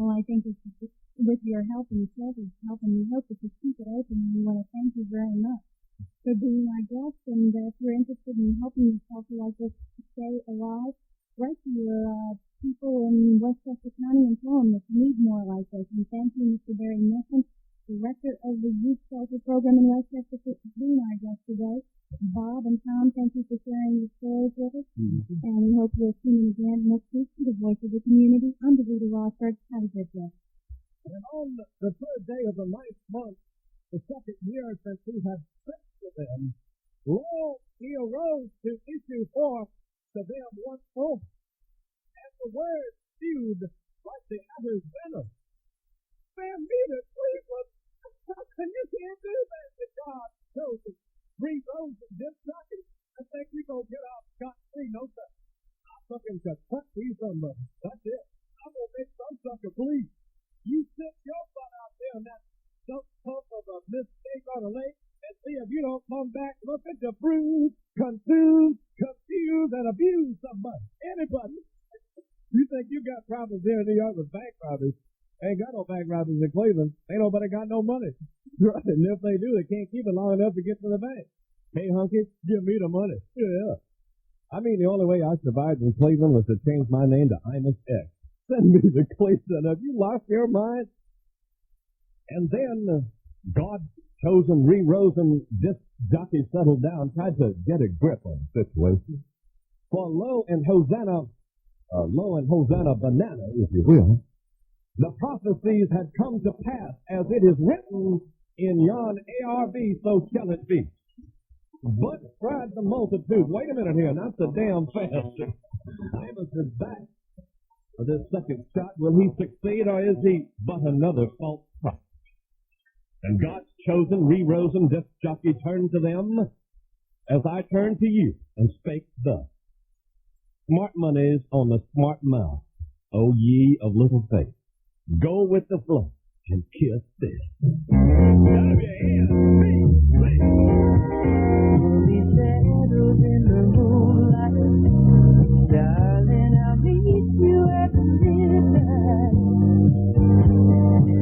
Well, I think it's with your help and your children's help, and we hope that you keep it open, and we want to thank you very much for being our guest, and if you're interested in helping yourself like this to stay alive, write to your people in Westchester County and tell them that you need more like this. And thank you, Mr. Barry Nissen, Director of the Youth Shelter Program in Westchester, for being our guest today. Bob and Tom, thank you for sharing your stories with us. Mm-hmm. And we hope you'll tune in again next week to the Voice of the Community. I'm Davida Rossford. Have a good day. And on the third day of the ninth month, the second year since we have sent to them, lo, he arose to issue forth to them once more. And the word spewed like the other's venom. Man, meet it, Cleveland. You can't do that to God. Chosen. Three rows of this sucking. I think we gonna get off scot-free. No, sir. I'm looking to cut these some of them. That's it. I'm gonna make some sucker bleed. You sit your butt out there in that dump of a mistake on the lake and see if you don't come back looking to bruise, confuse, and abuse somebody. Anybody. You think you got problems there in New York with bank robbers? Ain't got no bank robbers in Cleveland. Ain't nobody got no money. Right. And if they do, they can't keep it long enough to get to the bank. Hey, hunky, give me the money. Yeah. I mean, the only way I survived in Cleveland was to change my name to Imus X. Send me to Cleveland. Have you lost your mind? And then God's chosen, re-rosen disc jockey settled down, tried to get a grip on the situation. For lo and Hosanna banana, if you will, the prophecies had come to pass as it is written in yon ARV, so shall it be. But cried the multitude, wait a minute here, not so damn fast. Imus is back for this second shot. Will he succeed, or is he but another false prophet? And God's chosen, re-rosen disc jockey turned to them as I turn to you and spake thus. Smart money's on the smart mouth, O ye of little faith. Go with the flow and kiss this. We settled in the moonlight, darling, I'll meet you at midnight.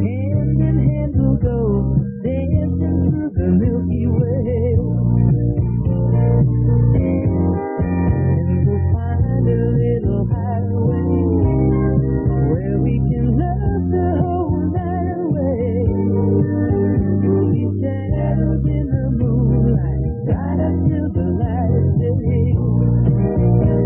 Hand in hand we'll go, dancing through the Milky Way. And we'll find a little hideaway where we can love the whole night away. We'll be settled in the moonlight, right up till the light of day.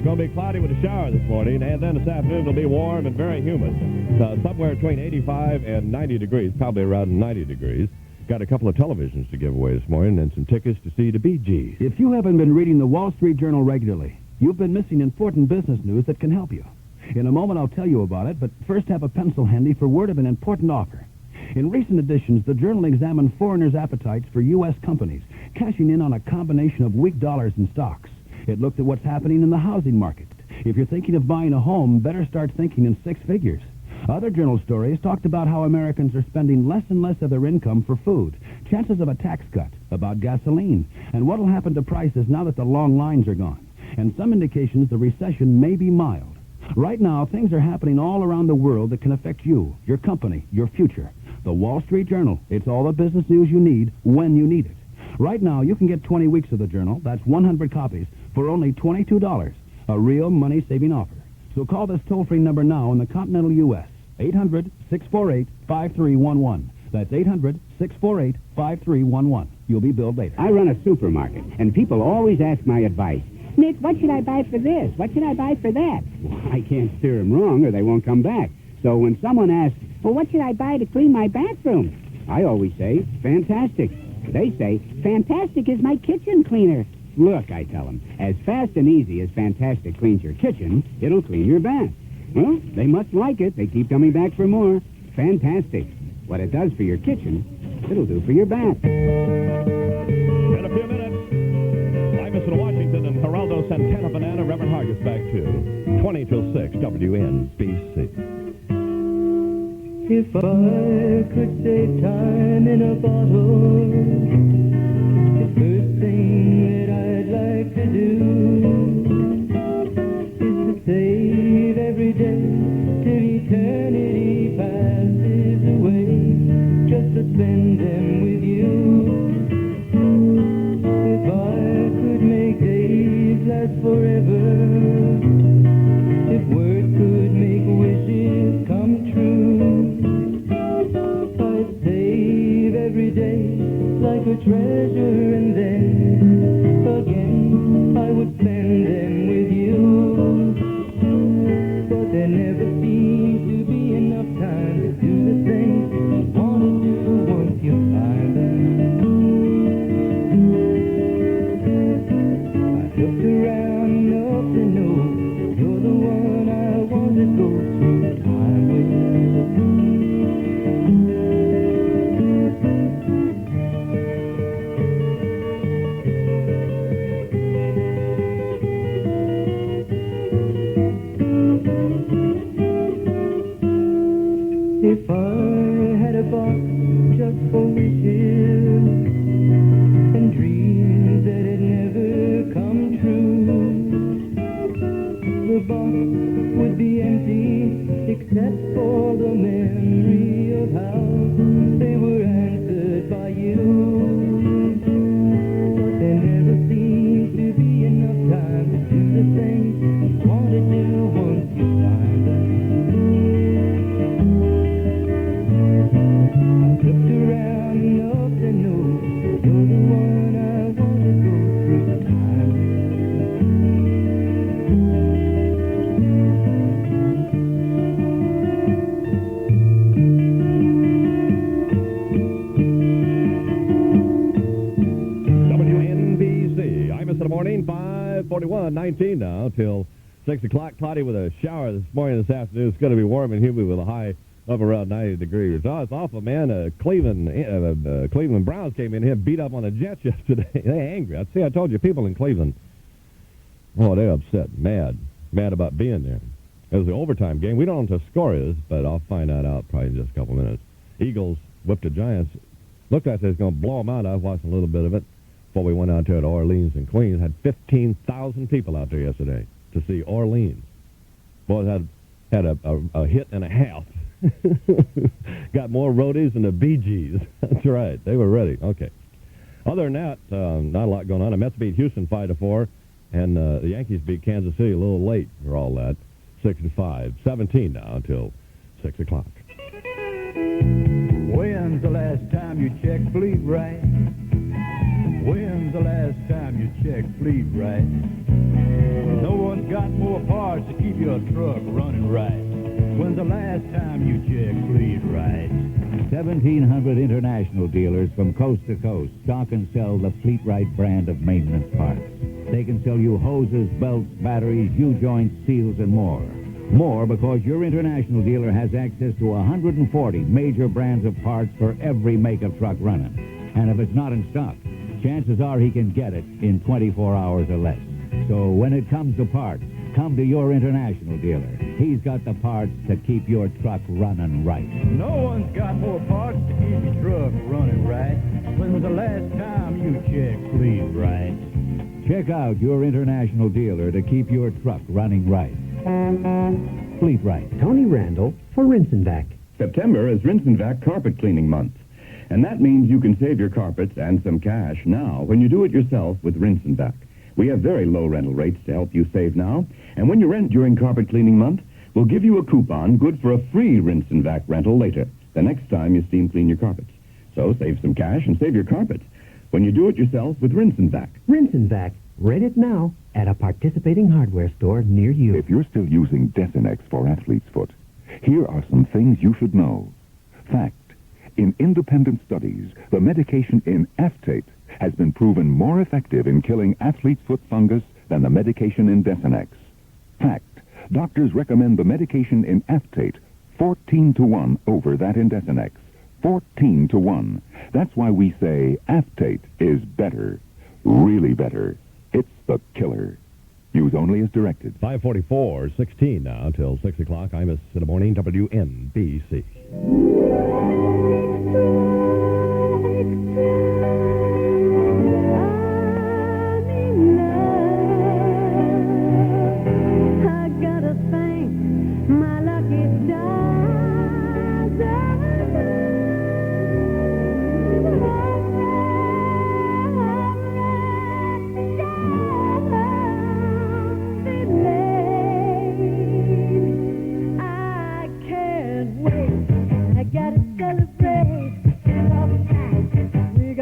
Going to be cloudy with a shower this morning, and then this afternoon it'll be warm and very humid. Somewhere between 85 and 90 degrees, probably around 90 degrees. Got a couple of televisions to give away this morning and some tickets to see the Bee Gees. If you haven't been reading the Wall Street Journal regularly, you've been missing important business news that can help you. In a moment, I'll tell you about it, but first have a pencil handy for word of an important offer. In recent editions, the Journal examined foreigners' appetites for U.S. companies, cashing in on a combination of weak dollars and stocks. It looked at what's happening in the housing market. If you're thinking of buying a home, better start thinking in six figures. Other Journal stories talked about how Americans are spending less and less of their income for food, chances of a tax cut, about gasoline, and what will happen to prices now that the long lines are gone, and some indications the recession may be mild. Right now, things are happening all around the world that can affect you, your company, your future. The Wall Street Journal. It's all the business news you need when you need it. Right now, you can get 20 weeks of the Journal, that's 100 copies, for only $22. A real money-saving offer. So call this toll-free number now in the continental U.S. 800-648-5311. That's 800-648-5311. You'll be billed later. I run a supermarket, and people always ask my advice. Nick, what should I buy for this? What should I buy for that? Well, I can't steer them wrong, or they won't come back. So when someone asks, well, what should I buy to clean my bathroom? I always say, fantastic. They say, fantastic is my kitchen cleaner. Look, I tell them, as fast and easy as Fantastic cleans your kitchen, it'll clean your bath. Well, they must like it. They keep coming back for more. Fantastic. What it does for your kitchen, it'll do for your bath. In a few minutes, Imus in Washington and Geraldo Santana Banana, Reverend Hargis back to 20 till 6, WNBC. If I could save time in a bottle, the first thing that I'd like to do is to save every day till eternity passes away, just to spend them with you. If I could make days last forever, if words could make wishes come true, I'd save every day like a treasure, and then again I would spend them with you. But there never seems to be enough time to do the things you want to do once you find them. I looked around enough to know you're the one I want to go through time with. If I had a box just for wishes and dreams that had never come true, the box would be empty except for the memory of how they were answered by you. But there never seems to be enough time to do the things you want to do once you find them. Looked around enough to know you're the one I want to go through time. WNBC, Imus in the morning, 5:41, 19 now, till 6 o'clock. Cloudy with a shower this morning, this afternoon. It's going to be warm and humid with a high of around 90 degrees. Oh, it's awful, man. Cleveland Browns came in here and beat up on the Jets yesterday. They're angry. I told you, people in Cleveland, oh, they're upset, mad about being there. It was the overtime game. We don't know what the score is, but I'll find that out probably in just a couple minutes. Eagles whipped the Giants. Looked like they was going to blow them out. I was watching a little bit of it before we went out there to Orleans and Queens. Had 15,000 people out there yesterday to see Orleans. Boy, it had a hit and a half. Got more roadies than the Bee Gees. That's right. They were ready. Okay. Other than that, not a lot going on. The Mets beat Houston 5-4, and the Yankees beat Kansas City a little late for all that, 6-5. 17 now until 6 o'clock. When's the last time you checked Fleet Right? When's the last time you checked fleet right? No one's got more parts to keep your truck running right. When's the last time you checked fleet right? 1,700 international dealers from coast to coast stock and sell the Fleet Right brand of maintenance parts. They can sell you hoses, belts, batteries, U-joints, seals, and more. More because your international dealer has access to 140 major brands of parts for every make of truck running. And if it's not in stock, chances are he can get it in 24 hours or less. So when it comes to parts, come to your international dealer. He's got the parts to keep your truck running right. No one's got more parts to keep your truck running right. When was the last time you checked fleet right? Check out your international dealer to keep your truck running right. Fleet Right. Tony Randall for Rinse and Vac. September is Rinse and Vac carpet cleaning month. And that means you can save your carpets and some cash now when you do it yourself with Rinse and Vac. We have very low rental rates to help you save now. And when you rent during carpet cleaning month, we'll give you a coupon good for a free Rinse and Vac rental later, the next time you steam clean your carpets. So save some cash and save your carpets when you do it yourself with Rinse and Vac. Rinse and Vac. Rent it now at a participating hardware store near you. If you're still using Desinex for athlete's foot, here are some things you should know. Fact. In independent studies, the medication in Aftate has been proven more effective in killing athlete's foot fungus than the medication in Desinex. Fact. Doctors recommend the medication in Aftate 14 to 1 over that in Desinex. 14 to 1. That's why we say Aftate is better. Really better. It's the killer. Use only as directed. 5:44, 16 now till 6 o'clock. Imus in the morning, WNBC. I gotta thank my lucky stars. I can't wait. I gotta celebrate. We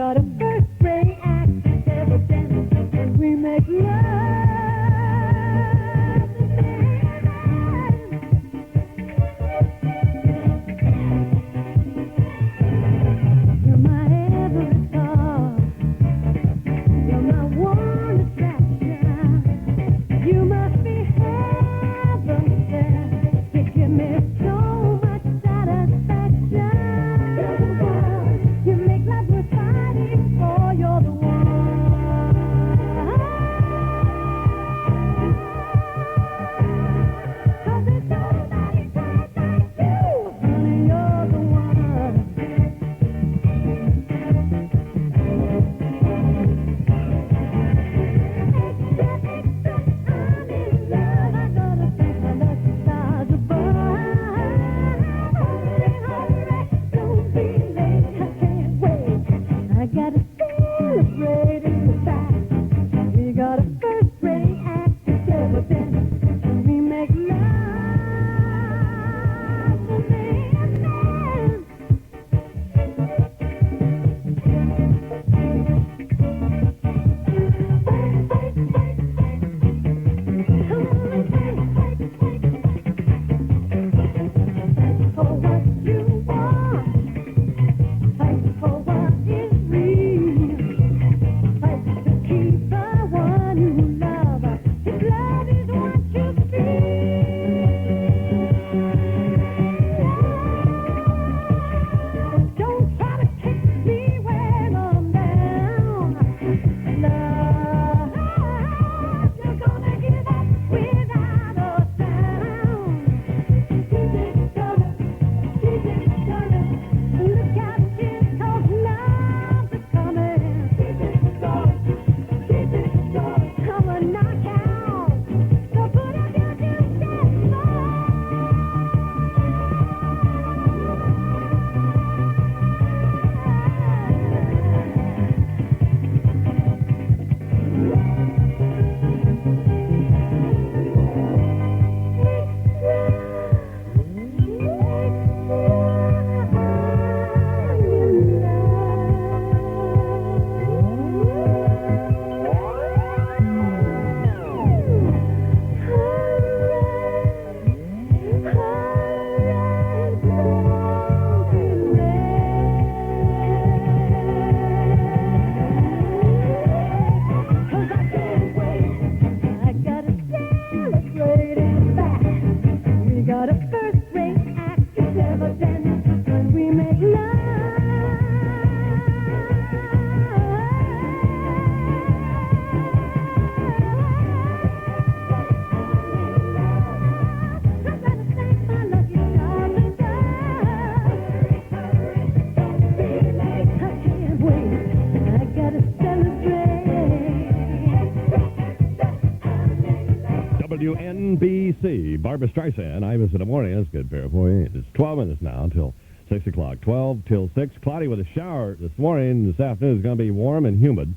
WNBC, Barbara Streisand, Imus in the morning. That's a good pair for you. It's 12 minutes now until 6 o'clock. 12 till 6. Cloudy with a shower this morning. This afternoon is going to be warm and humid.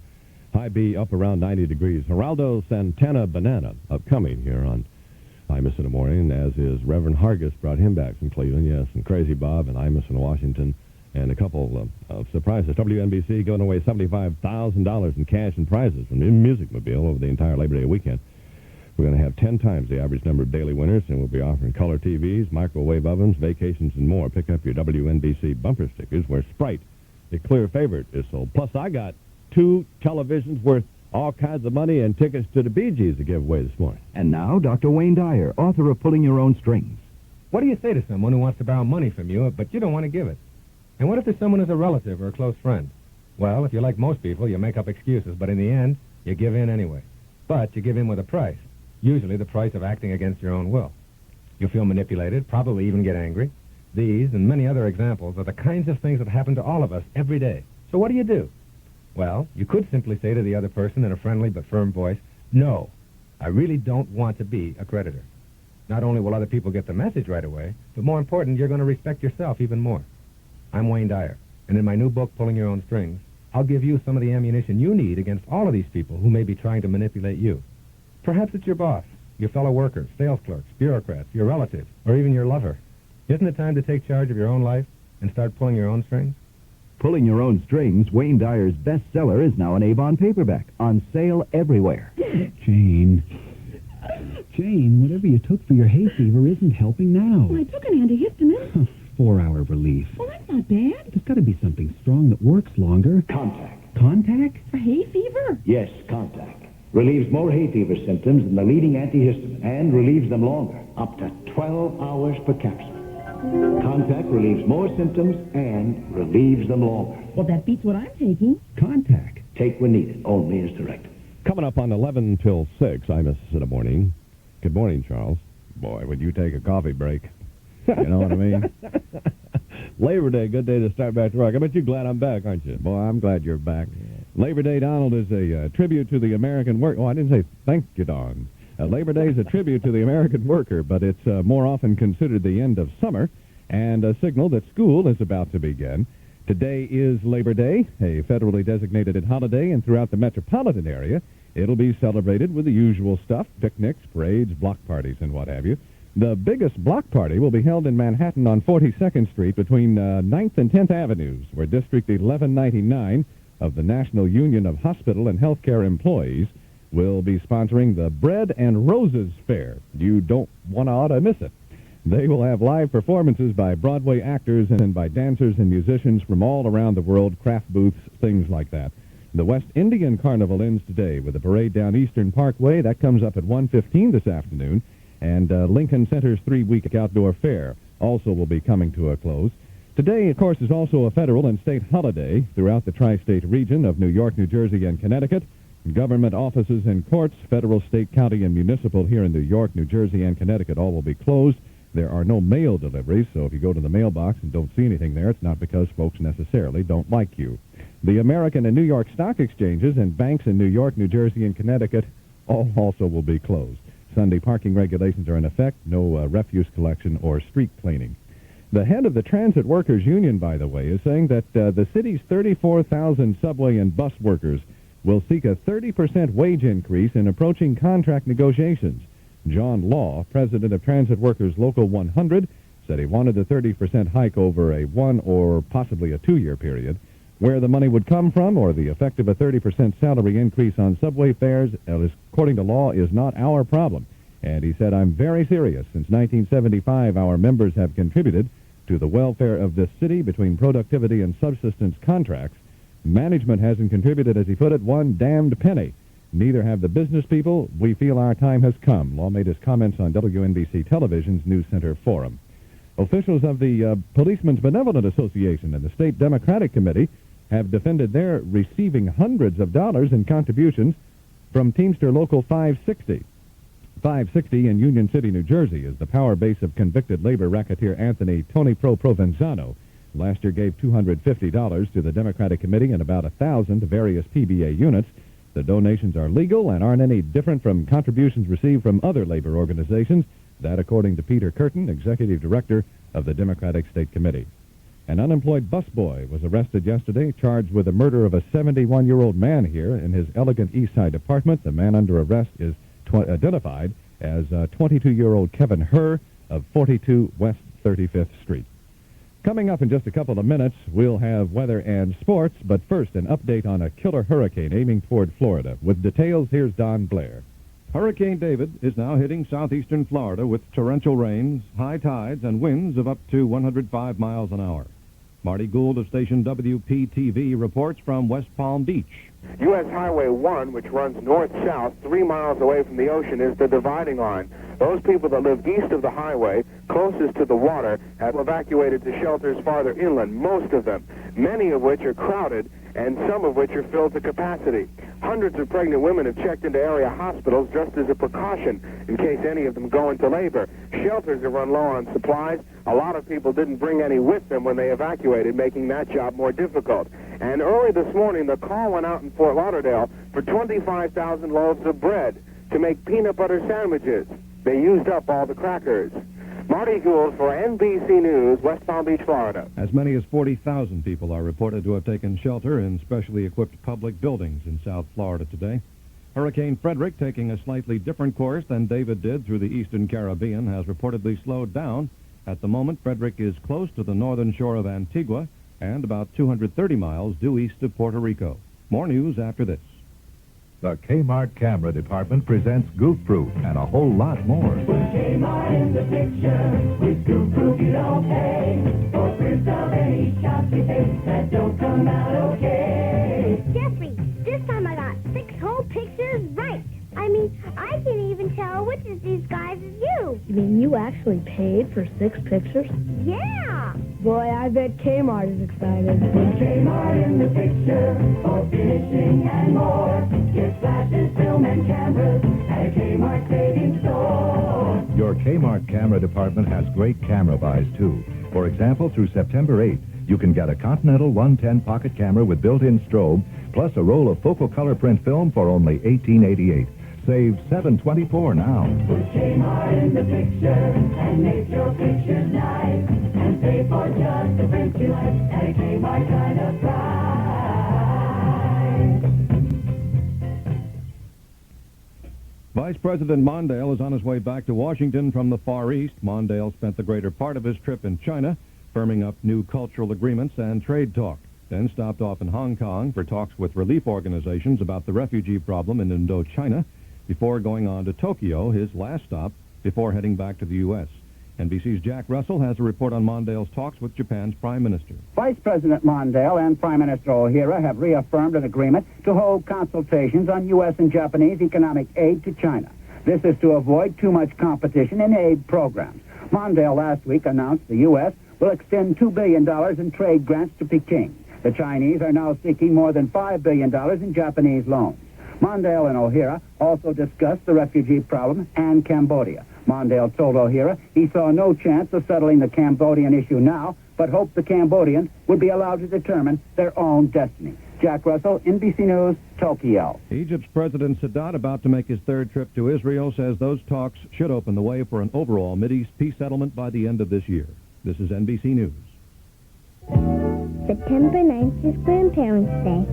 High B up around 90 degrees. Geraldo Santana Banana upcoming here on Imus in the morning, as is Reverend Hargis. Brought him back from Cleveland, yes, and Crazy Bob and Imus in Washington. And a couple of surprises. WNBC giving away $75,000 in cash and prizes from the Music Mobile over the entire Labor Day weekend. We're going to have 10 times the average number of daily winners, and we'll be offering color TVs, microwave ovens, vacations, and more. Pick up your WNBC bumper stickers where Sprite, the clear favorite, is sold. Plus, I got 2 televisions worth all kinds of money and tickets to the Bee Gees to give away this morning. And now, Dr. Wayne Dyer, author of Pulling Your Own Strings. What do you say to someone who wants to borrow money from you, but you don't want to give it? And what if there's someone who's a relative or a close friend? Well, if you're like most people, you make up excuses, but in the end, you give in anyway. But you give in with a price, usually the price of acting against your own will. You'll feel manipulated, probably even get angry. These and many other examples are the kinds of things that happen to all of us every day. So what do? Well, you could simply say to the other person in a friendly but firm voice, "No, I really don't want to be a creditor." Not only will other people get the message right away, but more important, you're going to respect yourself even more. I'm Wayne Dyer, and in my new book, Pulling Your Own Strings, I'll give you some of the ammunition you need against all of these people who may be trying to manipulate you. Perhaps it's your boss, your fellow workers, sales clerks, bureaucrats, your relatives, or even your lover. Isn't it time to take charge of your own life and start pulling your own strings? Pulling Your Own Strings, Wayne Dyer's bestseller, is now an Avon paperback, on sale everywhere. Jane, whatever you took for your hay fever isn't helping now. Well, I took an antihistamine. 4-hour relief. Well, that's not bad. There's got to be something strong that works longer. Contact. Contact? For hay fever? Yes, Contact. Relieves more hay fever symptoms than the leading antihistamine and relieves them longer, up to 12 hours per capsule. Contact relieves more symptoms and relieves them longer. Well, that beats what I'm taking. Contact. Take when needed, only as directed. Coming up on 11 till 6, Imus in the morning. Good morning, Charles. Boy, would you take a coffee break. You know what I mean? Labor Day, good day to start back to work. I bet you're glad I'm back, aren't you? Boy, I'm glad you're back. Labor Day, Donald, is a tribute to the American worker. Oh, I didn't say thank you, Don. Labor Day is a tribute to the American worker, but it's more often considered the end of summer and a signal that school is about to begin. Today is Labor Day, a federally designated holiday, and throughout the metropolitan area, it'll be celebrated with the usual stuff, picnics, parades, block parties, and what have you. The biggest block party will be held in Manhattan on 42nd Street between 9th and 10th Avenues, where District 1199 of the National Union of Hospital and Healthcare Employees will be sponsoring the Bread and Roses Fair. You don't ought to miss it. They will have live performances by Broadway actors and by dancers and musicians from all around the world, craft booths, things like that. The West Indian Carnival ends today with a parade down Eastern Parkway. That comes up at 1:15 this afternoon. And Lincoln Center's 3-week outdoor fair also will be coming to a close. Today, of course, is also a federal and state holiday throughout the tri-state region of New York, New Jersey, and Connecticut. Government offices and courts, federal, state, county, and municipal here in New York, New Jersey, and Connecticut all will be closed. There are no mail deliveries, so if you go to the mailbox and don't see anything there, it's not because folks necessarily don't like you. The American and New York stock exchanges and banks in New York, New Jersey, and Connecticut all also will be closed. Sunday parking regulations are in effect, no refuse collection or street cleaning. The head of the Transit Workers Union, by the way, is saying that the city's 34,000 subway and bus workers will seek a 30% wage increase in approaching contract negotiations. John Law, president of Transit Workers Local 100, said he wanted a 30% hike over a 1 or possibly a 2-year period. Where the money would come from or the effect of a 30% salary increase on subway fares, according to Law, is not our problem. And he said, I'm very serious. Since 1975, our members have contributed to the welfare of this city between productivity and subsistence contracts. Management hasn't contributed, as he put it, one damned penny. Neither have the business people. We feel our time has come. Law made his comments on WNBC Television's News Center Forum. Officials of the Policemen's Benevolent Association and the State Democratic Committee have defended their receiving hundreds of dollars in contributions from Teamster Local 560. 560 in Union City, New Jersey, is the power base of convicted labor racketeer Anthony Tony Pro Provenzano. Last year gave $250 to the Democratic Committee and about 1,000 to various PBA units. The donations are legal and aren't any different from contributions received from other labor organizations. That, according to Peter Curtin, executive director of the Democratic State Committee. An unemployed busboy was arrested yesterday, charged with the murder of a 71-year-old man here in his elegant East Side apartment. The man under arrest is identified as 22-year-old Kevin Herr of 42 West 35th Street. Coming up in just a couple of minutes, we'll have weather and sports, but first an update on a killer hurricane aiming toward Florida. With details, here's Don Blair. Hurricane David is now hitting southeastern Florida with torrential rains, high tides, and winds of up to 105 miles an hour. Marty Gould of station WPTV reports from West Palm Beach. U.S. Highway 1, which runs north-south 3 miles away from the ocean, is the dividing line. Those people that live east of the highway, closest to the water, have evacuated to shelters farther inland, most of them, many of which are crowded and some of which are filled to capacity. Hundreds of pregnant women have checked into area hospitals just as a precaution in case any of them go into labor. Shelters have run low on supplies. A lot of people didn't bring any with them when they evacuated, making that job more difficult. And early this morning, the call went out in Fort Lauderdale for 25,000 loaves of bread to make peanut butter sandwiches. They used up all the crackers. Marty Gould for NBC News, West Palm Beach, Florida. As many as 40,000 people are reported to have taken shelter in specially equipped public buildings in South Florida today. Hurricane Frederick, taking a slightly different course than David did through the eastern Caribbean, has reportedly slowed down. At the moment, Frederick is close to the northern shore of Antigua and about 230 miles due east of Puerto Rico. More news after this. The Kmart Camera Department presents Goof Proof and a whole lot more. Put Kmart in the picture. With Goof Proof you don't pay for proofs of any shots you take that don't come out okay. Jeffrey, this time I got 6 whole pictures right. I mean, I can't even tell which of these guys is you. You mean you actually paid for 6 pictures? Yeah. Boy, I bet Kmart is excited. Put Kmart in the picture for finishing and more. Get flashes, film, and cameras at a Kmart Savings Store. Your Kmart Camera Department has great camera buys, too. For example, through September 8th, you can get a Continental 110 pocket camera with built-in strobe, plus a roll of focal color print film for only $18.88. Save $7.24 now. Put Kmart in the picture and make your pictures nice. And pay for just the print you like at a Kmart kind of price. Vice President Mondale is on his way back to Washington from the Far East. Mondale spent the greater part of his trip in China, firming up new cultural agreements and trade talk. Then stopped off in Hong Kong for talks with relief organizations about the refugee problem in Indochina, before going on to Tokyo, his last stop, before heading back to the U.S. NBC's Jack Russell has a report on Mondale's talks with Japan's Prime Minister. Vice President Mondale and Prime Minister Ohira have reaffirmed an agreement to hold consultations on U.S. and Japanese economic aid to China. This is to avoid too much competition in aid programs. Mondale last week announced the U.S. will extend $2 billion in trade grants to Peking. The Chinese are now seeking more than $5 billion in Japanese loans. Mondale and Ohira also discussed the refugee problem and Cambodia. Mondale told Ohira he saw no chance of settling the Cambodian issue now, but hoped the Cambodians would be allowed to determine their own destiny. Jack Russell, NBC News, Tokyo. Egypt's President Sadat, about to make his third trip to Israel, says those talks should open the way for an overall Mideast peace settlement by the end of this year. This is NBC News. September 9th is Grandparents' Day,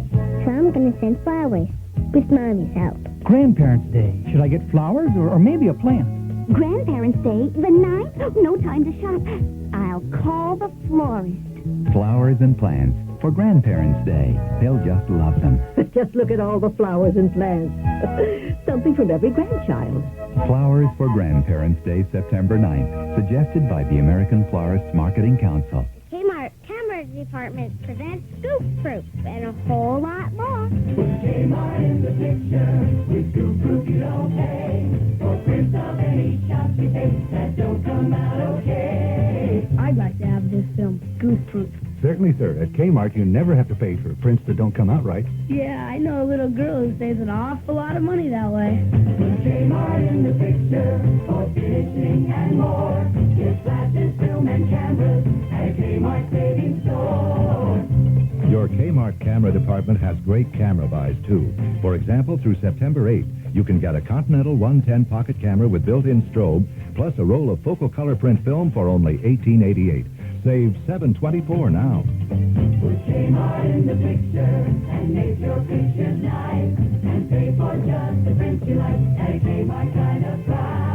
so I'm going to send flowers with Mommy's help. Grandparents' Day. Should I get flowers or maybe a plant? Grandparents' Day, the 9th? No time to shop. I'll call the florist. Flowers and plants for Grandparents' Day. They'll just love them. Just look at all the flowers and plants. Something from every grandchild. Flowers for Grandparents' Day, September 9th. Suggested by the American Florists Marketing Council. Kmart Camera Department presents Goof Proof and a whole lot more. Put Kmart in the picture. With Goof Proof you don't pay for prints of any shots you take that don't come out okay. I'd like to have this film, Goof Proof. Certainly, sir. At Kmart, you never have to pay for prints that don't come out right. Yeah, I know a little girl who saves an awful lot of money that way. Put Kmart in the picture for finishing and more. Get flashes, film, and cameras at a Kmart Savings Store. Your Kmart camera department has great camera buys, too. For example, through September 8th, you can get a Continental 110 pocket camera with built-in strobe, plus a roll of focal color print film for only $18.88. Save $7.24 now. Put Kmart in the picture and make your pictures nice. And pay for just the print you like at a Kmart kind of price.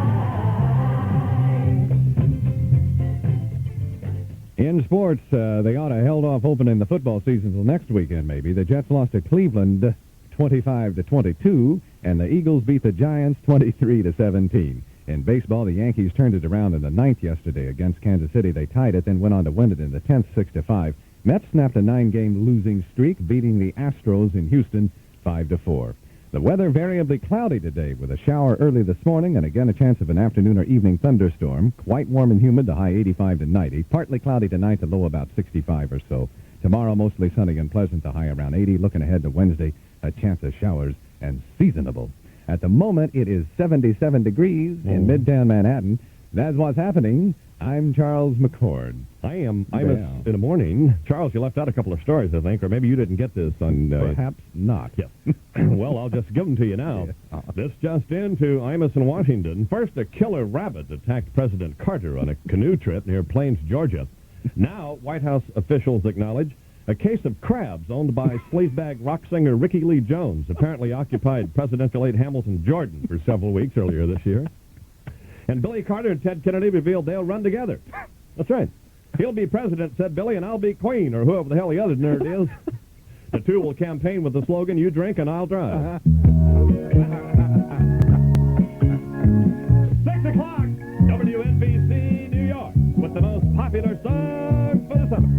In sports, they ought to held off opening the football season until next weekend, maybe. The Jets lost to Cleveland 25-22, and the Eagles beat the Giants 23-17. In baseball, the Yankees turned it around in the 9th yesterday against Kansas City. They tied it, then went on to win it in the 10th 6-5. Mets snapped a 9-game losing streak, beating the Astros in Houston 5-4. The weather variably cloudy today with a shower early this morning and again a chance of an afternoon or evening thunderstorm. Quite warm and humid, the high 85 to 90. Partly cloudy tonight, the low about 65 or so. Tomorrow, mostly sunny and pleasant, the high around 80. Looking ahead to Wednesday, a chance of showers and seasonable. At the moment, it is 77 degrees in Midtown Manhattan. That's what's happening. I'm Charles McCord. I am Imus in the morning. Charles, you left out a couple of stories, I think, or maybe you didn't get this on... Perhaps not. Yes. Well, I'll just give them to you now. Yeah. This just in to Imus in Washington. First, a killer rabbit attacked President Carter on a canoe trip near Plains, Georgia. Now, White House officials acknowledge a case of crabs owned by sleazebag rock singer Ricky Lee Jones apparently occupied presidential aide Hamilton Jordan for several weeks earlier this year. And Billy Carter and Ted Kennedy revealed they'll run together. That's right. He'll be president, said Billy, and I'll be queen, or whoever the hell the other nerd is. The two will campaign with the slogan, you drink and I'll drive. 6 o'clock, WNBC New York, with the most popular song for the summer.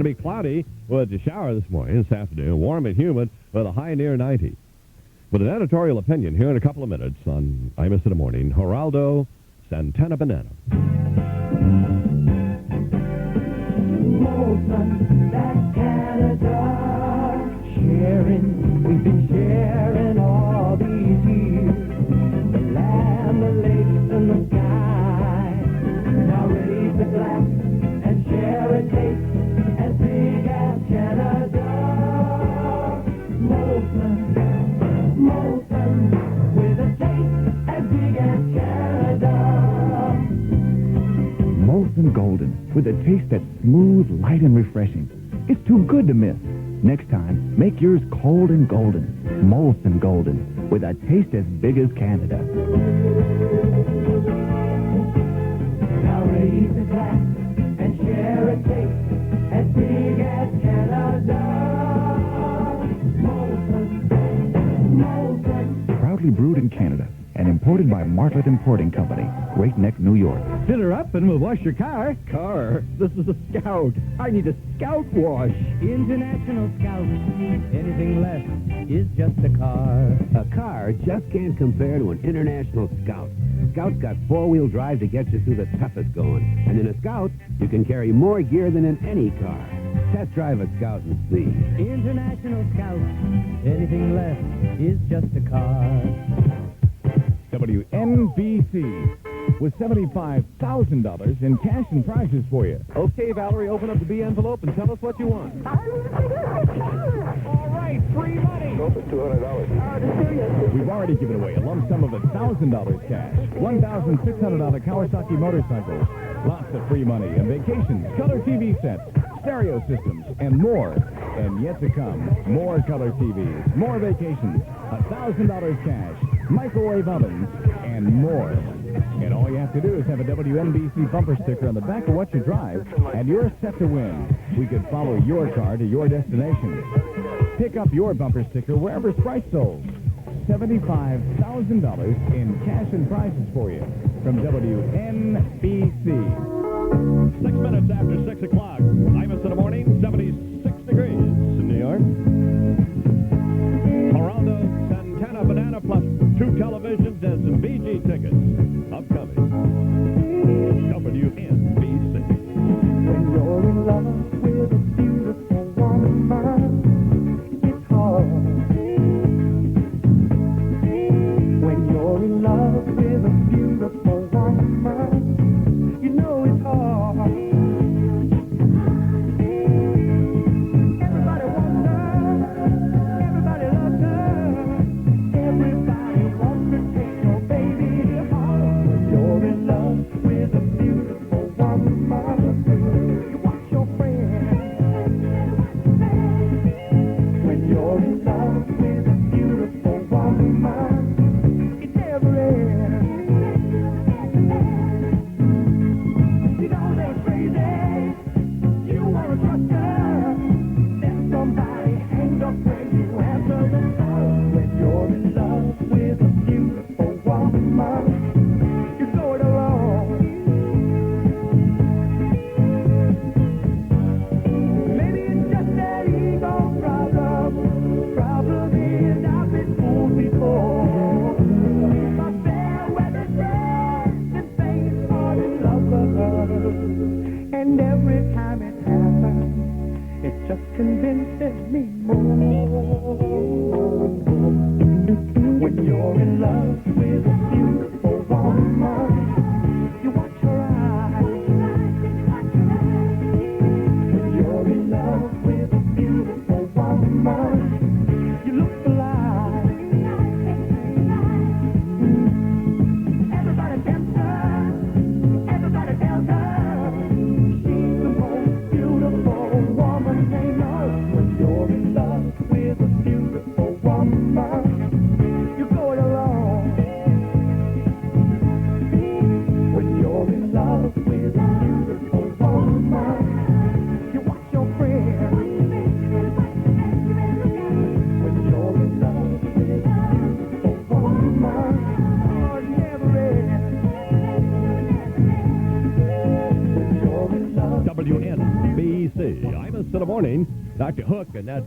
Going to be cloudy with a shower this morning, this afternoon. Warm and humid with a high near 90. With an editorial opinion here in a couple of minutes on Imus in the Morning, Geraldo Santana Banana. That's Canada. Sharing, we've been sharing all these years. The land, the lakes, and the sky. Now raise the glass and share a taste as big as Canada. Molson, with a taste as big as Canada. Molson Golden, with a taste that's smooth, light, and refreshing. It's too good to miss. Next time, make yours cold and golden. Molson Golden, with a taste as big as Canada. Now raise a glass and share a taste as big as Canada. Molson. Proudly brewed in Canada and imported by Martlet Importing Company, Great Neck, New York. Fill her up and we'll wash your car. Car? This is a Scout. I need a Scout wash. International Scout. Anything less is just a car. A car just can't compare to an International Scout. Scout's got four-wheel drive to get you through the toughest going. And in a Scout, you can carry more gear than in any car. Test drive a Scout and see. International Scout. Anything less is just a car. WNBC with $75,000 in cash and prizes for you. Okay, Valerie, open up the B envelope and tell us what you want. All right, free money. Go for $200. We've already given away a lump sum of $1,000 cash, $1,600 Kawasaki motorcycles, lots of free money and vacations, color TV sets, stereo systems, and more. And yet to come, more color TVs, more vacations, $1,000 cash, microwave ovens, and more. And all you have to do is have a WNBC bumper sticker on the back of what you drive, and you're set to win. We could follow your car to your destination. Pick up your bumper sticker wherever Sprite sold. $75,000 in cash and prizes for you from WNBC. 6 minutes after 6 o'clock. Imus in the Morning, 76 degrees in New York. Geraldo Santana Banana plus 2 televisions and some BG tickets. Upcoming. WNBC. When you're in love with a beautiful woman, it's hard. When you're in love with a beautiful woman, you know it's hard. Everybody wants her, everybody loves her, everybody wants to take your baby home. When you're in love with a beautiful woman, you want your friend. When you're in love with a beautiful woman, it never ends. You know they're crazy, you wanna trust her, then somebody hangs up when you answer the phone. When you're in love with a beautiful woman, you go it alone. Maybe it's just that ego problem morning. Dr. Hook and that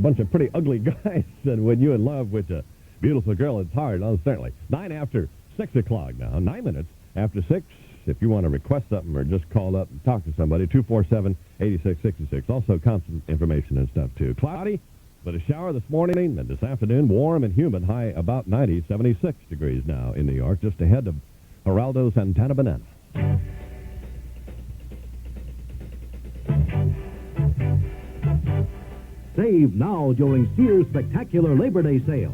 bunch of pretty ugly guys. And when you're in love with a beautiful girl, it's hard, certainly. 9 after 6 o'clock now. 9 minutes after 6. If you want to request something or just call up and talk to somebody, 247-8666. Also, constant information and stuff, too. Cloudy, but a shower this morning and this afternoon. Warm and humid, high about 90, 76 degrees now in New York, just ahead of Geraldo Santana Banana. Save now during Sears Spectacular Labor Day Sale.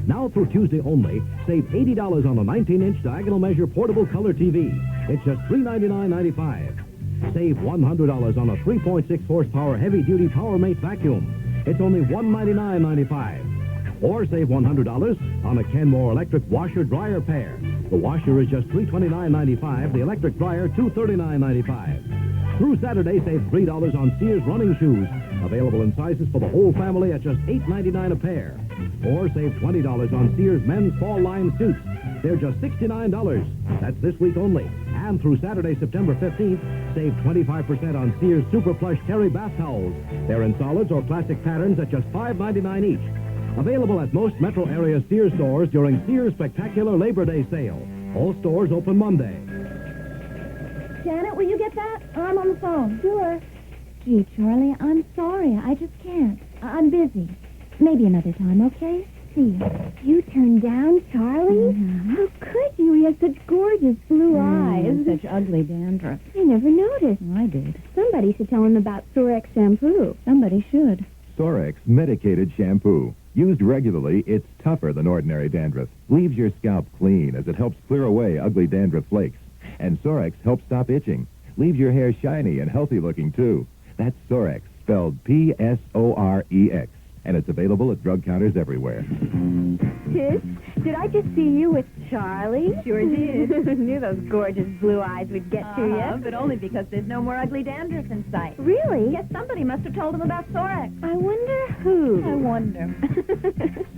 Now through Tuesday only, save $80 on a 19-inch diagonal measure portable color TV. It's just $399.95. Save $100 on a 3.6 horsepower heavy-duty PowerMate vacuum. It's only $199.95. Or save $100 on a Kenmore electric washer-dryer pair. The washer is just $329.95. The electric dryer, $239.95. Through Saturday, save $3 on Sears running shoes. Available in sizes for the whole family at just $8.99 a pair. Or save $20 on Sears men's fall line suits. They're just $69. That's this week only. And through Saturday, September 15th, save 25% on Sears Super Plush Terry bath towels. They're in solids or classic patterns at just $5.99 each. Available at most metro area Sears stores during Sears Spectacular Labor Day Sale. All stores open Monday. Janet, will you get that? I'm on the phone. Sure. Gee, Charlie, I'm sorry. I just can't. I'm busy. Maybe another time, okay? See you. You turned down Charlie? Mm-hmm. How could you? He has such gorgeous blue eyes. Such ugly dandruff. I never noticed. I did. Somebody should tell him about Sorex shampoo. Somebody should. Sorex medicated shampoo. Used regularly, it's tougher than ordinary dandruff. Leaves your scalp clean as it helps clear away ugly dandruff flakes. And Sorex helps stop itching. Leaves your hair shiny and healthy looking, too. That's Sorex, spelled P-S-O-R-E-X. And it's available at drug counters everywhere. Tish, did I just see you with Charlie? Sure did. Knew those gorgeous blue eyes would get to you. But only because there's no more ugly dandruff in sight. Really? Yes, somebody must have told him about Sorex. I wonder who. I wonder.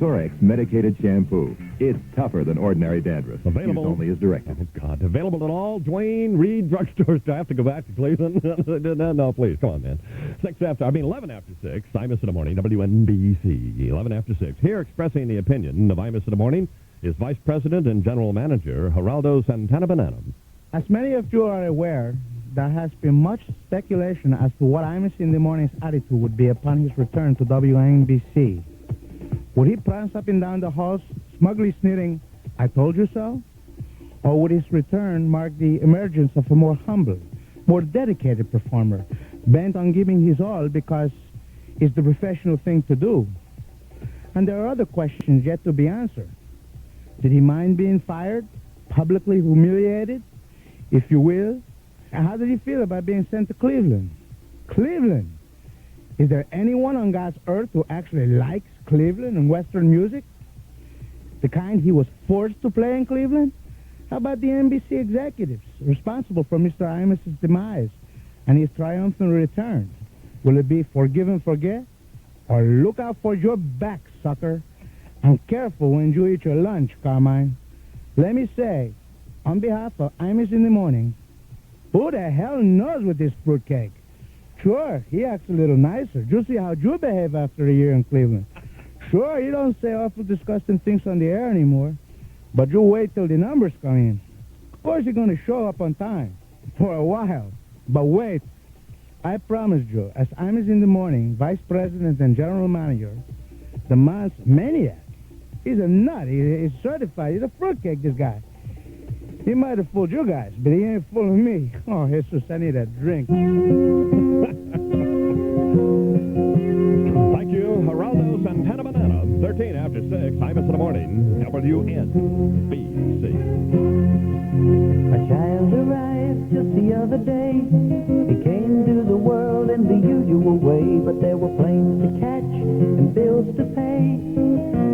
Sorex medicated shampoo. It's tougher than ordinary dandruff. Available. Used only as directed. Oh, God. Available at all Dwayne Reed drugstores. Do I have to go back to Cleveland? No, please. Come on, man. 11 after 6. Imus in the morning. WNBC. 11 after 6. Here expressing the opinion of Imus in the morning is Vice President and General Manager Geraldo Santana Banana. As many of you are aware, there has been much speculation as to what Imus in the morning's attitude would be upon his return to WNBC. Would he prance up and down the halls, smugly sneering, "I told you so"? Or would his return mark the emergence of a more humble, more dedicated performer, bent on giving his all because it's the professional thing to do? And there are other questions yet to be answered. Did he mind being fired, publicly humiliated, if you will? And how did he feel about being sent to Cleveland? Cleveland! Is there anyone on God's earth who actually likes Cleveland and Western music? The kind he was forced to play in Cleveland? How about the NBC executives responsible for Mr. Imus's demise and his triumphant return? Will it be forgive and forget? Or look out for your back, sucker. And careful when you eat your lunch, Carmine. Let me say, on behalf of Imus in the morning, who the hell knows with this fruitcake? Sure, he acts a little nicer. You see how you behave after a year in Cleveland. Sure, you don't say awful disgusting things on the air anymore. But you wait till the numbers come in. Of course you're going to show up on time. For a while. But wait. I promised you, as Imus in the morning, Vice President and General Manager, the man's maniac. He's a nut. He's certified. He's a fruitcake, this guy. He might have fooled you guys, but he ain't fooling me. Oh, Jesus, I need a drink. Thank you, Geraldo Santana Banana. 13 after 6. Imus in the morning. WNBC. A child arrived just the other day. He came to the world in the usual way, but there were planes to catch and bills to pay.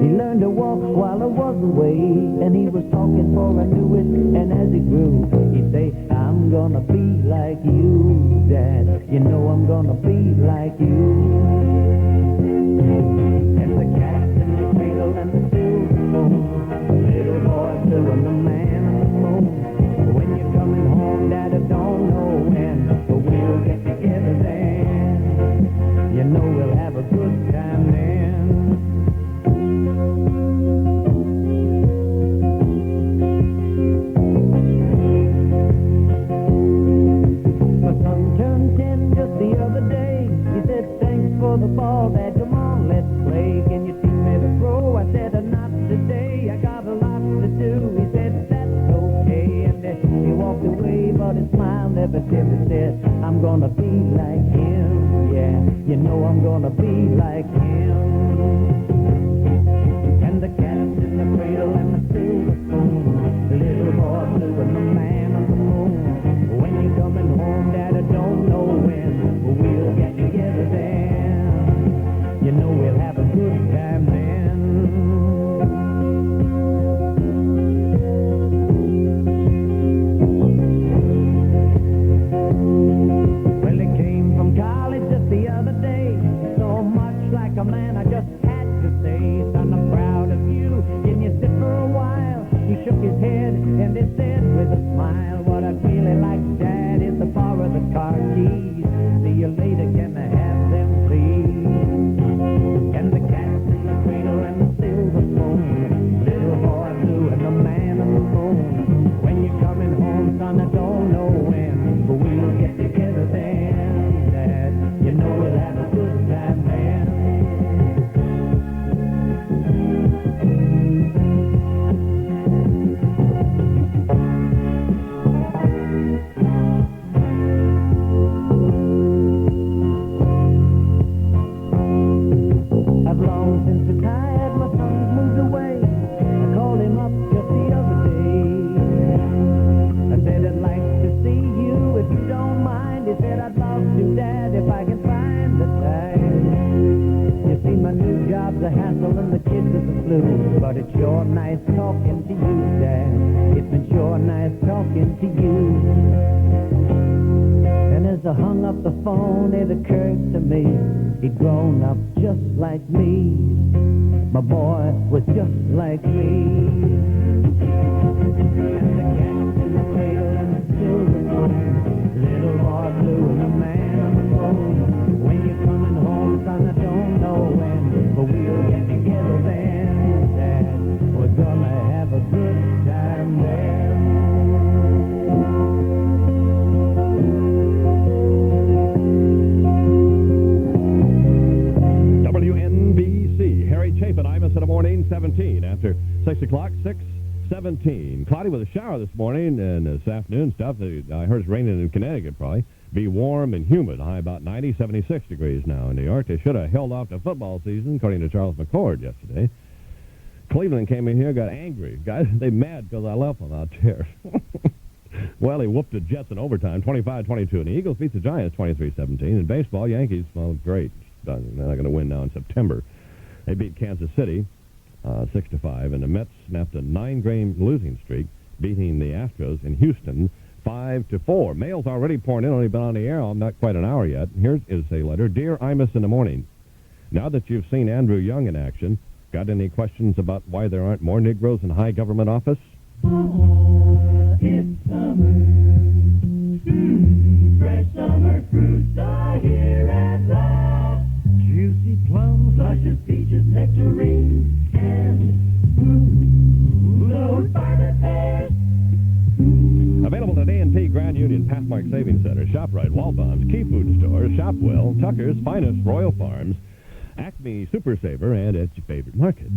He learned to walk while I was away, and he was talking for I knew it, and as he grew, he'd say, I'm gonna be like you, Dad. You know I'm gonna be like you. And the cat and the cradle and the silver spoon, little boy Phil and the man on the moon. When you're coming home, Dad, I don't know when, but we'll get together then. time then. Well, he came from college just the other day, so much like a man I just had to say, son, I'm proud of you, can you sit for a while? He shook his head and he said with a smile, what I'd really like, Dad, is to borrow the car keys. See you later, can I have them, please? And the cat's in the cradle and the silver spoon, little boy blue and the man on the moon. When you're coming home, son, I don't know when, but we'll get together then, Dad. You know we'll have a good time then. I've long since retired, my son's moved away. I called him up just the other day. I said I'd like to see you if you don't mind. He said I'd love to, Dad, if I can find the time. You see, my new job's a hassle and the kids are the flu, but it's sure nice talking to you, Dad. It's been sure nice talking to you. And as I hung up the phone, it occurred to me he'd grown up just like me. My boy was just like me. And the cat's in the cradle and the silver spoon, little boy blue and the man on the phone. When you're coming home, son, I don't know when, but we'll get together then, Dad. We're gonna have a good time then. WNBC, Harry Chapin, Imus in the morning, 17 after 6 o'clock, 6:17. Cloudy with a shower this morning and this afternoon stuff. I heard it's raining in Connecticut probably. Be warm and humid, high about 90, 76 degrees now in New York. They should have held off the football season, according to Charles McCord yesterday. Cleveland came in here, got angry. Guys, they mad because I left them out there. Well, he whooped the Jets in overtime, 25-22. And the Eagles beat the Giants 23-17. In baseball, Yankees, well, great. They're not going to win now in September. They beat Kansas City 6-5. And the Mets snapped a 9-game losing streak, beating the Astros in Houston 5-4. Mail's already pouring in. Only been on the air not quite an hour yet. Here is a letter. Dear Imus in the morning, now that you've seen Andrew Young in action, got any questions about why there aren't more Negroes in high government office? It's summer. Fresh summer fruits are here at last. Juicy plums, luscious peaches, nectarines, and those violet pears. Available at A&P Grand Union Pathmark Savings Center, ShopRite, Walbaum's, Key Food Stores, Shopwell, Tucker's, Finest, Royal Farms, Acme Super Saver, and at your favorite market.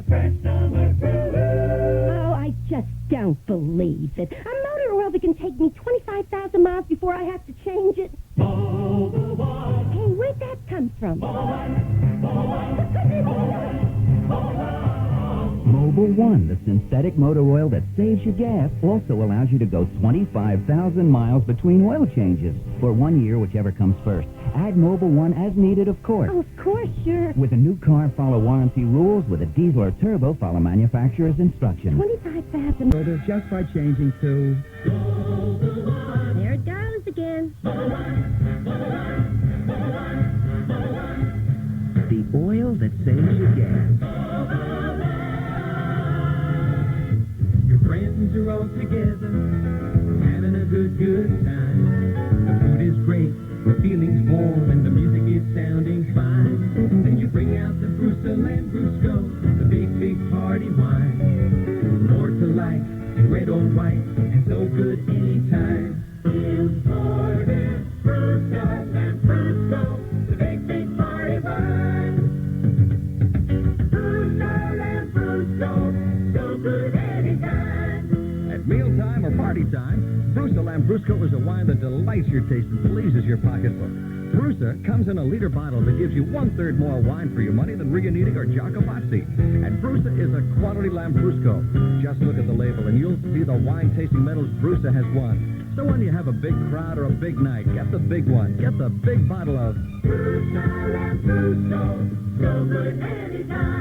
Fresh summer fruit. Oh, I just don't believe it. A motor oil that can take me 25,000 miles before I have to change it. Mobil One. Hey, where'd that come from? Mobil One, the synthetic motor oil that saves you gas, also allows you to go 25,000 miles between oil changes. For 1 year, whichever comes first. Add Mobil One as needed, of course. Oh, of course, sure. With a new car, follow warranty rules. With a diesel or turbo, follow manufacturer's instructions. 25,000. Just by changing to... There it goes again. The oil that saves you gas. Your friends are all together, having a good time. The food is great, the feeling's warm, and the music is sounding fine. Then you bring out the Bruce Lambrusco, the big party wine. More to life in red or white, and so good anytime. Imported Bruce Lambrusco, the big party wine. Bruce Lambrusco, so good anytime. At mealtime or party time, Brusa Lambrusco is a wine that delights your taste and pleases your pocketbook. Brusa comes in a liter bottle that gives you 1/3 more wine for your money than Riunite or Jacobazzi. And Brusa is a quality Lambrusco. Just look at the label and you'll see the wine-tasting medals Brusa has won. So when you have a big crowd or a big night, get the big one. Get the big bottle of...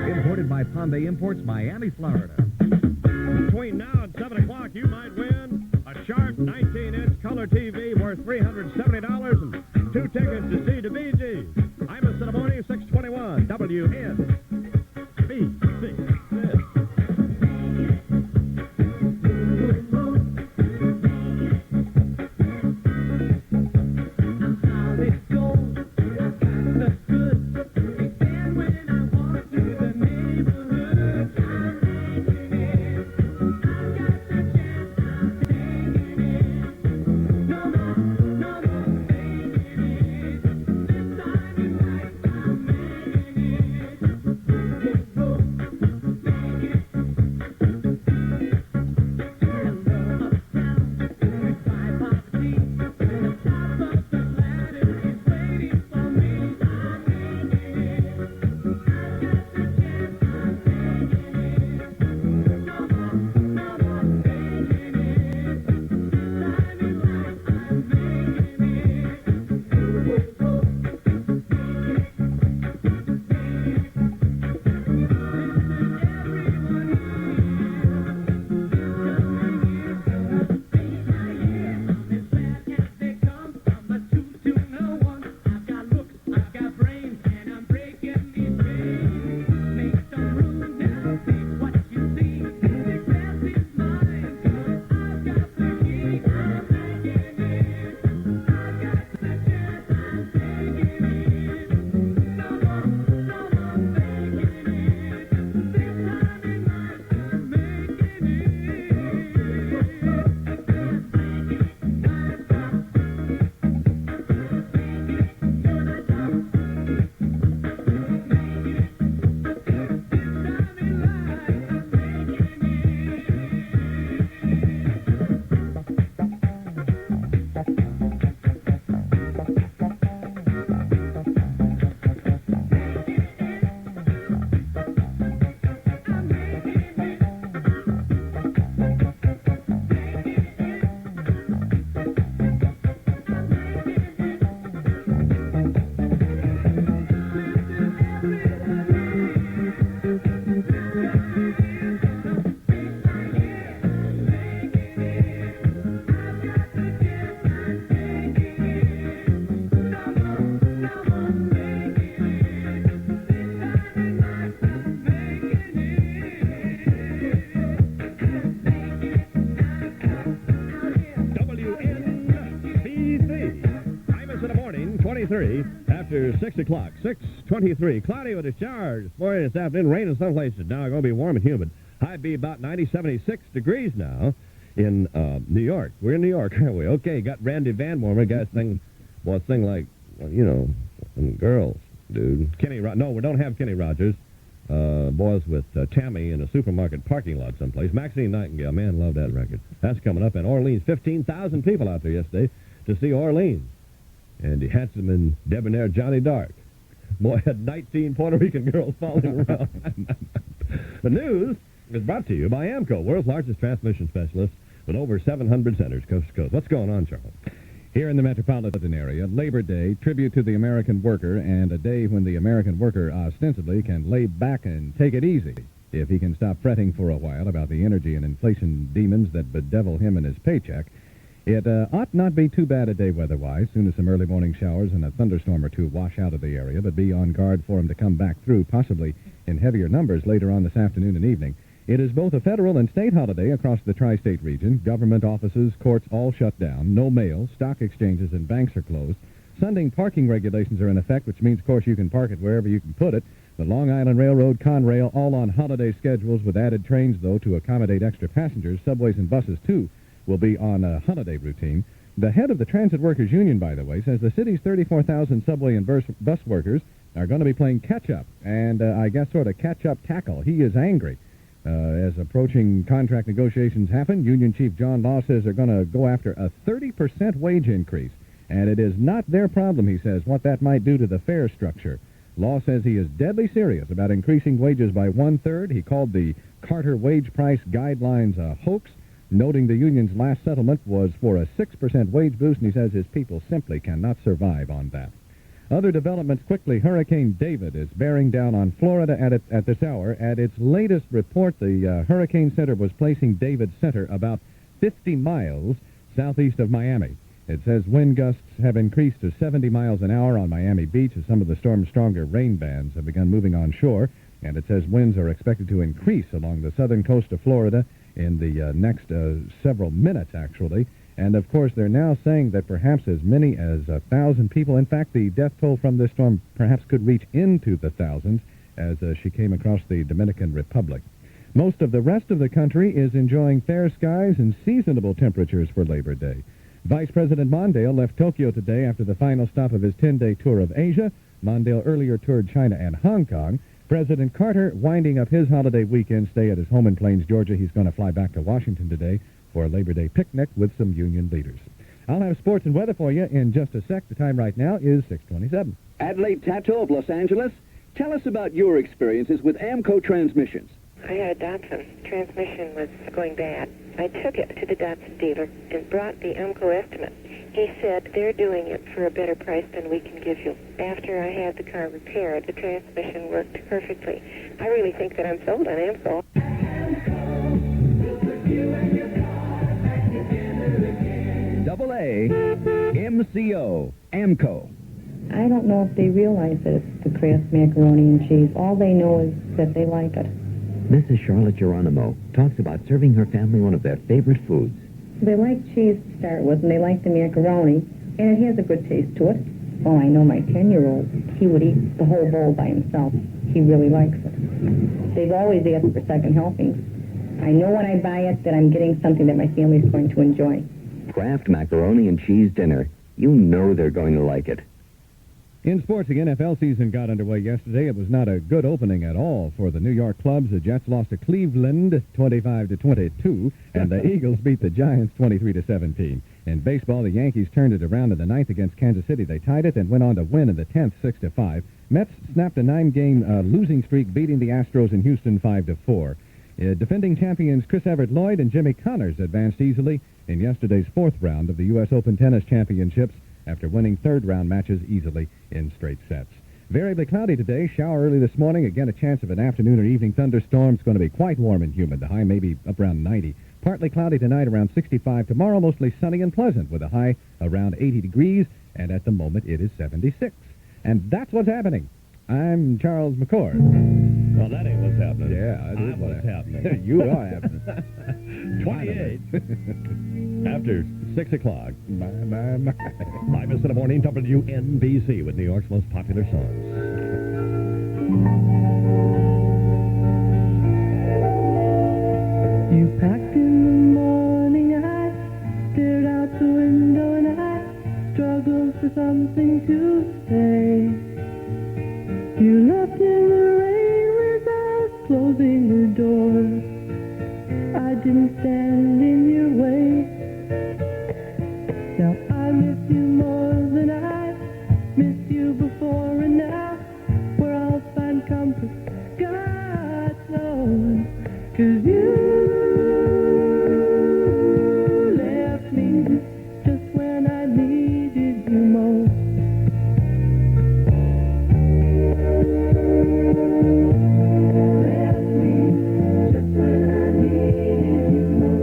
Imported by Pombe Imports, Miami, Florida. Between now and 7 o'clock, you might win a sharp 19-inch color TV worth $370 and 2 tickets to see the Bee Gees. Imus in the morning, 621 WNBC. After 6 o'clock, 6:23. Cloudy with a shower this morning, this afternoon. Rain in some places. Now going to be warm and humid. High be about 76 degrees now in New York. We're in New York, aren't we? Okay, got Randy Van Warmer. Guys sing like, well, you know, some girls, dude. No, we don't have Kenny Rogers. Boys with Tammy in a supermarket parking lot someplace. Maxine Nightingale, man, love that record. That's coming up in Orleans. 15,000 people out there yesterday to see Orleans. And the handsome and debonair Johnny Dark. Boy, had 19 Puerto Rican girls following around. The news is brought to you by AMCO, world's largest transmission specialist with over 700 centers coast to coast. What's going on, Charles? Here in the metropolitan area, Labor Day, tribute to the American worker, and a day when the American worker ostensibly can lay back and take it easy if he can stop fretting for a while about the energy and inflation demons that bedevil him and his paycheck. It ought not be too bad a day weather-wise. Soon as some early morning showers and a thunderstorm or two wash out of the area, but be on guard for them to come back through, possibly in heavier numbers later on this afternoon and evening. It is both a federal and state holiday across the tri-state region. Government offices, courts all shut down. No mail. Stock exchanges and banks are closed. Sunday parking regulations are in effect, which means, of course, you can park it wherever you can put it. The Long Island Railroad, Conrail, all on holiday schedules with added trains, though, to accommodate extra passengers. Subways and buses, too, will be on a holiday routine. The head of the Transit Workers Union, by the way, says the city's 34,000 subway and bus workers are going to be playing catch-up, and I guess sort of catch-up tackle. He is angry. As approaching contract negotiations happen, Union Chief John Law says they're going to go after a 30% wage increase, and it is not their problem, he says, what that might do to the fare structure. Law says he is deadly serious about increasing wages by 1/3. He called the Carter wage price guidelines a hoax. noting the union's last settlement was for a 6% wage boost, and he says his people simply cannot survive on that. Other developments quickly. Hurricane David is bearing down on Florida at this hour. At its latest report, the Hurricane Center was placing David Center about 50 miles southeast of Miami. It says wind gusts have increased to 70 miles an hour on Miami Beach as some of the storm's stronger rain bands have begun moving on shore. And it says winds are expected to increase along the southern coast of Florida in the next several minutes, actually. And, of course, they're now saying that perhaps as many as 1,000 people, in fact, the death toll from this storm perhaps could reach into the thousands as she came across the Dominican Republic. Most of the rest of the country is enjoying fair skies and seasonable temperatures for Labor Day. Vice President Mondale left Tokyo today after the final stop of his 10-day tour of Asia. Mondale earlier toured China and Hong Kong. President Carter winding up his holiday weekend stay at his home in Plains, Georgia. He's going to fly back to Washington today for a Labor Day picnic with some union leaders. I'll have sports and weather for you in just a sec. The time right now is 6:27. Adelaide Tato of Los Angeles, tell us about your experiences with AMCO transmissions. I had a Datsun. Transmission was going bad. I took it to the Datsun dealer and brought the AMCO estimate. He said they're doing it for a better price than we can give you. After I had the car repaired, the transmission worked perfectly. I really think that I'm sold on AMCO. Double A, MCO, AMCO. I don't know if they realize that it's the Kraft macaroni and cheese. All they know is that they like it. Mrs. Charlotte Geronimo talks about serving her family one of their favorite foods. They like cheese to start with, and they like the macaroni, and it has a good taste to it. Oh, I know my 10-year-old, he would eat the whole bowl by himself. He really likes it. They've always asked for second helpings. I know when I buy it that I'm getting something that my family's going to enjoy. Kraft macaroni and cheese dinner. You know they're going to like it. In sports, the NFL season got underway yesterday. It was not a good opening at all for the New York clubs. The Jets lost to Cleveland 25-22, and the Eagles beat the Giants 23-17. In baseball, the Yankees turned it around in the ninth against Kansas City. They tied it and went on to win in the 10th 6-5. Mets snapped a 9-game losing streak, beating the Astros in Houston 5-4. Defending champions Chris Everett Lloyd and Jimmy Connors advanced easily in yesterday's fourth round of the U.S. Open Tennis Championships after winning third-round matches easily in straight sets. Variably cloudy today, shower early this morning, again a chance of an afternoon or evening thunderstorm. It's going to be quite warm and humid. The high may be up around 90. Partly cloudy tonight, around 65. Tomorrow, mostly sunny and pleasant with a high around 80 degrees, and at the moment it is 76. And that's what's happening. I'm Charles McCord. Well, that ain't what's happening. Yeah, that is what's happening. You are happening. 28. After 6 o'clock. Live in the morning, WNBC with New York's most popular songs. You packed in the morning, I stared out the window and I struggled for something to say. You left in the rain without closing the door. I didn't stand in your way. Now I miss you more than I missed you before, and now where I'll find comfort, God knows, 'cause you left me just when I needed you most. Left me just when I needed you most.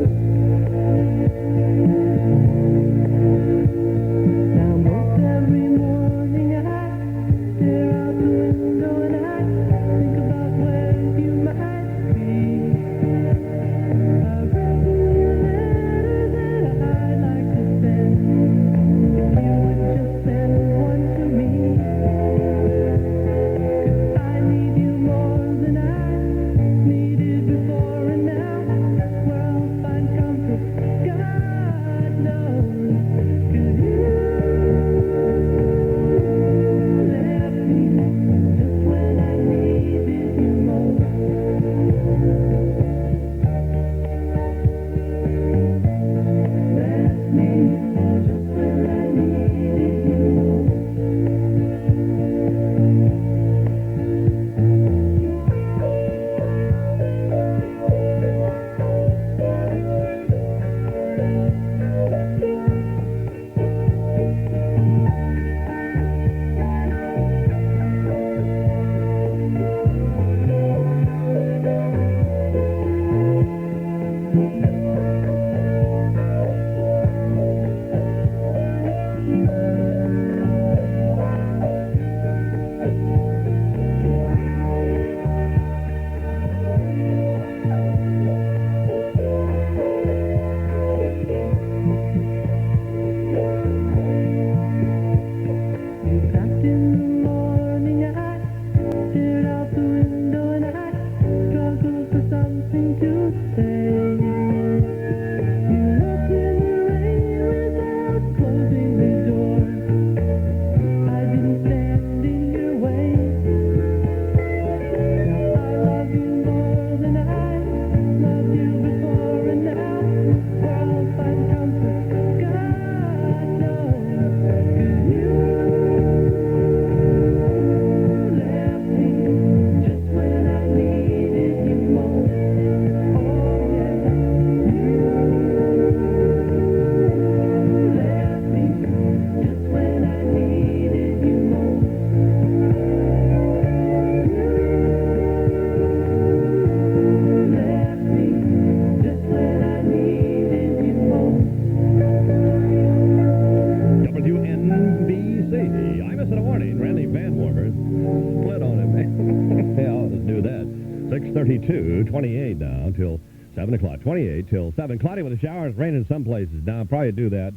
6:32, 28 now till 7 o'clock. 28 till 7. Cloudy with a shower. It's raining in some places now. Probably do that.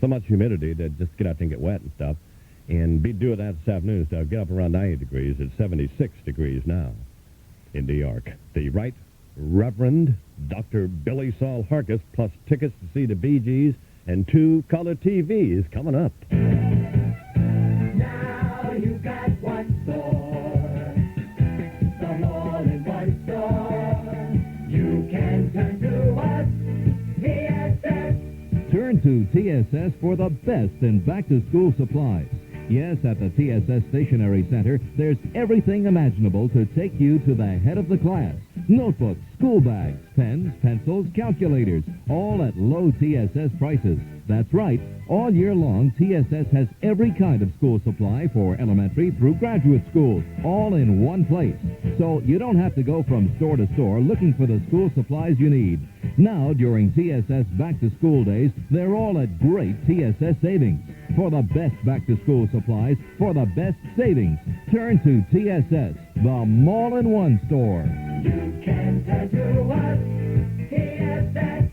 So much humidity that just get out there and get wet and stuff. And be doing that this afternoon. So get up around 90 degrees. It's 76 degrees now in New York. The Right Reverend Dr. Billy Saul Harkus, plus tickets to see the Bee Gees and 2 color TVs coming up. Now you got one store, the all-in-one store. You can turn to us, TSS. Turn to TSS for the best in back-to-school supplies. Yes, at the TSS Stationery Center, there's everything imaginable to take you to the head of the class. Notebooks, school bags, pens, pencils, calculators, all at low TSS prices. That's right. All year long, TSS has every kind of school supply for elementary through graduate schools, all in one place. So you don't have to go from store to store looking for the school supplies you need. Now, during TSS back-to-school days, they're all at great TSS savings. For the best back-to-school supplies, for the best savings, turn to TSS, the Mall-in-One store. You can turn to us, TSS.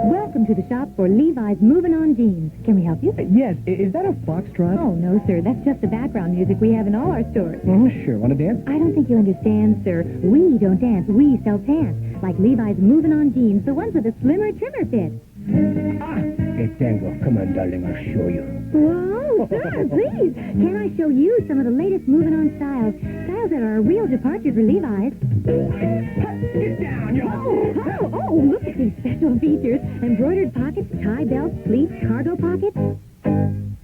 Welcome to the shop for Levi's Moving On Jeans. Can we help you? Yes. Is that a foxtrot? Oh, no, sir. That's just the background music we have in all our stores. Oh, sure. Want to dance? I don't think you understand, sir. We don't dance. We sell pants. Like Levi's Moving On Jeans, the ones with a slimmer trimmer fit. Hey, Tango, come on, darling. I'll show you. Whoa, sir, please. Can I show you some of the latest Moving On styles? Styles that are a real departure for Levi's. Get down, yo! Oh, look at these special features. Embroidered pockets, tie belts, pleats, cargo pockets.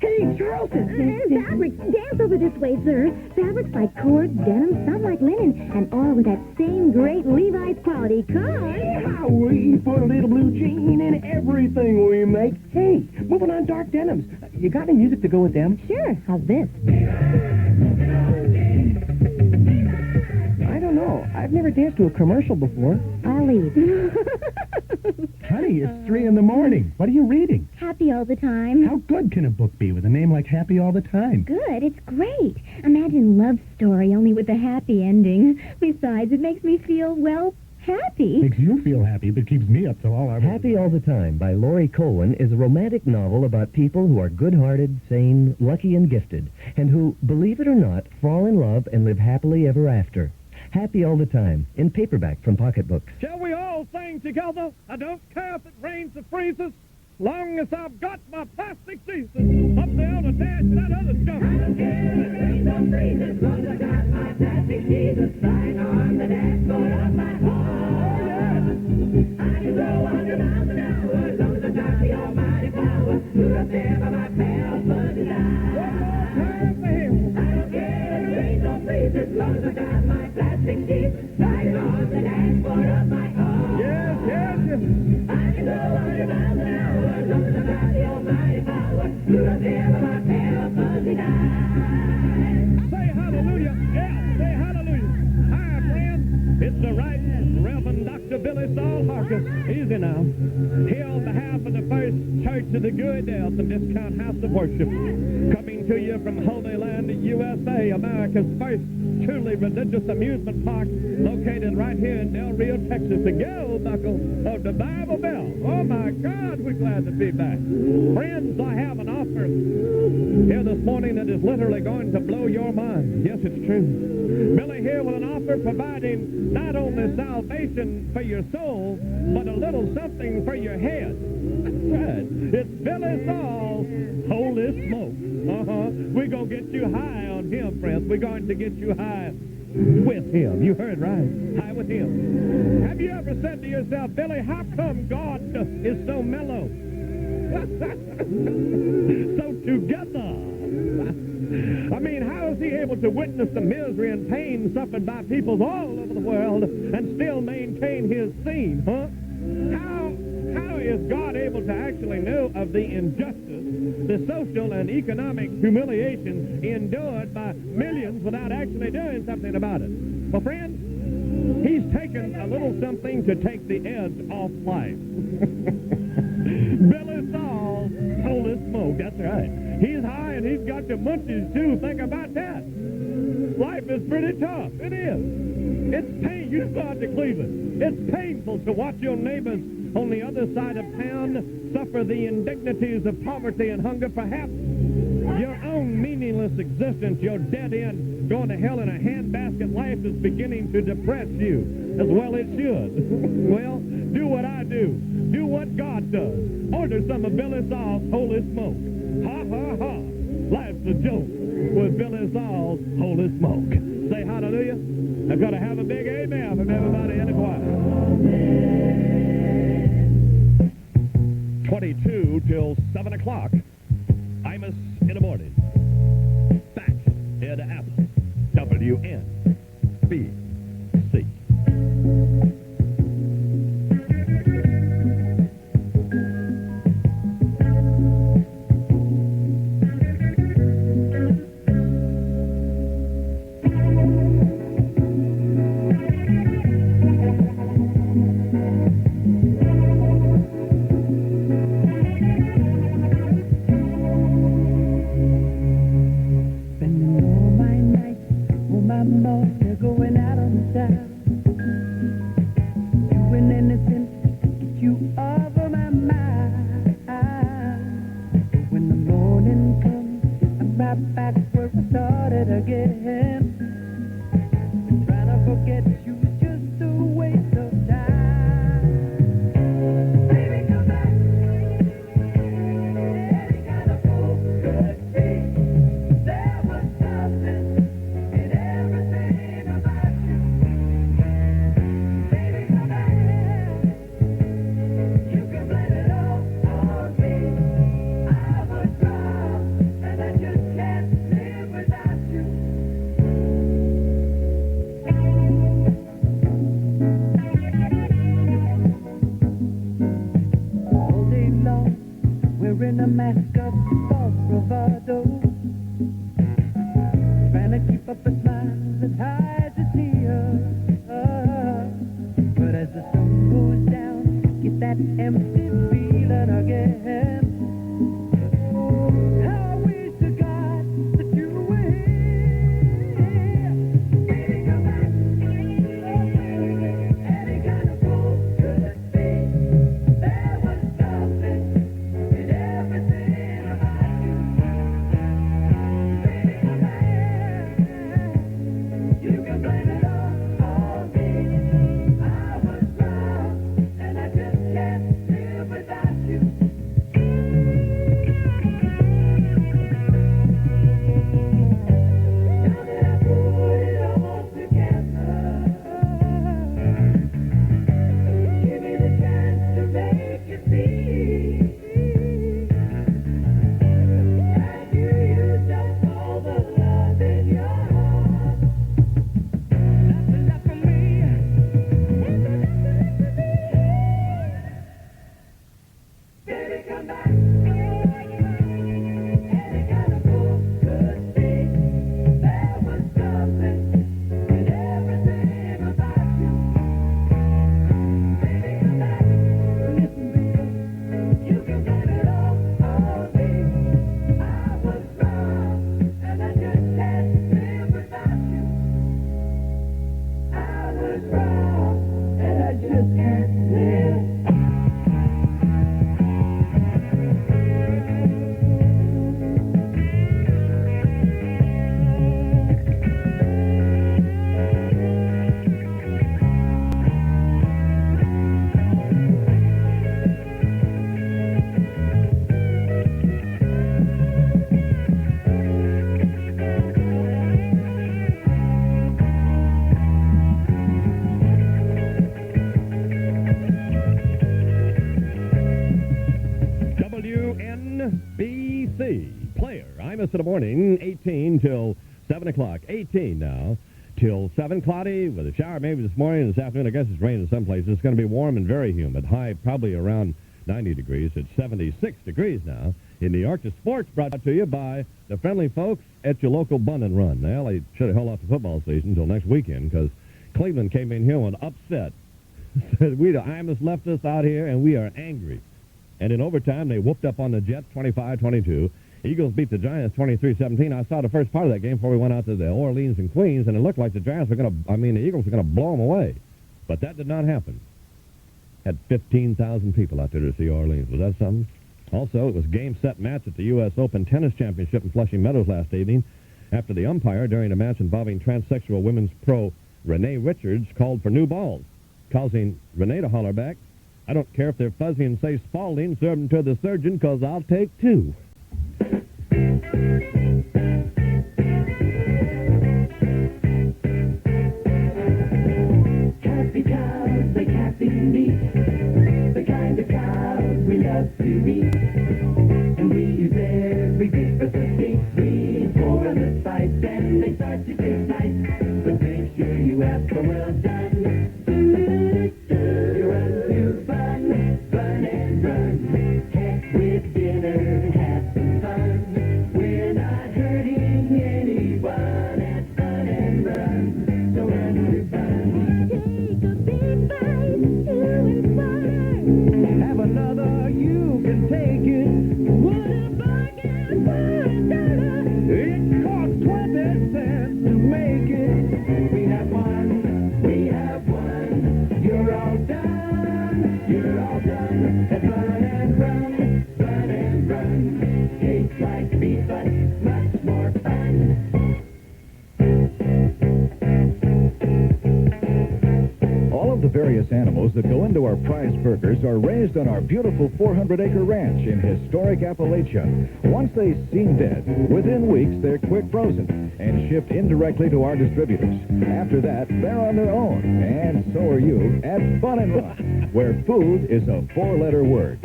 Hey, Charleston! And fabrics. Dance over this way, sir. Fabrics like cord, denim, some like linen, and all with that same great Levi's quality. How we put a little blue jean in everything we make. Hey, moving on dark denims. You got any music to go with them? Sure. How's this? I don't know. I've never danced to a commercial before. I'll leave. Honey, it's 3 in the morning. What are you reading? Happy all the time. How good can a book be with a name like Happy All the Time? Good. It's great. Imagine love story only with a happy ending. Besides, it makes me feel, well, happy. Makes you feel happy, but keeps me up till all hours. Happy All the Time by Laurie Cohen is a romantic novel about people who are good-hearted, sane, lucky, and gifted, and who, believe it or not, fall in love and live happily ever after. Happy All the Time, in paperback from Pocketbooks. Shall we all sing together? I don't care if it rains or freezes, long as I've got my plastic Jesus up there on the dash of that other stuff. I don't care if it rains or freezes, long as I got my plastic Jesus lying on the dashboard of my car. I can go 100 miles an hour, as long as I got the almighty power, stood up there by my pale fuzzy eye. I don't care if it rains or freezes, as long as I got my plastic Jesus lying on the dashboard of my car. Yes, yes, yes. I can go 100 miles an hour, as long as I got the almighty power, stood up there by my pale fuzzy eye. Say hallelujah. Yeah, say hallelujah. Hi, friends. It's the Right Reverend Dr. Billy Saul Harkus. Easy now. Here on behalf of the First Church of the Good Health and Discount House of Worship, coming to you from Holy Land, USA, America's first truly religious amusement park, located right here in Del Rio, Texas. The Go Buckle of the Bible Belt. Oh, my God, we're glad to be back. Friends, I have an offer here this morning that is literally going to blow your mind. Yes, it's true. Billy here with an offer providing not only salvation for your soul, but a little something for your head. That's right. It's Billy Saul. Holy smoke. We're going to get you high on him, friends. We're going to get you high with him. You heard right. High with him. Have you ever said to yourself, Billy, how come God is so mellow? So together. I mean, how is he able to witness the misery and pain suffered by peoples all over the world and still maintain his scene, huh? How is God able to actually know of the injustice, the social and economic humiliation endured by millions without actually doing something about it? Well, friends, he's taken a little something to take the edge off life. Billy Saul, holy smoke, that's right. He's high and he's got the munchies, too. Think about that. Life is pretty tough. It is. It's pain. You saw it to Cleveland. It's painful to watch your neighbors on the other side of town suffer the indignities of poverty and hunger. Perhaps your own meaningless existence, your dead end, going to hell in a handbasket life is beginning to depress you. As well it should. Well, do what I do. Do what God does. Order some of Billy Saul's Holy Smoke. Ha, ha, ha. Life's a joke with Billy Saul's Holy Smoke. Say hallelujah. I've got to have a big amen from everybody in the choir. 22 till 7 o'clock. Imus in the morning. Back in Apple. WNBC. WNBC. Player, Imus in the morning, 18 till 7 o'clock. 18 now till 7. Cloudy with a shower maybe this morning. This afternoon, I guess it's raining in some places. It's going to be warm and very humid. High probably around 90 degrees. It's 76 degrees now in New York. The sports brought to you by the friendly folks at your local Bun and Run. Well, they should have held off the football season until next weekend because Cleveland came in here and upset. Said, the Imus left us out here, and we are angry. And in overtime, they whooped up on the Jets 25-22. Eagles beat the Giants 23-17. I saw the first part of that game before we went out to the Orleans and Queens, and it looked like the Eagles were going to blow them away. But that did not happen. Had 15,000 people out there to see Orleans. Was that something? Also, it was game, set, match at the U.S. Open Tennis Championship in Flushing Meadows last evening after the umpire, during a match involving transsexual women's pro Renee Richards, called for new balls, causing Renee to holler back, "I don't care if they're fuzzy and say Spalding, serve them to the surgeon, 'cause I'll take two." Happy cows make happy meat, the kind of cows we love to eat. And we use every bit of the big sweet for the spice, and they start to taste nice. But make sure you ask for well done. You run to fun, fun and run. Heck with dinner, have some fun. We're not hurting anyone at Fun and Run, so run to fun. Have another, you can take it. What a bargain for $1. It costs 20 cents to make it. We have one. You're all done. At Fun and Run, Fun and Run. Tastes like beef, but much more fun. All of the various animals that go into our prize burgers are raised on our beautiful 400-acre ranch in historic Appalachia. Once they seem dead, within weeks they're quick frozen and shipped indirectly to our distributors. After that, they're on their own, and so are you at Fun and Run, where food is a 4-letter word.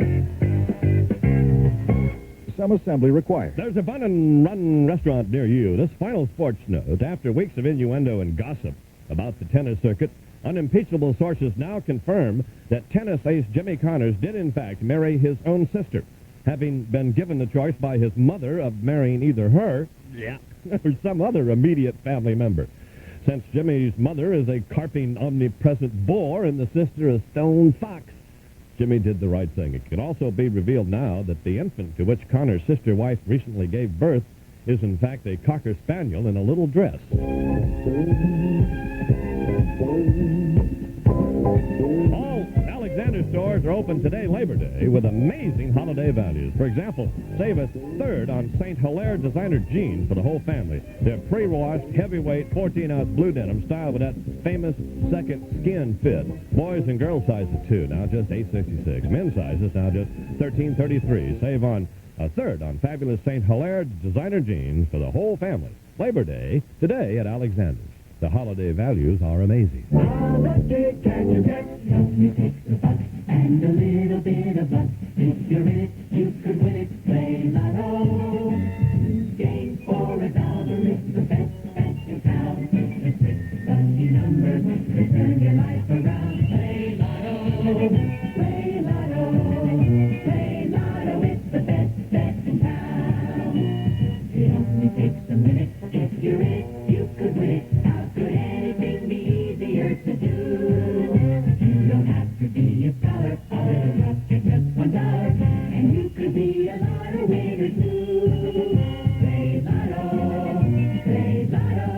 Some assembly required. There's a Fun and Run restaurant near you. This final sports note: after weeks of innuendo and gossip about the tennis circuit, unimpeachable sources now confirm that tennis ace Jimmy Connors did in fact marry his own sister, having been given the choice by his mother of marrying either her or some other immediate family member. Since Jimmy's mother is a carping, omnipresent boar and the sister a stone fox, Jimmy did the right thing. It can also be revealed now that the infant to which Connor's sister wife recently gave birth is in fact a Cocker Spaniel in a little dress. All Alexander stores are open today, Labor Day, with amazing holiday values. For example, save a third on St. Hilaire designer jeans for the whole family. They're pre-washed, heavyweight, 14-ounce blue denim, styled with that famous second skin fit. Boys and girls sizes, too, now just $8.66. Men's sizes, now just $13.33. Save on a third on fabulous St. Hilaire designer jeans for the whole family. Labor Day, today at Alexander's. The holiday values are amazing. Holiday can you get? Help me take the buck and a little bit of luck. If you're in it, you could win it. Play Lotto. Game for $1 is the best bet in town. The 6 lucky numbers could turn your life around. Play Lotto. Play Lotto. Play Lotto. It's the best bet in town. It only takes a minute. If you're in it, you could win it. Could anything be easier to do? You don't have to be a scholar, all the rock at just $1, and you could be a lotto winner too. Play Lotto, play Lotto,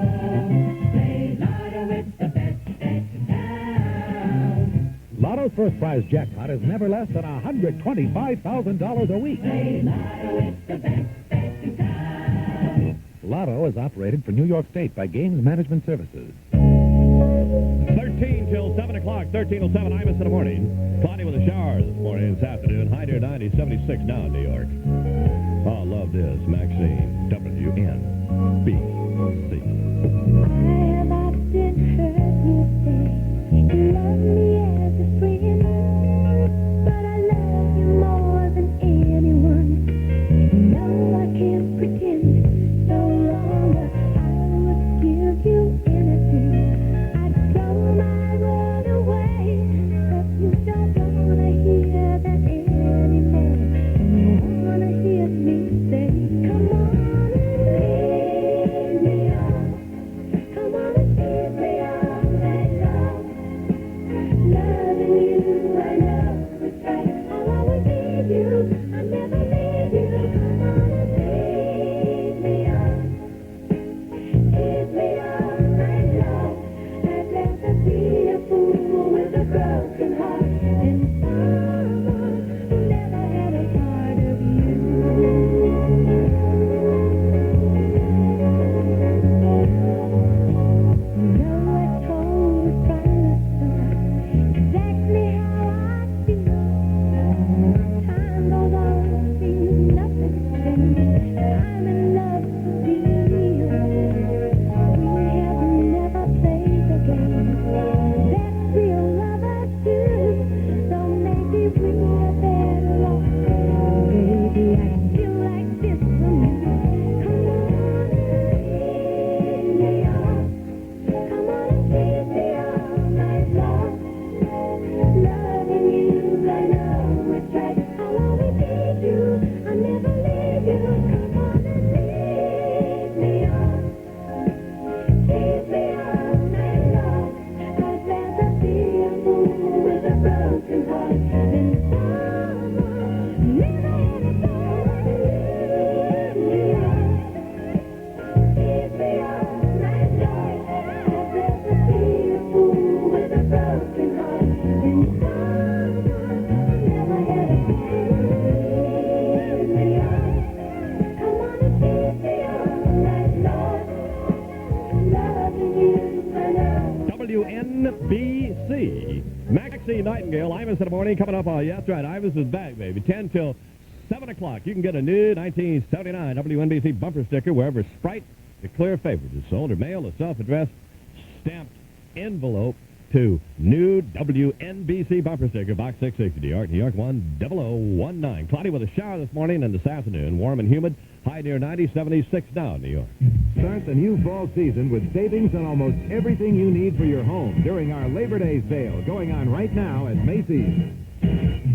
play Lotto, it's the best bet in town. Lotto's first prize jackpot is never less than $125,000 a week. Play Lotto, it's the best bet in town. Lotto is operated for New York State by Games Management Services. 13 till 7 o'clock, 13 till 7, Imus in the morning. Cloudy with a shower this morning, this afternoon. High near 90, 76 now in New York. Oh, love this. Maxine, WNBC. I have often heard you say you love me as a friend, but I love you more than anyone. No, I can't pretend. No longer I would give you anything. I'd throw my world away, but you don't wanna hear that anymore. And you wanna hear me say, come on and leave me on. WNBC. Maxie Nightingale, Imus in the morning, coming up on, that's right, Imus is back, baby, 10 till 7 o'clock. You can get a new 1979 WNBC bumper sticker wherever Sprite, the clear favorite, is sold, or mail a self-addressed stamped envelope to new WNBC bumper sticker, Box 660, New York 10019. Cloudy with a shower this morning and this afternoon. Warm and humid. High near 90, 76 now in New York. Start the new fall season with savings on almost everything you need for your home during our Labor Day sale going on right now at Macy's.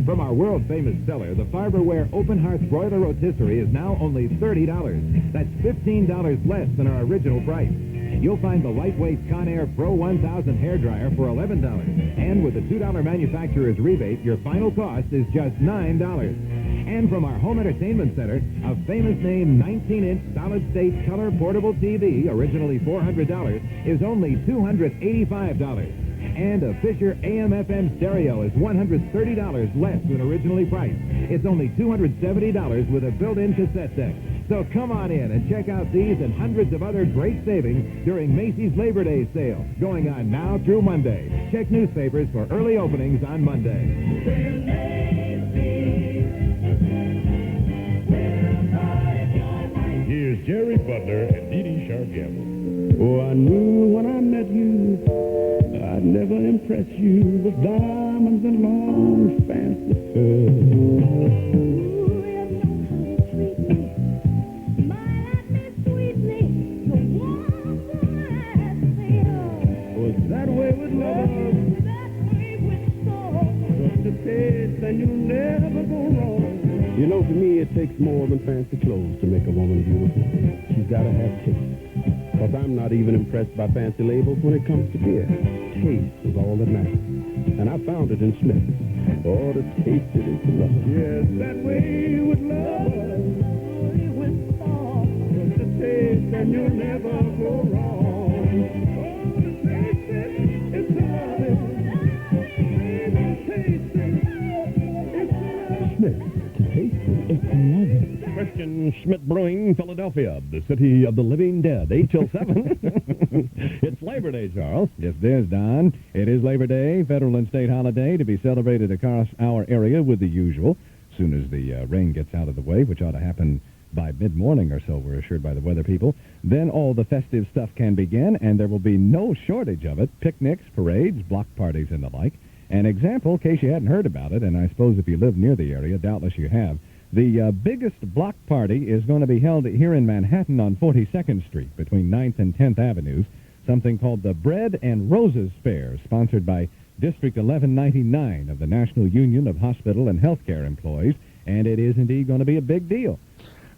From our world-famous seller, the Farberware Open Hearth Broiler Rotisserie is now only $30. That's $15 less than our original price. You'll find the lightweight Conair Pro 1000 hairdryer for $11. And with a $2 manufacturer's rebate, your final cost is just $9. And from our home entertainment center, a famous name 19-inch solid-state color portable TV, originally $400, is only $285. And a Fisher AM/FM stereo is $130 less than originally priced. It's only $270 with a built-in cassette deck. So come on in and check out these and hundreds of other great savings during Macy's Labor Day sale, going on now through Monday. Check newspapers for early openings on Monday. Here's Jerry Butler and Dee Dee Sharp-Gamble. Oh, I knew when I met you I'd never impress you with diamonds and long fancy fur. That way with love, trust the taste and you'll never go wrong. You know, for me, it takes more than fancy clothes to make a woman beautiful. She's got to have taste. Because I'm not even impressed by fancy labels when it comes to beer. Taste is all that matters. And I found it in Smith. Oh, to taste it is to love. Yes, that way with love. Trust the taste and you'll never go wrong. Christian Schmidt Brewing, Philadelphia, the city of the living dead. 8 till 7. It's Labor Day, Charles. Yes, it is, Don. It is Labor Day, federal and state holiday, to be celebrated across our area with the usual. As soon as the rain gets out of the way, which ought to happen by mid-morning or so, we're assured by the weather people, then all the festive stuff can begin, and there will be no shortage of it. Picnics, parades, block parties, and the like. An example, in case you hadn't heard about it, and I suppose if you live near the area, doubtless you have, the biggest block party is going to be held here in Manhattan on 42nd Street between 9th and 10th Avenues, something called the Bread and Roses Fair, sponsored by District 1199 of the National Union of Hospital and Healthcare Employees, and it is indeed going to be a big deal.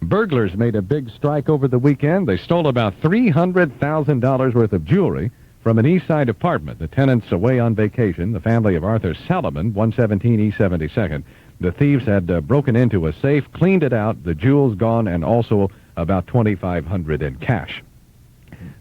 Burglars made a big strike over the weekend. They stole about $300,000 worth of jewelry from an East Side apartment. The tenants away on vacation, the family of Arthur Salomon, 117 East 72nd. The thieves had broken into a safe, cleaned it out, the jewels gone, and also about $2,500 in cash.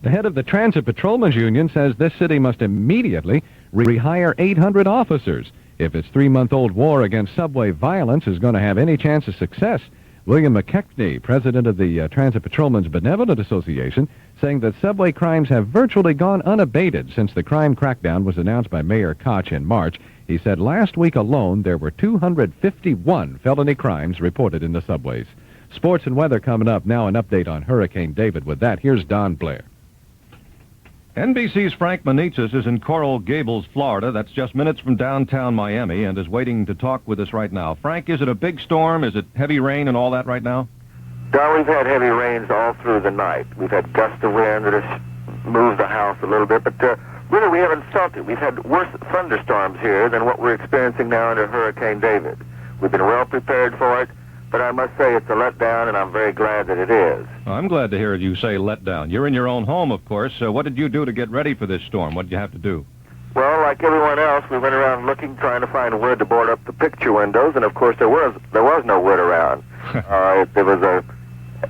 The head of the Transit Patrolmen's Union says this city must immediately rehire 800 officers if its 3-month-old war against subway violence is going to have any chance of success. William McKechnie, president of the Transit Patrolmen's Benevolent Association, saying that subway crimes have virtually gone unabated since the crime crackdown was announced by Mayor Koch in March. He said last week alone there were 251 felony crimes reported in the subways. Sports and weather coming up. Now an update on Hurricane David. With that, here's Don Blair. NBC's Frank Manitzis is in Coral Gables, Florida. That's just minutes from downtown Miami, and is waiting to talk with us right now. Frank, is it a big storm? Is it heavy rain and all that right now? Don, we've had heavy rains all through the night. We've had gusts of wind that has moved the house a little bit, but really we haven't felt it. We've had worse thunderstorms here than what we're experiencing now under Hurricane David. We've been well prepared for it, but I must say it's a letdown, and I'm very glad that it is. I'm glad to hear you say letdown. You're in your own home, of course, so what did you do to get ready for this storm? What did you have to do? Well, like everyone else, we went around looking, trying to find wood to board up the picture windows, and of course there was no wood around.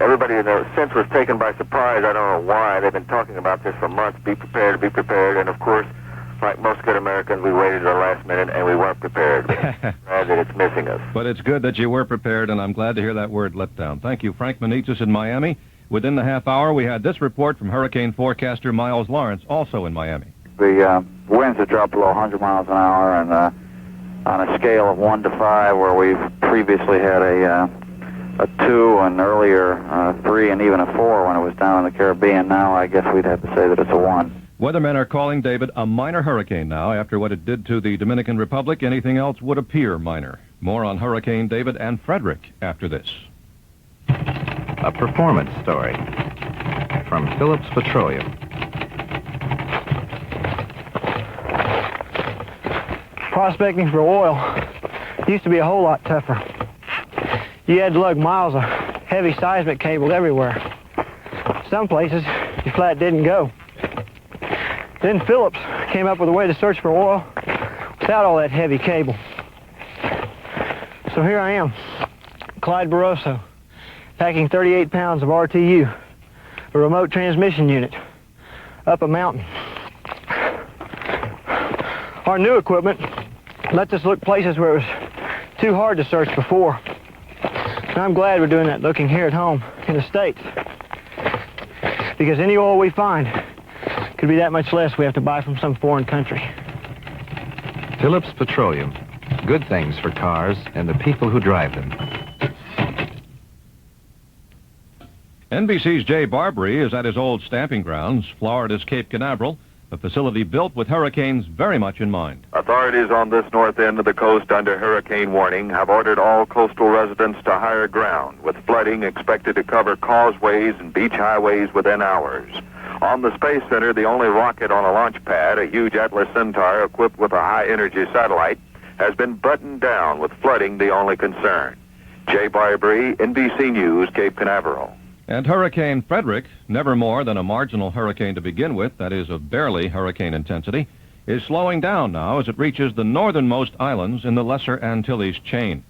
Everybody in the sense was taken by surprise. I don't know why. They've been talking about this for months. Be prepared, and of course, like most good Americans, we waited to the last minute and we weren't prepared. Glad that it's missing us. But it's good that you were prepared, and I'm glad to hear that word let down. Thank you. Frank Manitzis in Miami. Within the half hour, we had this report from hurricane forecaster Miles Lawrence, also in Miami. The winds have dropped below 100 miles an hour, and on a scale of 1 to 5, where we've previously had a 2 and earlier 3 and even a 4 when it was down in the Caribbean, now I guess we'd have to say that it's a 1. Weathermen are calling David a minor hurricane now. After what it did to the Dominican Republic, anything else would appear minor. More on Hurricane David and Frederick after this. A performance story from Phillips Petroleum. Prospecting for oil used to be a whole lot tougher. You had to lug miles of heavy seismic cable everywhere. Some places you flat didn't go. Then Phillips came up with a way to search for oil without all that heavy cable. So here I am, Clyde Barroso, packing 38 pounds of RTU, a remote transmission unit, up a mountain. Our new equipment lets us look places where it was too hard to search before. And I'm glad we're doing that looking here at home in the States, because any oil we find could be that much less we have to buy from some foreign country. Phillips Petroleum. Good things for cars and the people who drive them. NBC's Jay Barbary is at his old stamping grounds, Florida's Cape Canaveral, a facility built with hurricanes very much in mind. Authorities on this north end of the coast under hurricane warning have ordered all coastal residents to higher ground, with flooding expected to cover causeways and beach highways within hours. On the Space Center, the only rocket on a launch pad, a huge Atlas Centaur equipped with a high-energy satellite, has been buttoned down, with flooding the only concern. Jay Barbary, NBC News, Cape Canaveral. And Hurricane Frederick, never more than a marginal hurricane to begin with, that is of barely hurricane intensity, is slowing down now as it reaches the northernmost islands in the Lesser Antilles chain.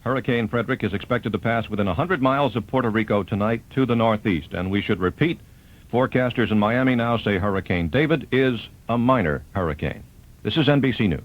Hurricane Frederick is expected to pass within 100 miles of Puerto Rico tonight to the northeast, and we should repeat, forecasters in Miami now say Hurricane David is a minor hurricane. This is NBC News.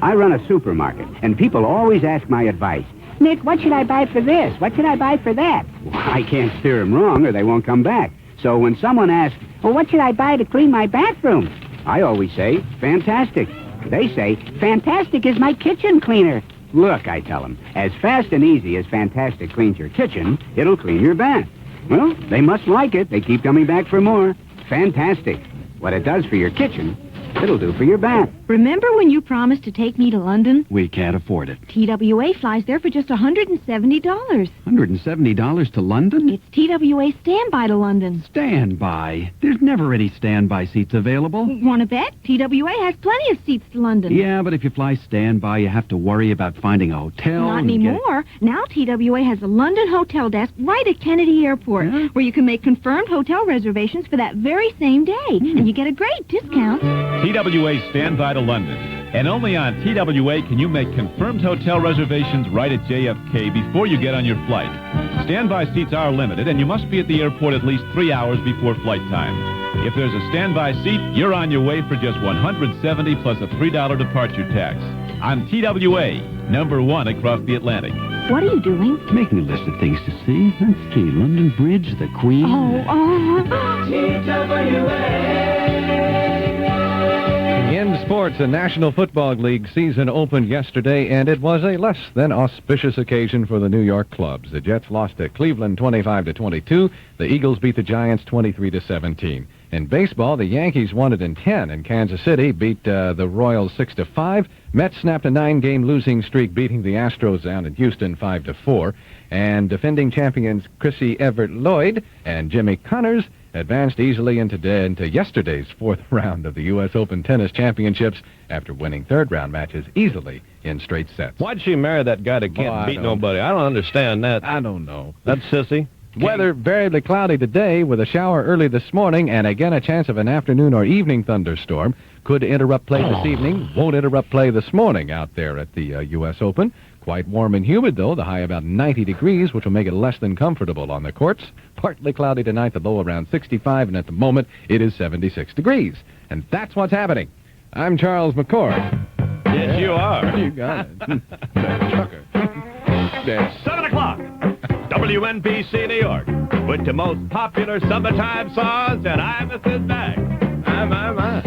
I run a supermarket, and people always ask my advice. Nick, what should I buy for this? What should I buy for that? Well, I can't steer them wrong, or they won't come back. So when someone asks, well, what should I buy to clean my bathroom? I always say, fantastic. They say, fantastic is my kitchen cleaner. Look, I tell them, as fast and easy as Fantastic cleans your kitchen, it'll clean your bath. Well, they must like it. They keep coming back for more. Fantastic. What it does for your kitchen, it'll do for your bath. Remember when you promised to take me to London? We can't afford it. TWA flies there for just $170. $170 to London? It's TWA standby to London. Standby? There's never any standby seats available. Want to bet? TWA has plenty of seats to London. Yeah, but if you fly standby, you have to worry about finding a hotel. Not anymore. Now TWA has a London hotel desk right at Kennedy Airport, where you can make confirmed hotel reservations for that very same day. And you get a great discount. TWA standby to London. And only on TWA can you make confirmed hotel reservations right at JFK before you get on your flight. Standby seats are limited, and you must be at the airport at least 3 hours before flight time. If there's a standby seat, you're on your way for just $170 plus a $3 departure tax. On TWA, #1 across the Atlantic. What are you doing? Making a list of things to see. Let's see. London Bridge, the Queen. In sports, the National Football League season opened yesterday, and it was a less than auspicious occasion for the New York clubs. The Jets lost to Cleveland 25-22. The Eagles beat the Giants 23-17. In baseball, the Yankees won it in 10, and Kansas City beat the Royals 6-5. Mets snapped a 9-game losing streak, beating the Astros down in Houston 5-4. And defending champions Chrissy Everett-Lloyd and Jimmy Connors advanced easily into yesterday's fourth round of the U.S. Open Tennis Championships after winning third-round matches easily in straight sets. Why'd she marry that guy that can't beat nobody? I don't understand that. I don't know. That's sissy. Weather variably cloudy today with a shower early this morning and again a chance of an afternoon or evening thunderstorm. Could interrupt play this evening, won't interrupt play this morning out there at the U.S. Open. Quite warm and humid, though, the high about 90 degrees, which will make it less than comfortable on the courts. Partly cloudy tonight, the low around 65, and at the moment, it is 76 degrees. And that's what's happening. I'm Charles McCord. Yes, you are. You got it. Trucker. It's 7 o'clock. WNBC New York with the most popular summertime songs, and Imus is back. My, my, my.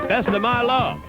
Best of my love.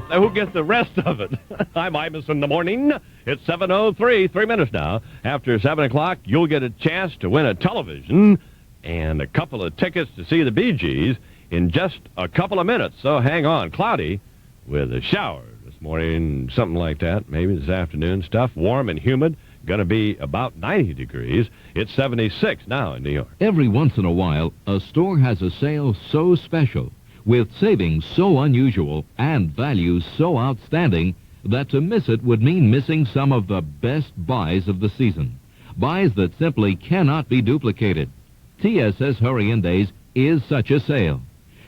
Now, who gets the rest of it? I'm Imus in the morning. It's 7:03, 3 minutes now. After 7 o'clock, you'll get a chance to win a television and a couple of tickets to see the Bee Gees in just a couple of minutes. So hang on. Cloudy with a shower this morning, something like that. Maybe this afternoon. Stuff warm and humid. Going to be about 90 degrees. It's 76 now in New York. Every once in a while, a store has a sale so special, with savings so unusual and values so outstanding that to miss it would mean missing some of the best buys of the season. Buys that simply cannot be duplicated. TSS Hurry-In Days is such a sale.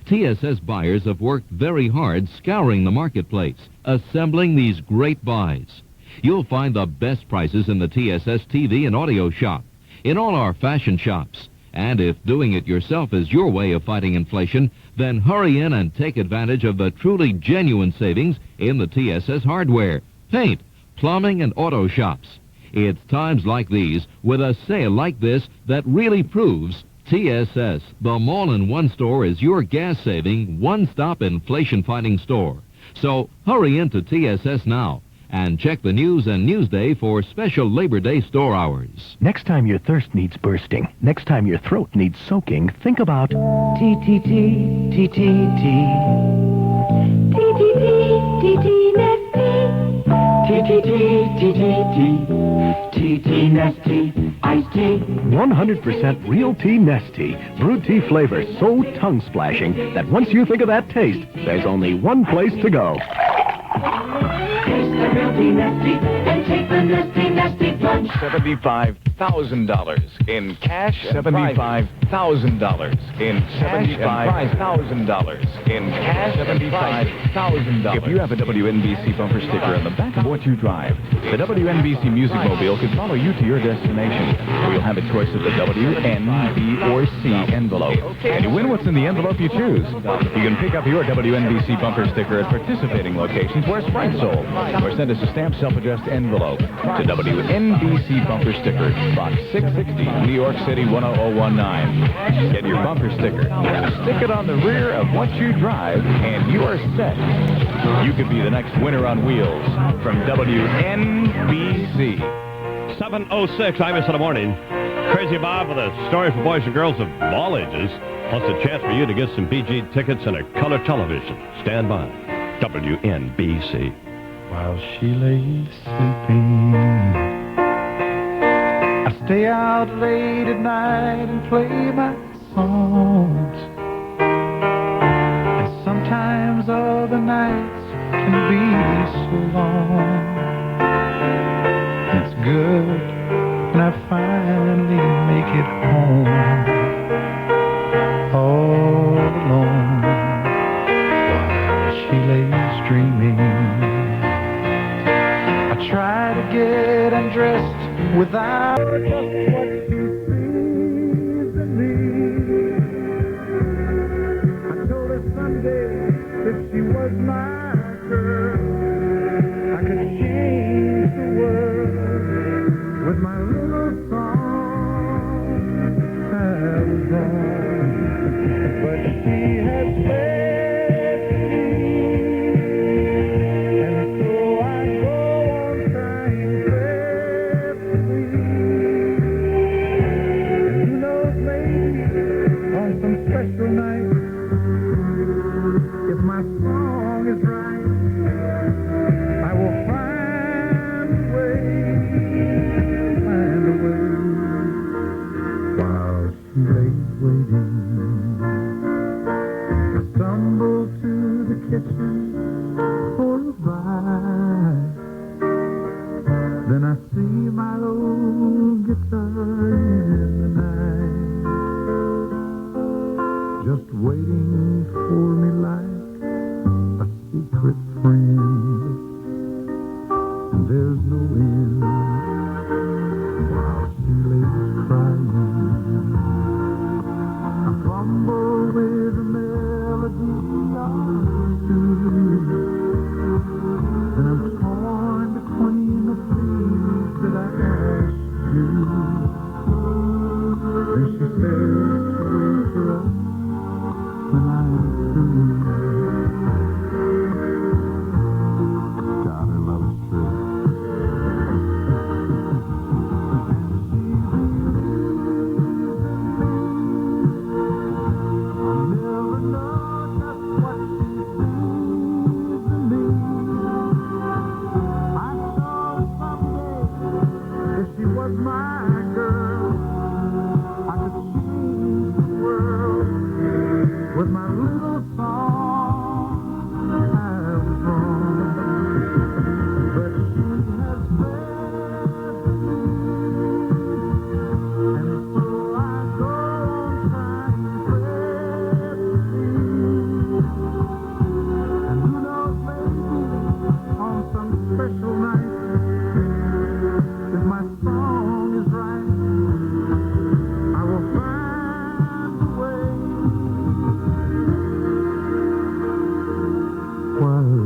TSS buyers have worked very hard scouring the marketplace, assembling these great buys. You'll find the best prices in the TSS TV and audio shop, in all our fashion shops. And if doing it yourself is your way of fighting inflation, then hurry in and take advantage of the truly genuine savings in the TSS hardware, paint, plumbing, and auto shops. It's times like these, with a sale like this, that really proves TSS, the mall-in-one store, is your gas-saving, one-stop inflation-fighting store. So hurry into TSS now and check the news and Newsday for special Labor Day store hours. Next time your thirst needs bursting, next time your throat needs soaking, think about TTT, TTT. TTT, TTT, TTT, TTT. Nestea tea, Nestea iced tea. 100% real tea Nestea. Brewed tea flavor so tongue-splashing that once you think of that taste, there's only one place to go. Taste the real tea, Nestea, and take the Nestea plunge. $75,000 in cash. $75,000 in cash. $75,000 in cash. $75,000. If you have a WNBC bumper sticker on the back of what you drive, the WNBC Music Mobile could follow you to your destination. We'll have a choice of the W, N, B, or C envelope. And you win what's in the envelope you choose. You can pick up your WNBC bumper sticker at participating locations where Sprite sold, or send us a stamped self-addressed envelope to WNBC Bumper Sticker, Box 660, New York City 10019. Get your bumper sticker, stick it on the rear of what you drive, and you are set. You could be the next winner on wheels from WNBC. 7:06, Imus in the morning. Crazy Bob with a story for boys and girls of all ages, plus a chance for you to get some BG tickets and a color television. Stand by. WNBC. While she lays sleeping, I stay out late at night and play my songs. And sometimes other nights can be so long. It's good when I finally make it home, all alone, while she lays dreaming. I try to get undressed without just what she sees in me. I told her someday if she was my girl, I could change the world with my little song. I was wrong, but she has faith in me, and so I go on trying faithfully. And who knows, maybe on some special night, if my song is right, I will find a way, while she lays waiting. I stumble to the kitchen for a bite. Then I see my old guitar in the night, just waiting for me like a secret friend. And there's no end while she lays crying. I fumble with a melody or two, and I'm torn between the things that I ask you. And she says to wait for us when I'm through. God, I love it true. With my little song, I was wrong, but she has faith in me, and so I go on trying faithfully. And who knows, maybe on some special night, if my song is right, I will find a way. While she lays,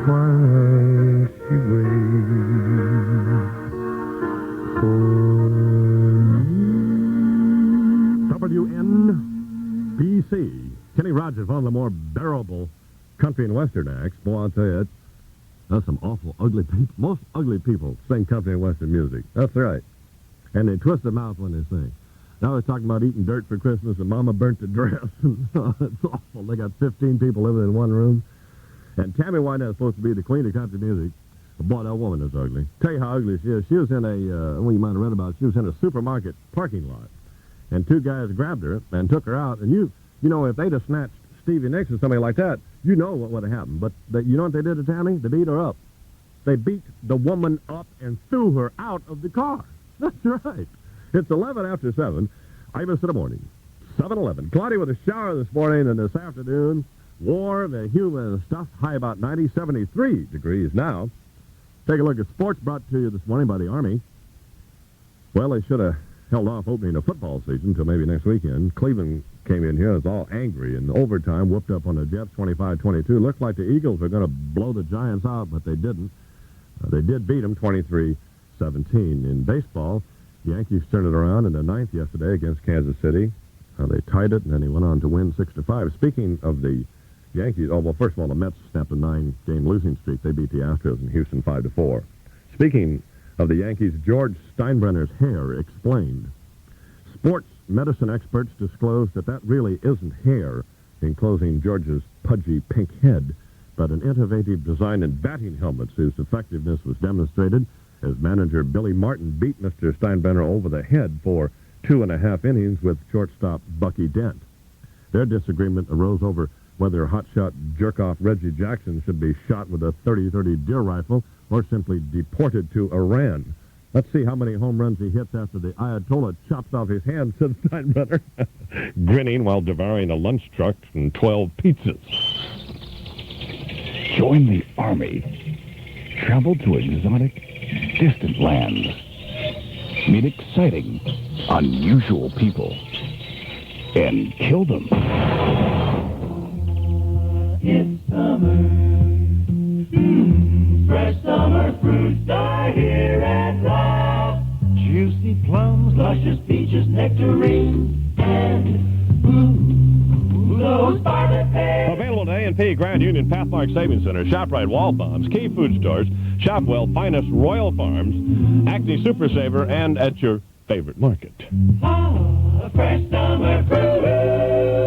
while she waits for WNBC. Kenny Rogers, one of the more bearable country and western acts. Boy, I'll tell you, that's some awful ugly people. Most ugly people sing country and western music. That's right. And they twist their mouth when they sing. Now they're talking about eating dirt for Christmas and Mama burnt the dress. It's awful. They got 15 people living in one room. And Tammy Wynette's supposed to be the queen of country music. Boy, that woman is ugly. Tell you how ugly she is. She was in a, well, you might have read about it, she was in a supermarket parking lot. And two guys grabbed her and took her out. And you know, if they'd have snatched Stevie Nicks or somebody like that, you know what would have happened. But you know what they did to Tammy? They beat her up. They beat the woman up and threw her out of the car. That's right. It's 11 after 7. Imus in the morning. 7-11. Cloudy with a shower this morning and this afternoon. Warm and humid stuff. High about 90, 73 degrees now. Take a look at sports brought to you this morning by the Army. Well, they should have held off opening the football season until maybe next weekend. Cleveland came in here and was all angry and overtime whooped up on the Jets 25-22. Looked like the Eagles were going to blow the Giants out, but they didn't. They did beat them 23-17. In baseball, the Yankees turned it around in the ninth yesterday against Kansas City. They tied it, and then he went on to win 6-5. Speaking of the Yankees, oh, well, first of all, the Mets snapped a 9-game losing streak. They beat the Astros in Houston 5-4. Speaking of the Yankees, George Steinbrenner's hair explained. Sports medicine experts disclosed that really isn't hair enclosing George's pudgy pink head, but an innovative design in batting helmets whose effectiveness was demonstrated as manager Billy Martin beat Mr. Steinbrenner over the head for 2.5 innings with shortstop Bucky Dent. Their disagreement arose over whether hotshot jerk-off Reggie Jackson should be shot with a .30-30 deer rifle or simply deported to Iran. Let's see how many home runs he hits after the Ayatollah chops off his hand, said Steinbrenner, grinning while devouring a lunch truck and 12 pizzas. Join the Army. Travel to exotic, distant lands. Meet exciting, unusual people. And kill them. It's summer. Fresh summer fruits are here at last. Juicy plums, luscious peaches, nectarines, and those scarlet pears. Available at A&P, Grand Union, Pathmark Savings Center, ShopRite, Walbaum's, Key Food Stores, Shopwell, Finest, Royal Farms, Acme Super Saver, and at your favorite market. Ah, fresh summer fruit.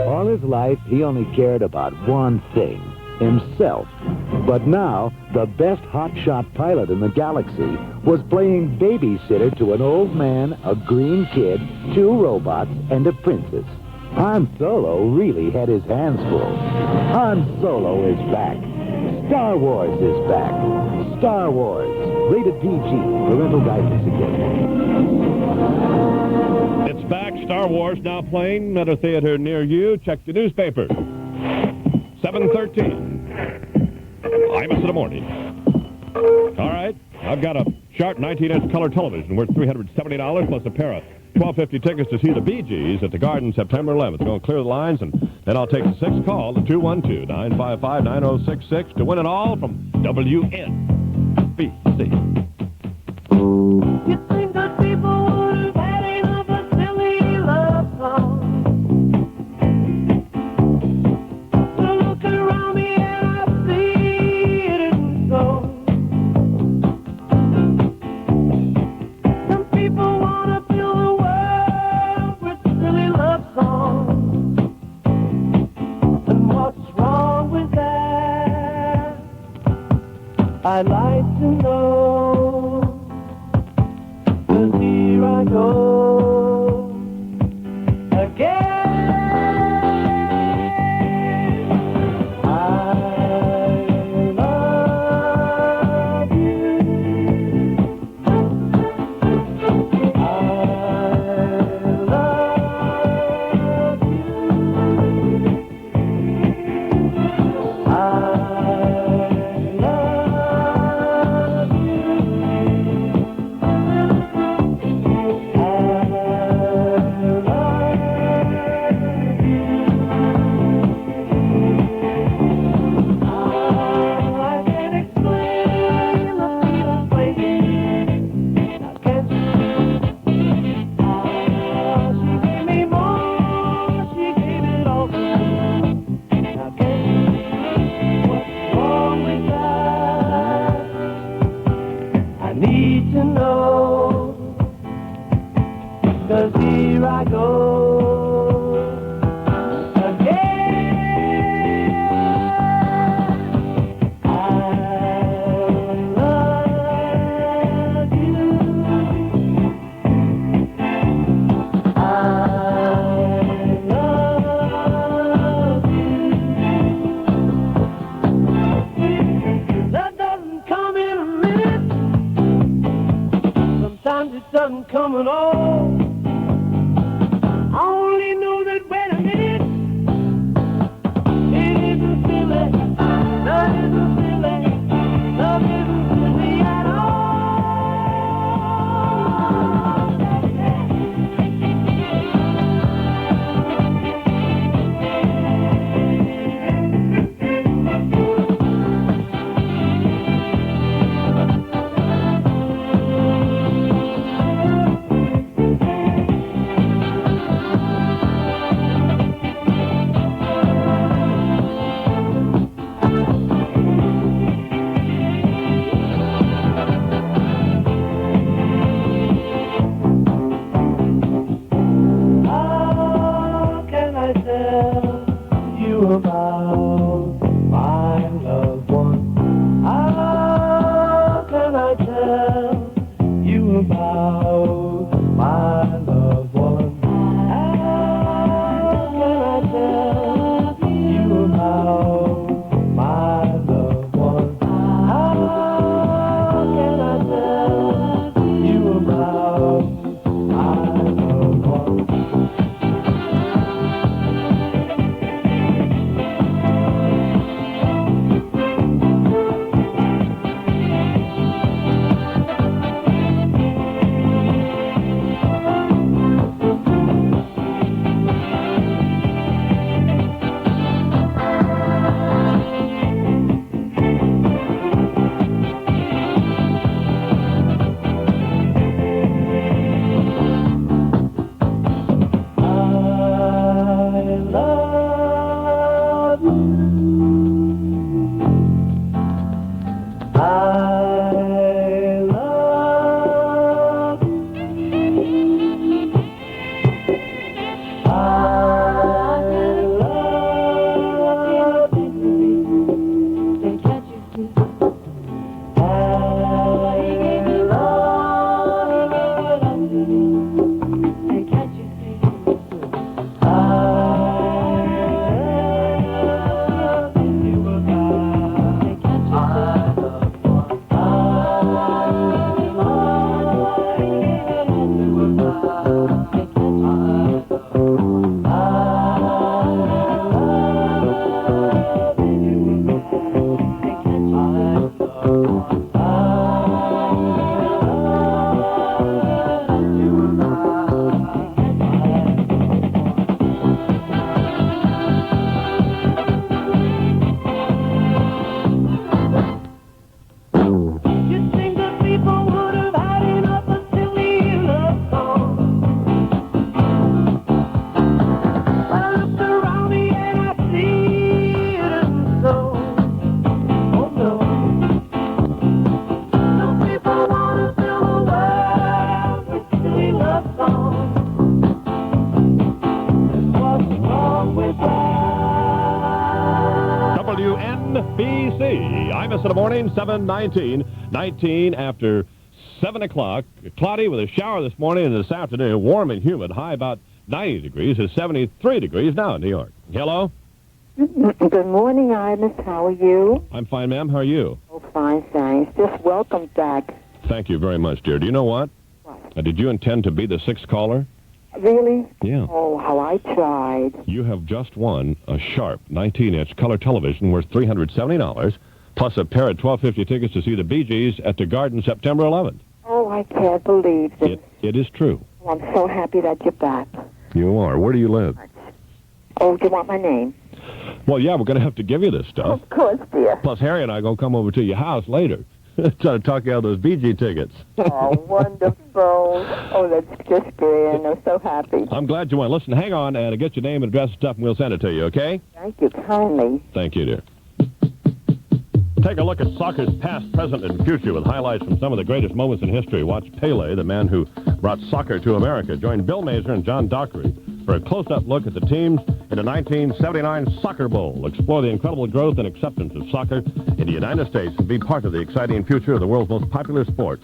All his life, he only cared about one thing, himself. But now, the best hotshot pilot in the galaxy was playing babysitter to an old man, a green kid, 2 robots, and a princess. Han Solo really had his hands full. Han Solo is back. Star Wars is back. Star Wars. Rated PG. Parental guidance suggested. It's back. Star Wars now playing at a theater near you. Check the newspaper. 7:13. Imus in the morning. All right. I've got a sharp 19-inch color television worth $370 plus a pair of 1250 tickets to see the Bee Gees at the Garden September 11th. Going to clear the lines, and then I'll take the 6th call at 212-955-9066 to win it all from WNBC. You think that people would have had enough of silly love songs? Well, look around me and I see it isn't so. Some people want to fill the world with silly love songs. And what's wrong with that? I'd like to know. 'Cause here I go again. I love you. I love you. I love you. you about my loved one? How can I tell you about my loved one? How can I tell you about my loved one? How can I tell you about my loved one? WNBC. Imus in the morning, 7:19. 19 after 7 o'clock. Cloudy with a shower this morning and this afternoon. Warm and humid. High about 90 degrees. It's 73 degrees now in New York. Hello? Good morning, Imus. How are you? I'm fine, ma'am. How are you? Oh, fine, thanks. Just welcome back. Thank you very much, dear. Do you know what? What? Did you intend to be the sixth caller? Really? Yeah. Oh, how I tried. You have just won a sharp 19-inch color television worth $370, plus a pair of 1250 tickets to see the Bee Gees at the Garden September 11th. Oh, I can't believe this. It is true. Oh, I'm so happy that you're back. You are. Where do you live? Oh, do you want my name? Well, yeah, we're going to have to give you this stuff. Of course, dear. Plus, Harry and I are going to come over to your house later. Try to talk you out of those Bee Gee tickets. Oh, wonderful. Oh, that's just great, and I'm so happy. I'm glad you won. Listen, hang on, and get your name and address and stuff, and we'll send it to you, okay? Thank you kindly. Thank you, dear. Take a look at soccer's past, present, and future with highlights from some of the greatest moments in history. Watch Pele, the man who brought soccer to America. Join Bill Mazer and John Dockery for a close-up look at the teams in the 1979 Soccer Bowl. Explore the incredible growth and acceptance of soccer in the United States and be part of the exciting future of the world's most popular sport.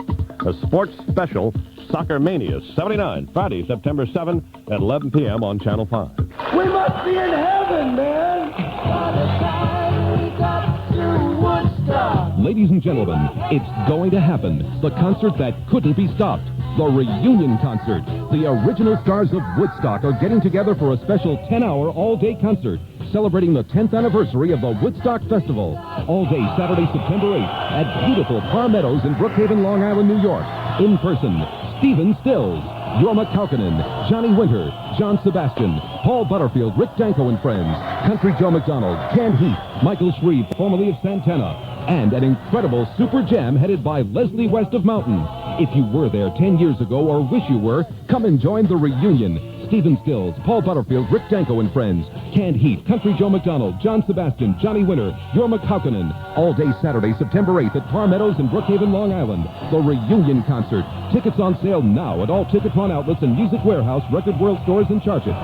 A sports special, Soccer Mania 79, Friday, September 7 at 11 p.m. on Channel 5. We must be in heaven, man. By the time we got to Woodstock. Ladies and gentlemen, it's going to happen. The concert that couldn't be stopped. The reunion concert. The original stars of Woodstock are getting together for a special 10-hour all-day concert celebrating the 10th anniversary of the Woodstock Festival. All day Saturday, September 8th at beautiful Parr Meadows in Brookhaven, Long Island, New York. In person, Stephen Stills, Jorma Kaukonen, Johnny Winter, John Sebastian, Paul Butterfield, Rick Danko and Friends, Country Joe McDonald, Canned Heat, Michael Shreve, formerly of Santana, and an incredible super jam headed by Leslie West of Mountain. If you were there 10 years ago or wish you were, come and join the reunion. Stephen Stills, Paul Butterfield, Rick Danko and Friends, Canned Heat, Country Joe McDonald, John Sebastian, Johnny Winter, Jorma Kaukonen. All day Saturday, September 8th at Parr Meadows in Brookhaven, Long Island. The reunion concert. Tickets on sale now at all Ticketron outlets and Music Warehouse, Record World stores, and Charge It.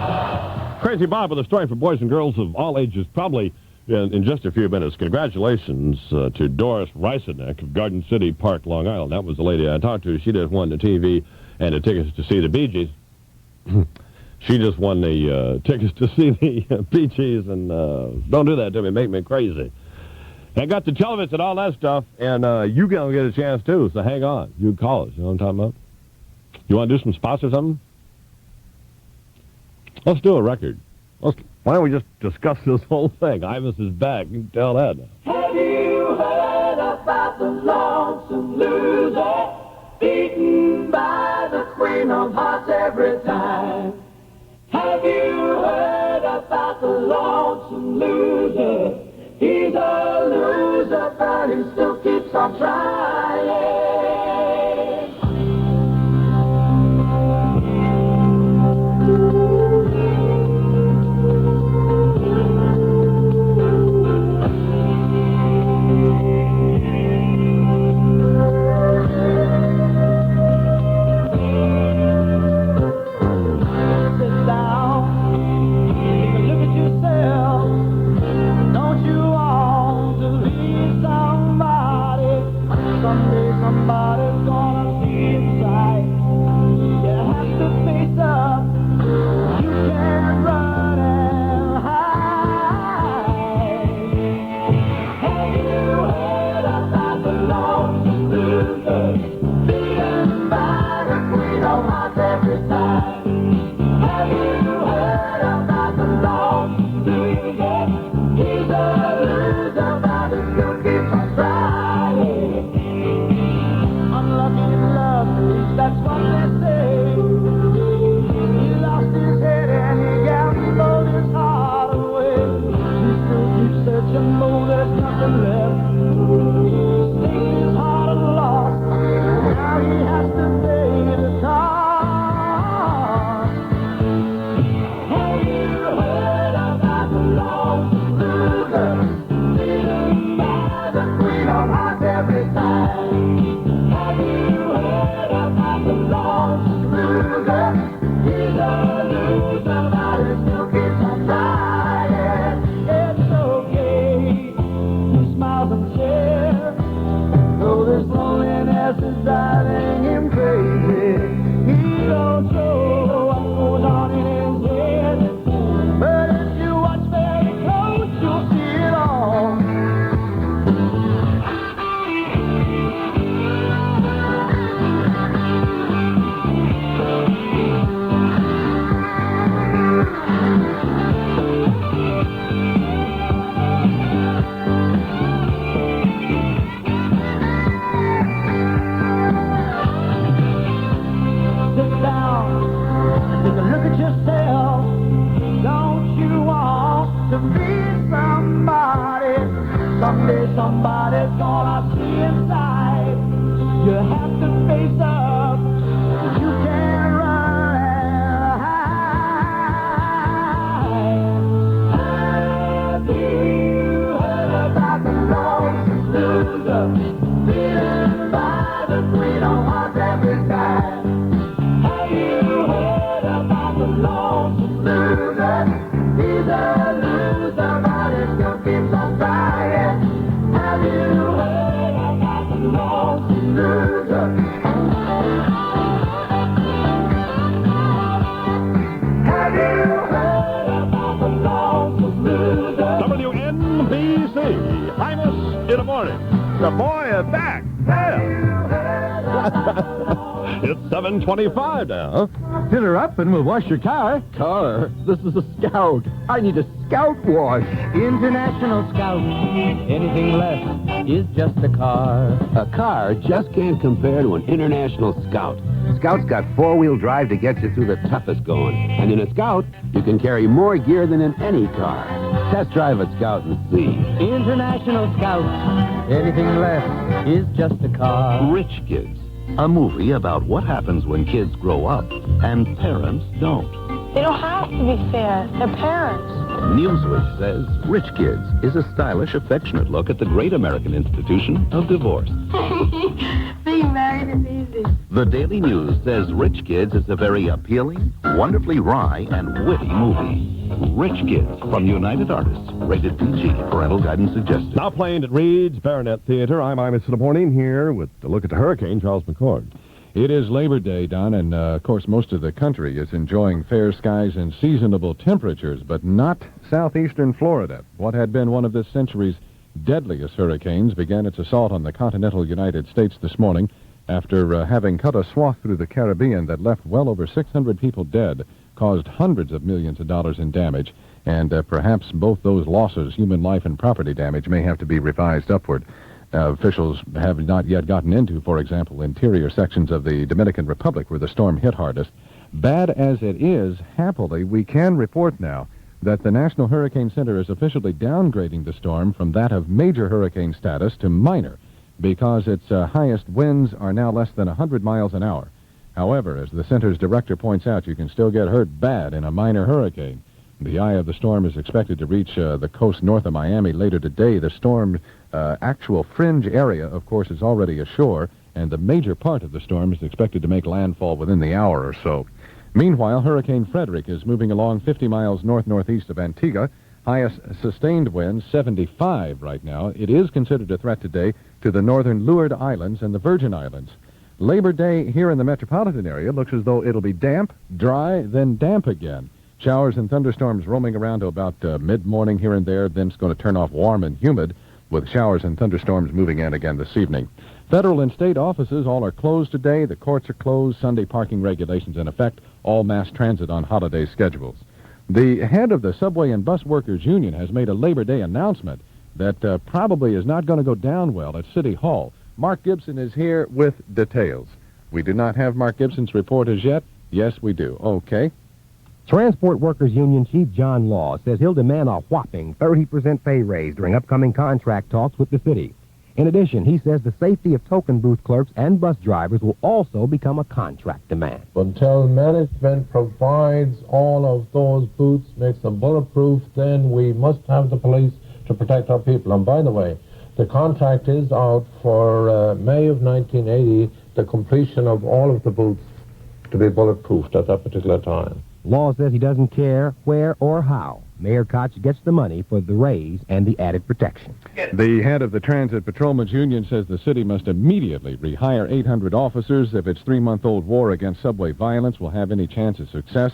Crazy Bob with a story for boys and girls of all ages, probably in just a few minutes. Congratulations to Doris Reiseneck of Garden City Park, Long Island. That was the lady I talked to. She just won the TV and the tickets to see the Bee Gees. She just won the tickets to see the Bee Gees, and don't do that to me. Make me crazy. I got the television and all that stuff, and you going to get a chance, too, so hang on. You call us. You know what I'm talking about? You want to do some spots or something? Let's do a record. Why don't we just discuss this whole thing? Imus is back. You can tell that now. Have you heard about the lonesome loser, beaten by the queen of hearts every time? Have you heard about the lonesome loser? He's a loser, but he still keeps on trying. Somebody's gonna see inside. You have to face up. You can't run and hide. Have you heard about the lonesome loser, beaten by the queen of hearts every time? Have you heard about the lonesome loser? He's a loser, but he still keeps on trying. That's what they say. He lost his head and he gambled his heart away. He still keeps searching, though there's nothing left. Staked his heart and lost. Now he has to pay the cost. Have you heard about the lonesome loser, beaten by the queen of hearts every time? Have you the lonesome loser, he's a loser, but he still keeps on trying. It's okay, he smiles and shares, though this loneliness is driving him crazy. He don't know what goes on in his head, but if you watch very close, you'll see it all. Someday somebody's gonna see inside. You have to face up. You can't run and hide. Have you heard about the lonesome loser, beaten by the queen of hearts every time? Have you heard about the lonesome loser? He's a loser, but he still keeps on trying. Have you heard about the lonesome loser? Have you heard about the lonesome loser? WNBC, Imus in the morning. The boy is back. It's 7:25 now. Fill her up and we'll wash your car. Car? This is a Scout. I need a Scout wash. International Scout. Anything less is just a car. A car just can't compare to an International Scout. Scout's got four-wheel drive to get you through the toughest going. And in a Scout, you can carry more gear than in any car. Test drive a Scout and see. International Scout. Anything less is just a car. Rich Kids, a movie about what happens when kids grow up and parents don't. They don't have to be fair. They're parents. Newsweek says Rich Kids is a stylish, affectionate look at the great American institution of divorce. The Being married is easy. The Daily News says Rich Kids is a very appealing, wonderfully wry, and witty movie. Rich Kids from United Artists. Rated PG. Parental guidance suggested. Now playing at Reed's Baronet Theater, I'm Imus in the morning here with a look at the hurricane, Charles McCord. It is Labor Day, Don, and of course most of the country is enjoying fair skies and seasonable temperatures, but not southeastern Florida. What had been one of this century's deadliest hurricanes began its assault on the continental United States this morning after having cut a swath through the Caribbean that left well over 600 people dead, caused hundreds of millions of dollars in damage, and perhaps both those losses, human life and property damage, may have to be revised upward. Officials have not yet gotten into, for example, interior sections of the Dominican Republic where the storm hit hardest. Bad as it is, happily, we can report now that the National Hurricane Center is officially downgrading the storm from that of major hurricane status to minor because its highest winds are now less than 100 miles an hour. However, as the center's director points out, you can still get hurt bad in a minor hurricane. The eye of the storm is expected to reach the coast north of Miami later today. The storm's actual fringe area, of course, is already ashore, and the major part of the storm is expected to make landfall within the hour or so. Meanwhile, Hurricane Frederick is moving along 50 miles north-northeast of Antigua. Highest sustained winds, 75 right now. It is considered a threat today to the northern Leeward Islands and the Virgin Islands. Labor Day here in the metropolitan area looks as though it'll be damp, dry, then damp again. Showers and thunderstorms roaming around to about mid-morning here and there, then it's going to turn off warm and humid with showers and thunderstorms moving in again this evening. Federal and state offices all are closed today. The courts are closed. Sunday parking regulations in effect. All mass transit on holiday schedules. The head of the Subway and Bus Workers Union has made a Labor Day announcement that probably is not going to go down well at City Hall. Mark Gibson is here with details. We do not have Mark Gibson's report as yet. Yes, we do. Okay. Transport Workers Union Chief John Law says he'll demand a whopping 30% pay raise during upcoming contract talks with the city. In addition, he says the safety of token booth clerks and bus drivers will also become a contract demand. Until management provides all of those booths, makes them bulletproof, then we must have the police to protect our people. And by the way, the contract is out for May of 1980, the completion of all of the booths to be bulletproofed at that particular time. Law says he doesn't care where or how Mayor Koch gets the money for the raise and the added protection. The head of the Transit Patrolmen's Union says the city must immediately rehire 800 officers if its 3-month-old war against subway violence will have any chance of success.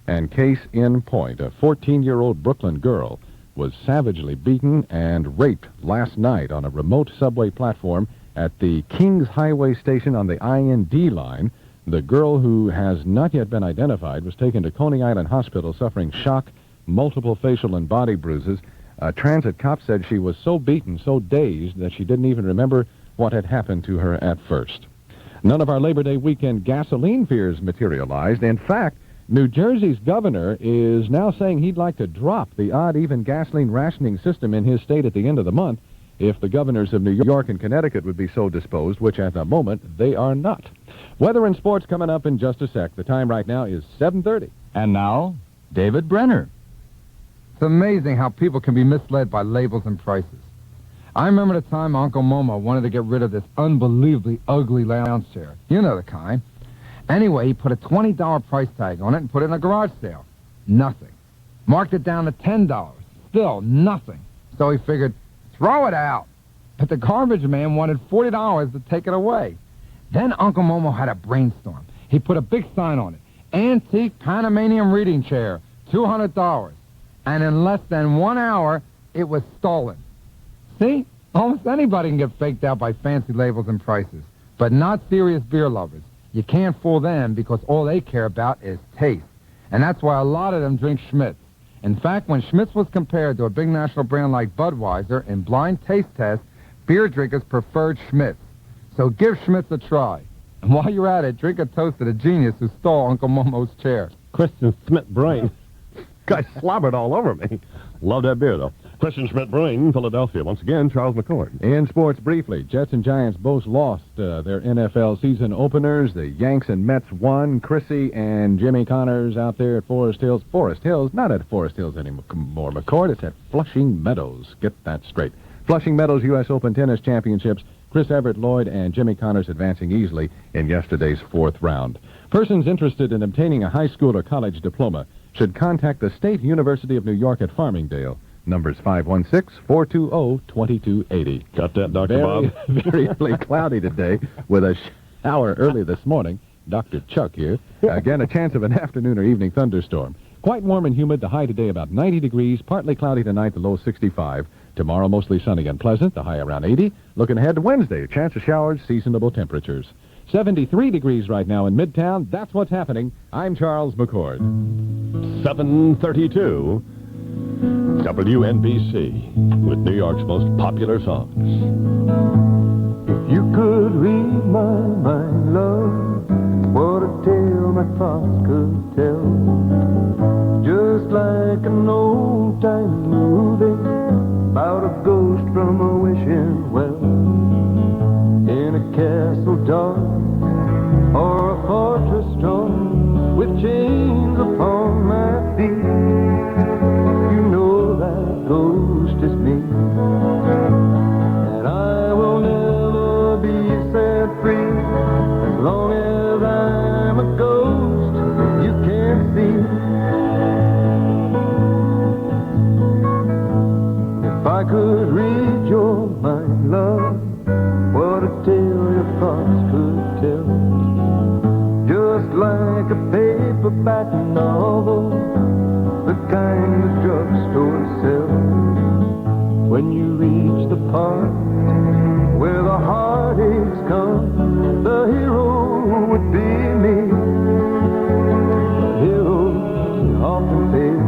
And case in point, a 14-year-old Brooklyn girl was savagely beaten and raped last night on a remote subway platform at the Kings Highway station on the IND line. The girl, who has not yet been identified, was taken to Coney Island Hospital suffering shock, multiple facial and body bruises. A transit cop said she was so beaten, so dazed, that she didn't even remember what had happened to her at first. None of our Labor Day weekend gasoline fears materialized. In fact, New Jersey's governor is now saying he'd like to drop the odd-even gasoline rationing system in his state at the end of the month if the governors of New York and Connecticut would be so disposed, which at the moment they are not. Weather and sports coming up in just a sec. The time right now is 7:30. And now, David Brenner. It's amazing how people can be misled by labels and prices. I remember the time Uncle Momo wanted to get rid of this unbelievably ugly lounge chair. You know the kind. Anyway, he put a $20 price tag on it and put it in a garage sale. Nothing. Marked it down to $10. Still nothing. So he figured, throw it out. But the garbage man wanted $40 to take it away. Then Uncle Momo had a brainstorm. He put a big sign on it. Antique Panamanian reading chair, $200. And in less than 1 hour, it was stolen. See? Almost anybody can get faked out by fancy labels and prices. But not serious beer lovers. You can't fool them because all they care about is taste. And that's why a lot of them drink Schmitz. In fact, when Schmitz was compared to a big national brand like Budweiser in blind taste tests, beer drinkers preferred Schmitz. So give Schmitz a try. And while you're at it, drink a toast to the genius who stole Uncle Momo's chair. Christian Smith Brain. Guy slobbered all over me. Love that beer, though. Christian Smith Brain, Philadelphia. Once again, Charles McCord. In sports, briefly, Jets and Giants both lost their NFL season openers. The Yanks and Mets won. Chrissy and Jimmy Connors out there at Forest Hills. Forest Hills? Not at Forest Hills anymore, McCord. It's at Flushing Meadows. Get that straight. Flushing Meadows U.S. Open Tennis Championships. Chris Everett Lloyd and Jimmy Connors advancing easily in yesterday's fourth round. Persons interested in obtaining a high school or college diploma should contact the State University of New York at Farmingdale. Numbers 516-420-2280. Got that, Dr. Bob? Very early cloudy today with a shower early this morning. Dr. Chuck here. Again, a chance of an afternoon or evening thunderstorm. Quite warm and humid. The high today about 90 degrees. Partly cloudy tonight, the low 65. Tomorrow, mostly sunny and pleasant. The high around 80. Looking ahead to Wednesday, a chance of showers, seasonable temperatures. 73 degrees right now in Midtown. That's what's happening. I'm Charles McCord. 7:32. WNBC with New York's most popular songs. If you could read my mind, love, what a tale my thoughts could tell. Just like an old-time movie about a ghost from a wishing well, in a castle dark or a fortress strong with chains upon my feet. You know that ghost is me, and I will never be set free as long as I'm a ghost you can't see. If I could read your mind, love, what a tale your thoughts could tell. Just like a paperback novel, the kind the drugstore sells. When you reach the part where the heartaches come, the hero would be me. The heroes often fail,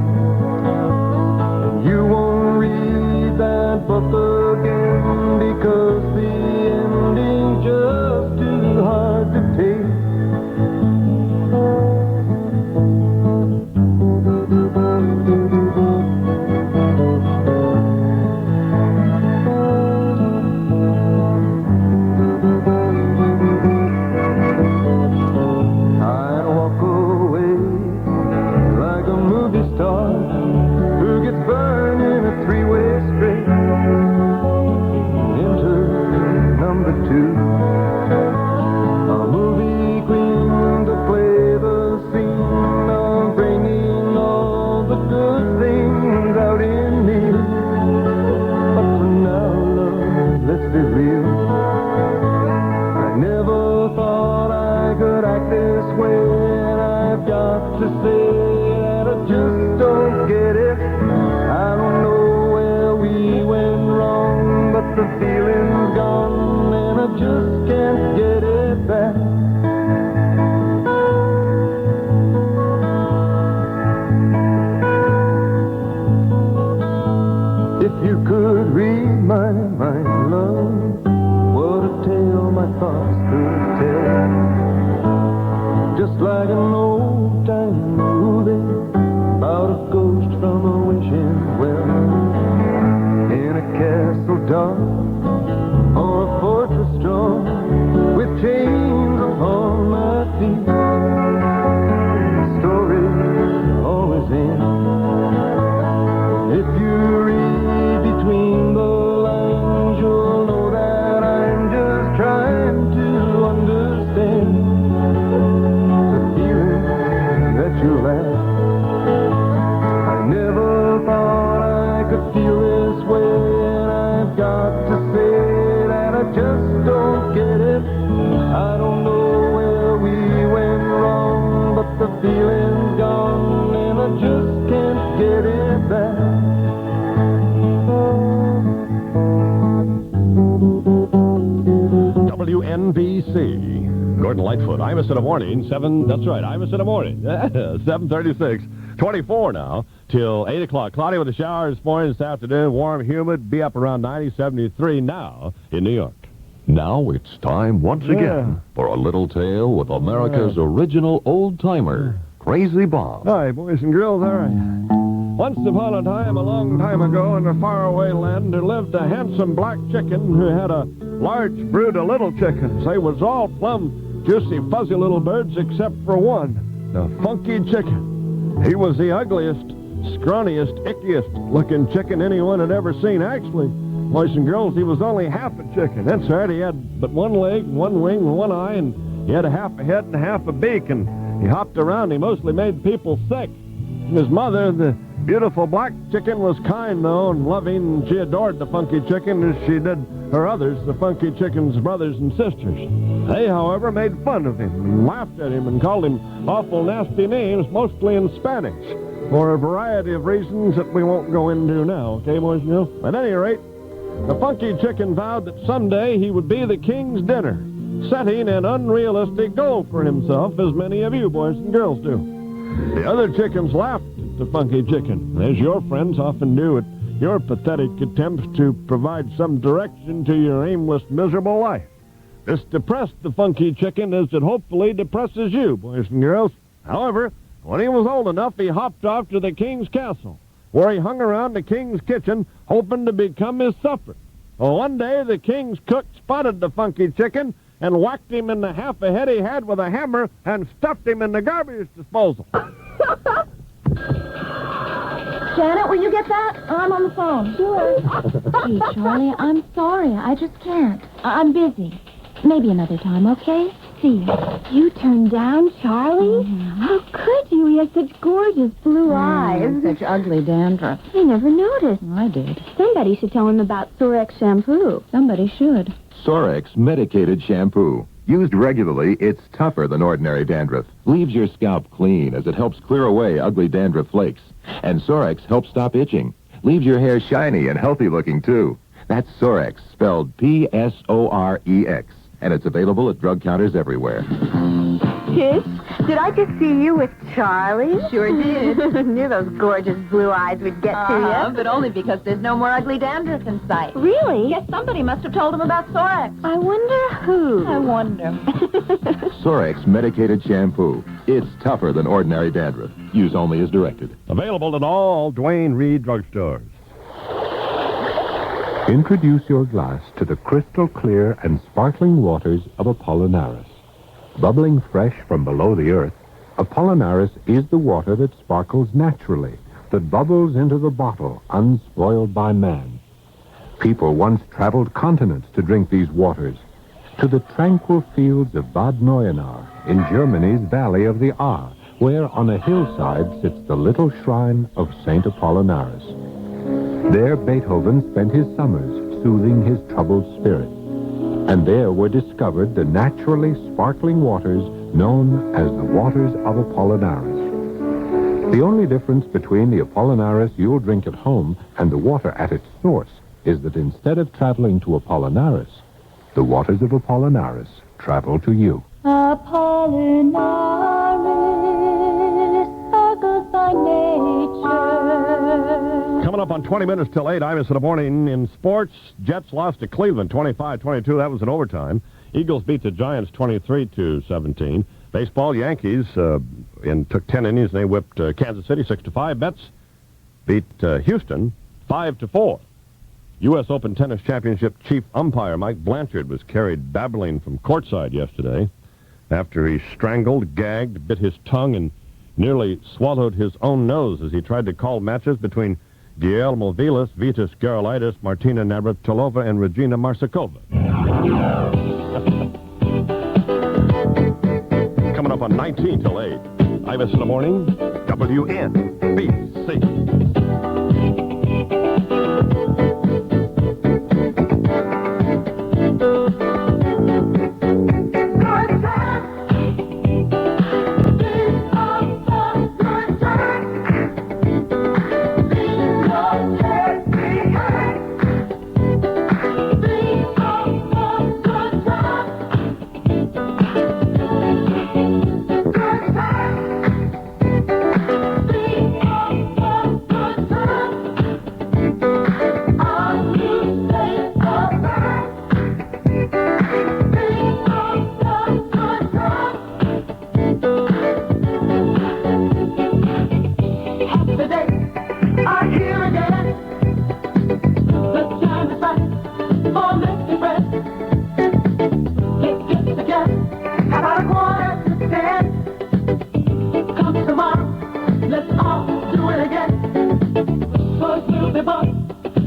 and you won't read that book again because the ending's just too hard to take. WNBC. Gordon Lightfoot, Imus in the morning, that's right, Imus in the morning. 7:36, 24 now, till 8 o'clock. Cloudy with a shower this morning, this afternoon, warm, humid, be up around 90, 73 now in New York. Now it's time once again for a little tale with America's original old-timer, Crazy Bob. Hi, boys and girls, all right. Once upon a time, a long time ago, in a faraway land, there lived a handsome black chicken who had a large brood of little chickens. They was all plumb juicy, fuzzy little birds except for one, the funky chicken. He was the ugliest, scrawniest, ickiest looking chicken anyone had ever seen. Actually, boys and girls, he was only half a chicken. That's right, he had but one leg, one wing, and one eye, and he had a half a head and a half a beak, and he hopped around. He mostly made people sick. His mother, the beautiful black chicken, was kind, though, and loving, and she adored the funky chicken as she did her others, the funky chicken's brothers and sisters. They, however, made fun of him and laughed at him and called him awful nasty names, mostly in Spanish, for a variety of reasons that we won't go into now, okay, boys and girls? At any rate, the funky chicken vowed that someday he would be the king's dinner, setting an unrealistic goal for himself, as many of you boys and girls do. The other chickens laughed at the funky chicken, as your friends often do at your pathetic attempts to provide some direction to your aimless, miserable life. This depressed the funky chicken as it hopefully depresses you, boys and girls. However, when he was old enough, he hopped off to the king's castle, where he hung around the king's kitchen, hoping to become his supper. Well, one day, the king's cook spotted the funky chicken and whacked him in the half a head he had with a hammer and stuffed him in the garbage disposal. Janet, will you get that? I'm on the phone. Sure. Gee, Charlie, I'm sorry. I just can't. I'm busy. Maybe another time, okay? See you. You turned down Charlie? Mm-hmm. How could you? He has such gorgeous blue eyes. Such ugly dandruff. I never noticed. I did. Somebody should tell him about Sorex shampoo. Somebody should. Sorex medicated shampoo. Used regularly, it's tougher than ordinary dandruff. Leaves your scalp clean as it helps clear away ugly dandruff flakes. And Sorex helps stop itching. Leaves your hair shiny and healthy looking, too. That's Sorex, spelled P-S-O-R-E-X. And it's available at drug counters everywhere. Kiss, did I just see you with Charlie? Sure did. Knew those gorgeous blue eyes would get to you. But only because there's no more ugly dandruff in sight. Really? Yes, somebody must have told him about Sorex. I wonder who. I wonder. Sorex medicated shampoo. It's tougher than ordinary dandruff. Use only as directed. Available at all Dwayne Reed drugstores. Introduce your glass to the crystal clear and sparkling waters of Apollinaris. Bubbling fresh from below the earth, Apollinaris is the water that sparkles naturally, that bubbles into the bottle, unspoiled by man. People once traveled continents to drink these waters, to the tranquil fields of Bad Neuenahr in Germany's Valley of the Ahr, where on a hillside sits the little shrine of St. Apollinaris. There Beethoven spent his summers soothing his troubled spirit. And there were discovered the naturally sparkling waters known as the waters of Apollinaris. The only difference between the Apollinaris you'll drink at home and the water at its source is that instead of traveling to Apollinaris, the waters of Apollinaris travel to you. Apollinaris, sparkles by nature. Coming up on 20 minutes till 8, Imus in the morning. In sports, Jets lost to Cleveland 25-22. That was in overtime. Eagles beat the Giants 23-17. Baseball, Yankees took 10 innings. They whipped Kansas City 6-5. Mets beat Houston 5-4. U.S. Open Tennis Championship chief umpire Mike Blanchard was carried babbling from courtside yesterday after he strangled, gagged, bit his tongue, and nearly swallowed his own nose as he tried to call matches between Guillermo Vilas, Vitas Gerulaitis, Martina Navratilova, and Regina Marsakova. Coming up on 19 till 8. Imus in the morning, WNBC.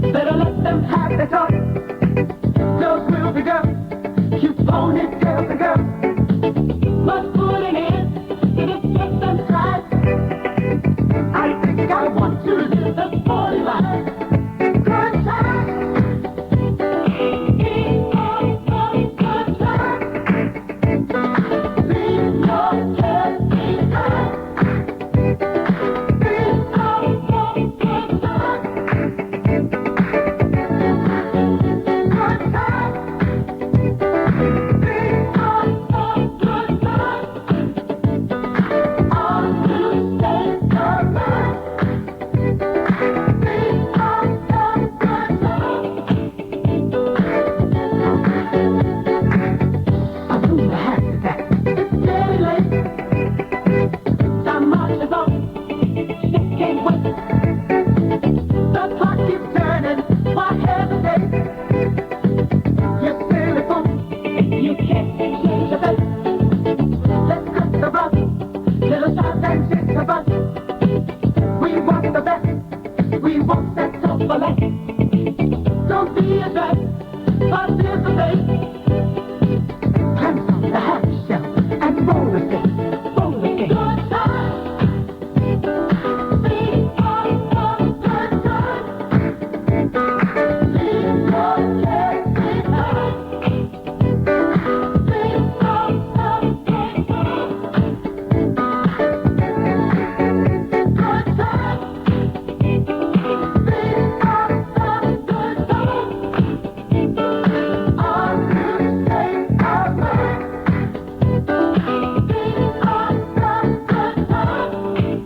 Better let them have their talk. Girls will be girls. You phone it, girls and girls. Must put an end to this just and strife. I think I want to live the sporty life. Good times. Keep on some good times. Leave your cares behind. Keep on some good times. Good times. Keep on some good times. All to stay alive. Keep on some good times. Who the heck is that? It's getting late. Time marches on. Shit can't wait. The clock keeps turning. Why hesitate? You silly fool. You can't change your fate. Let's cut the rug. Little shots and chicks of us. We want the best. We won't settle for less. Don't be a drag. Participate. Climb on the happy shelf and roll the stick. Roll the stick. Good times. Leave on some good times. Leave your cares behind. Leave on some good times. Good times. Leave on some good times. All to stay alive. Leave on some good times.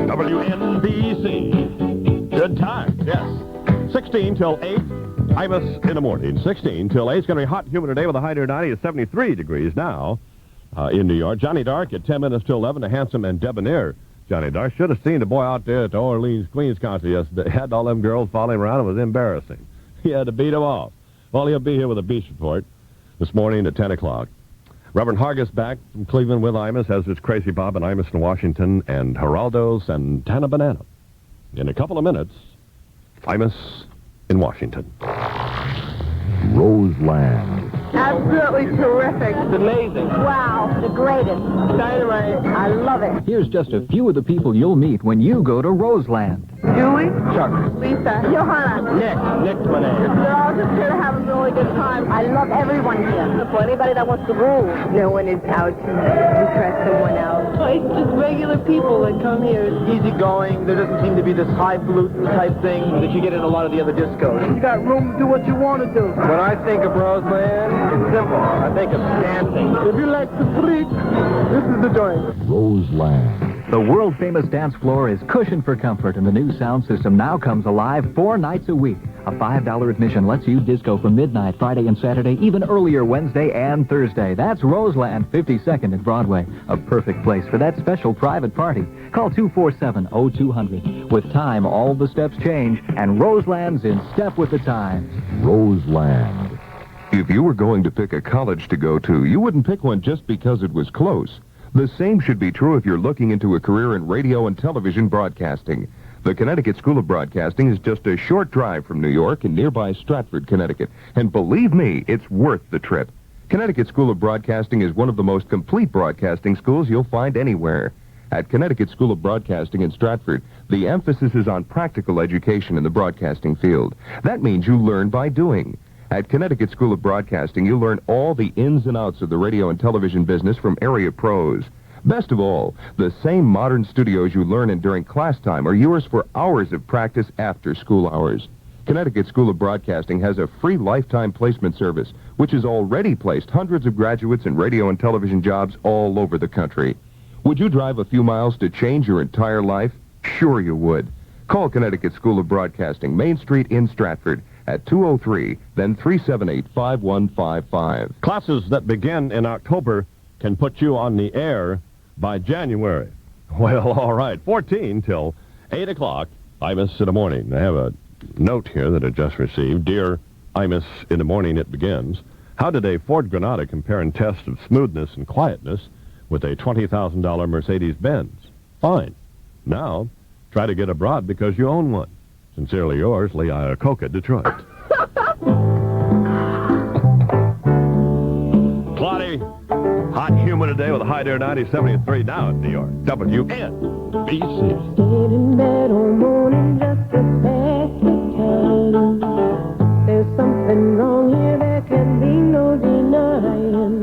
WNBC. Good time, yes. 16 till 8. Imus in the morning. 16 till 8. It's going to be hot and humid today with a high near 90 at 73 degrees now in New York. Johnny Dark at 10 minutes till 11. A handsome and debonair Johnny Dark. Should have seen the boy out there at the Orleans Queens concert yesterday. Had all them girls following around. It was embarrassing. He had to beat them off. Well, he'll be here with a beach report this morning at 10 o'clock. Reverend Hargis back from Cleveland with Imus, as is Crazy Bob and Imus in Washington, and Geraldo Santana Banana. In a couple of minutes, Imus in Washington. Roseland. Absolutely terrific. It's amazing. Wow, the greatest. Dynamite. I love it. Here's just a few of the people you'll meet when you go to Roseland. Julie, Chuck. Lisa, Johanna. Nick's my name. They're all just here to have a really good time. I love everyone here. For anybody that wants to rule. No one is out to impress someone else. It's just regular people that come here. Easygoing. There doesn't seem to be this highfalutin type thing that you get in a lot of the other discos. You got room to do what you want to do. When I think of Roseland, it's simple. I think of dancing. If you like to freak, this is the joint. Roseland. The world-famous dance floor is cushioned for comfort, and the new sound system now comes alive 4 nights a week. A $5 admission lets you disco from midnight Friday and Saturday, even earlier Wednesday and Thursday. That's Roseland, 52nd and Broadway. A perfect place for that special private party. Call 247-0200. With time, all the steps change, and Roseland's in step with the times. Roseland. If you were going to pick a college to go to, you wouldn't pick one just because it was close. The same should be true if you're looking into a career in radio and television broadcasting. The Connecticut School of Broadcasting is just a short drive from New York in nearby Stratford, Connecticut. And believe me, it's worth the trip. Connecticut School of Broadcasting is one of the most complete broadcasting schools you'll find anywhere. At Connecticut School of Broadcasting in Stratford, the emphasis is on practical education in the broadcasting field. That means you learn by doing. At Connecticut School of Broadcasting, you'll learn all the ins and outs of the radio and television business from area pros. Best of all, the same modern studios you learn in during class time are yours for hours of practice after school hours. Connecticut School of Broadcasting has a free lifetime placement service, which has already placed hundreds of graduates in radio and television jobs all over the country. Would you drive a few miles to change your entire life? Sure you would. Call Connecticut School of Broadcasting, Main Street in Stratford, at 203, then 378-5155. Classes that begin in October can put you on the air by January. Well, all right, 14 till 8 o'clock. Imus in the morning. I have a note here that I just received. Dear Imus in the morning, it begins. How did a Ford Granada compare in tests of smoothness and quietness with a $20,000 Mercedes-Benz? Fine. Now, try to get abroad because you own one. Sincerely yours, Lee Iacocca, Detroit. Cloudy, hot and humid today with a high near 90, 73 now in New York. WNBC. Stayed in bed all morning just to pass the time. There's something wrong here, there can be no denying.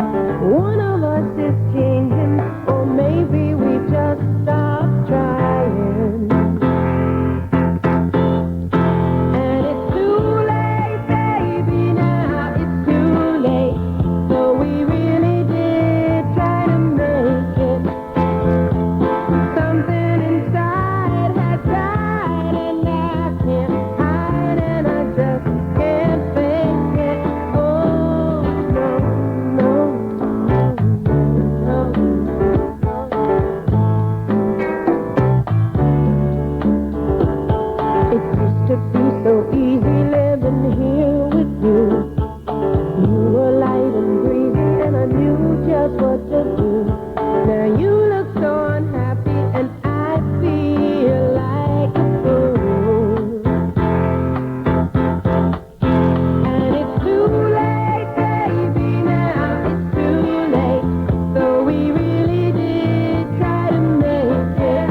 One of us is changing, or maybe we just stopped trying. And it's too late, baby, now it's too late. So we really did try to make it. Something inside has died, and I can't hide, and I just can't fake it. Oh, no, no, no, no. It used to be so easy living here with you. You were light and breezy, and I knew just what to do. Now you look so unhappy, and I feel like a fool. And it's too late, baby, now it's too late. So we really did try to make it.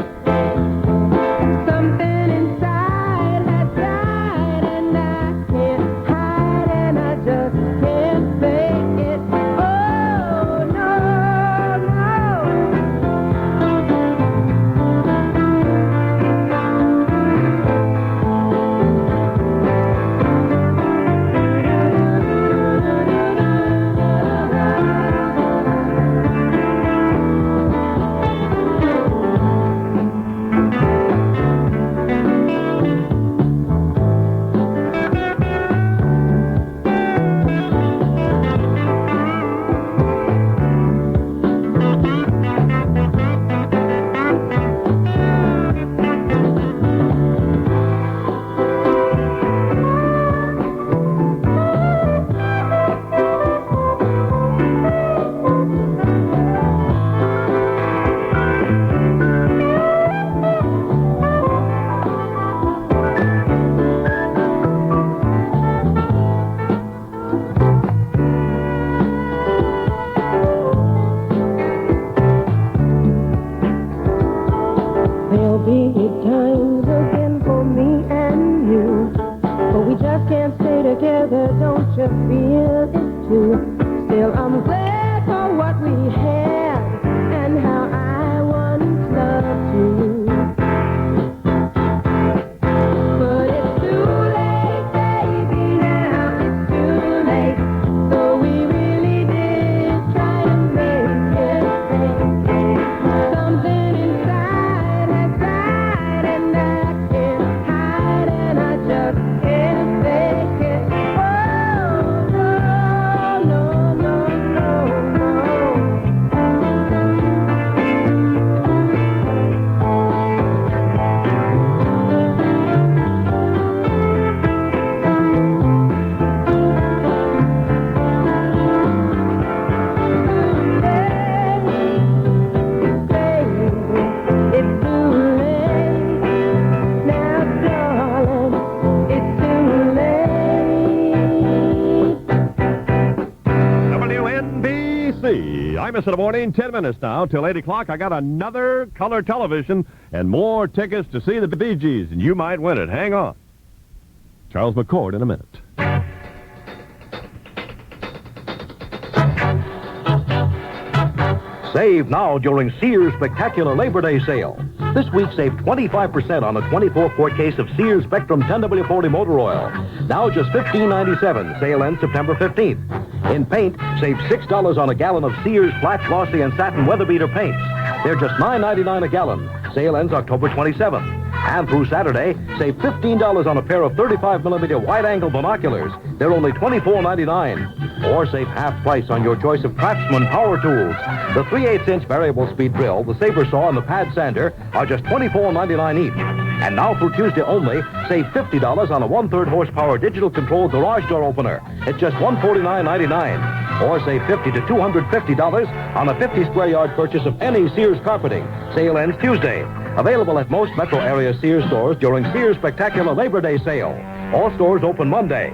Something inside has died, and I can't hide, and I just can't fake it. Oh, no, no. There'll be times again for me and you, but we just can't stay together. Don't you feel it too? Still, I'm glad for what we had and how I once loved you. But it's too late, baby, now it's too late. So we really did try to make it. Something inside has died, and I can't hide, and I just can't fake it. Oh, no, no, no, no, WNBC. Imus in the morning, 10 minutes now till 8 o'clock. I got another color television and more tickets to see the Bee Gees, and you might win it. Hang on. Charles McCord in a minute. Save now during Sears Spectacular Labor Day sale. This week, save 25% on a 24-quart case of Sears Spectrum 10W40 motor oil. Now just $15.97. Sale ends September 15th. In paint, save $6 on a gallon of Sears flat, glossy, and satin weather beater paints. They're just $9.99 a gallon. Sale ends October 27th. And through Saturday, save $15 on a pair of 35mm wide-angle binoculars. They're only $24.99. Or save half price on your choice of Craftsman power tools. The 3/8-inch variable speed drill, the saber saw, and the pad sander are just $24.99 each. And now through Tuesday only, save $50 on a 1/3 horsepower digital control garage door opener. It's just $149.99. Or save $50 to $250 on a 50 square yard purchase of any Sears carpeting. Sale ends Tuesday. Available at most metro area Sears stores during Sears Spectacular Labor Day sale. All stores open Monday.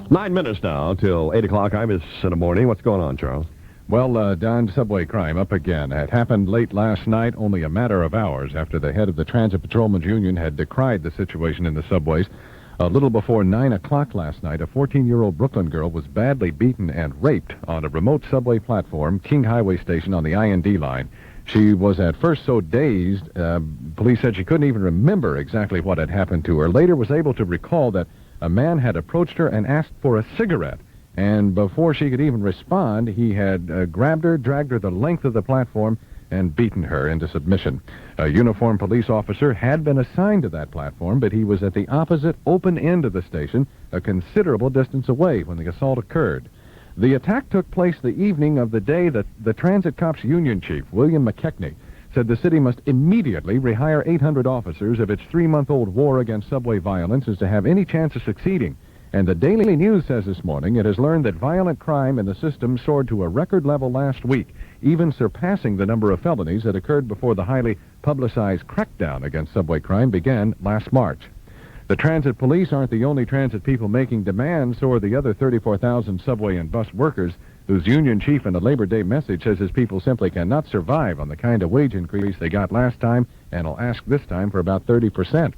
9 minutes now till 8 o'clock. Imus in the morning. What's going on, Charles? Well, Don, subway crime up again. It happened late last night, only a matter of hours after the head of the Transit Patrolmen's Union had decried the situation in the subways. A little before 9 o'clock last night, a 14-year-old Brooklyn girl was badly beaten and raped on a remote subway platform, King Highway Station on the IND line. She was at first so dazed, police said she couldn't even remember exactly what had happened to her. Later was able to recall that a man had approached her and asked for a cigarette. And before she could even respond, he had grabbed her, dragged her the length of the platform, and beaten her into submission. A uniformed police officer had been assigned to that platform, but he was at the opposite open end of the station, a considerable distance away when the assault occurred. The attack took place the evening of the day that the Transit Cops Union Chief, William McKechnie, said the city must immediately rehire 800 officers if its 3-month-old war against subway violence is to have any chance of succeeding. And the Daily News says this morning it has learned that violent crime in the system soared to a record level last week, even surpassing the number of felonies that occurred before the highly publicized crackdown against subway crime began last March. The transit police aren't the only transit people making demands, so are the other 34,000 subway and bus workers, whose union chief in a Labor Day message says his people simply cannot survive on the kind of wage increase they got last time and will ask this time for about 30%.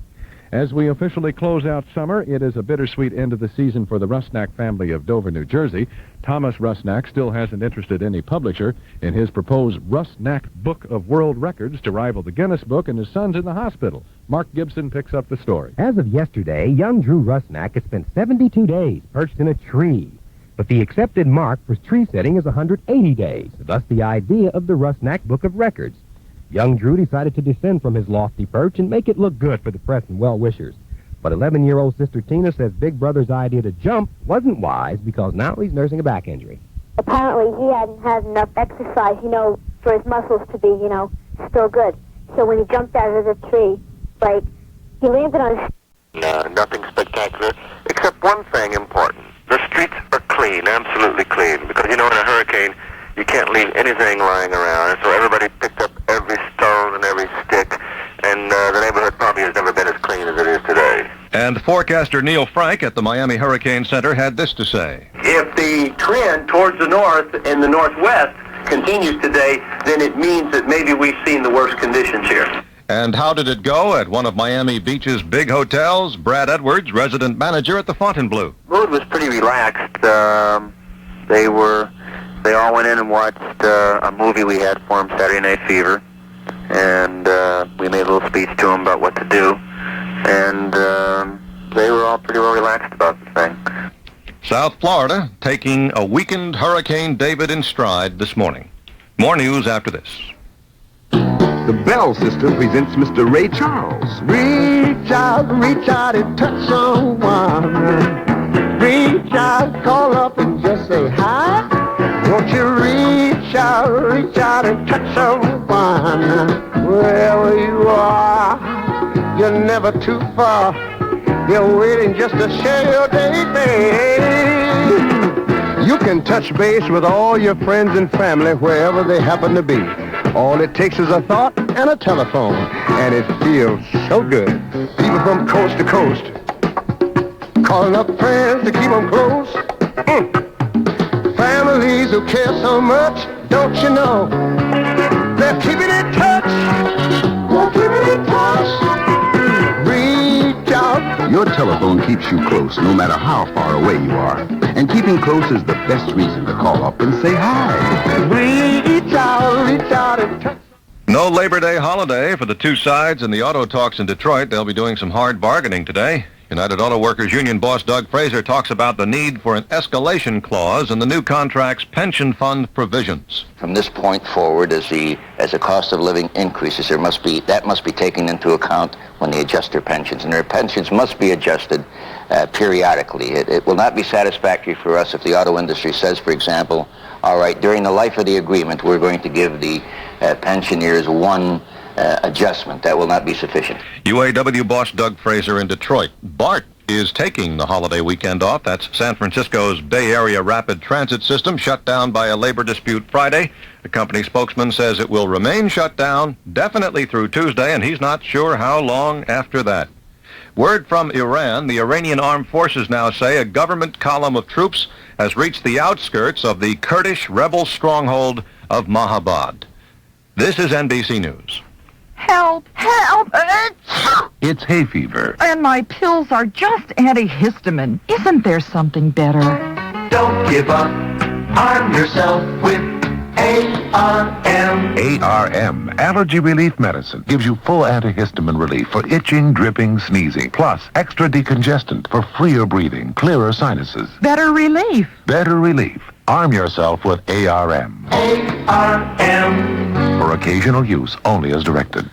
As we officially close out summer, it is a bittersweet end of the season for the Rusnak family of Dover, New Jersey. Thomas Rusnak still hasn't interested any publisher in his proposed Rusnak Book of World Records to rival the Guinness Book, and his son's in the hospital. Mark Gibson picks up the story. As of yesterday, young Drew Rusnak has spent 72 days perched in a tree. But the accepted mark for tree setting is 180 days, thus the idea of the Rusnak Book of Records. Young Drew decided to descend from his lofty perch and make it look good for the press and well-wishers. But 11-year-old sister Tina says Big Brother's idea to jump wasn't wise because now he's nursing a back injury. Apparently he hadn't had enough exercise, for his muscles to be, still good. So when he jumped out of the tree, he landed on his... Nothing spectacular, except one thing important. The streets are clean, absolutely clean, because, in a hurricane, you can't leave anything lying around, so everybody picked up every stone and every stick, and the neighborhood probably has never been as clean as it is today. And forecaster Neil Frank at the Miami Hurricane Center had this to say. If the trend towards the north and the northwest continues today, then it means that maybe we've seen the worst conditions here. And how did it go at one of Miami Beach's big hotels? Brad Edwards, resident manager at the Fontainebleau. Mood was pretty relaxed. They all went in and watched a movie we had for them, Saturday Night Fever, and we made a little speech to them about what to do, and they were all pretty well relaxed about the thing. South Florida taking a weakened Hurricane David in stride this morning. More news after this. The Bell System presents Mr. Ray Charles. Reach out and touch someone. Reach out, call up and just say hi. Won't you reach out and touch someone? Wherever you are, you're never too far. You're waiting just to share your day, babe. You can touch base with all your friends and family wherever they happen to be. All it takes is a thought and a telephone, and it feels so good. People from coast to coast, calling up friends to keep them close. Families who care so much, don't you know? They're keeping in touch. They're keeping in touch. Reach out. Your telephone keeps you close no matter how far away you are. And keeping close is the best reason to call up and say hi. Reach out and touch. No Labor Day holiday for the two sides in the auto talks in Detroit. They'll be doing some hard bargaining today. United Auto Workers Union boss Doug Fraser talks about the need for an escalation clause in the new contract's pension fund provisions. From this point forward, as the cost of living increases, that must be taken into account when they adjust their pensions, and their pensions must be adjusted periodically. It will not be satisfactory for us if the auto industry says, for example, all right, during the life of the agreement, we're going to give the pensioners one adjustment. That will not be sufficient. UAW boss Doug Fraser in Detroit. BART is taking the holiday weekend off. That's San Francisco's Bay Area rapid transit system, shut down by a labor dispute Friday. The company spokesman says it will remain shut down definitely through Tuesday, and he's not sure how long after that. Word from Iran, the Iranian armed forces now say a government column of troops has reached the outskirts of the Kurdish rebel stronghold of Mahabad. This is NBC News. Help! Help! It's hay fever. And my pills are just antihistamine. Isn't there something better? Don't give up. Arm yourself with ARM. ARM, allergy relief medicine, gives you full antihistamine relief for itching, dripping, sneezing, plus extra decongestant for freer breathing, clearer sinuses. Better relief. Better relief. Arm yourself with ARM. ARM. For occasional use, only as directed.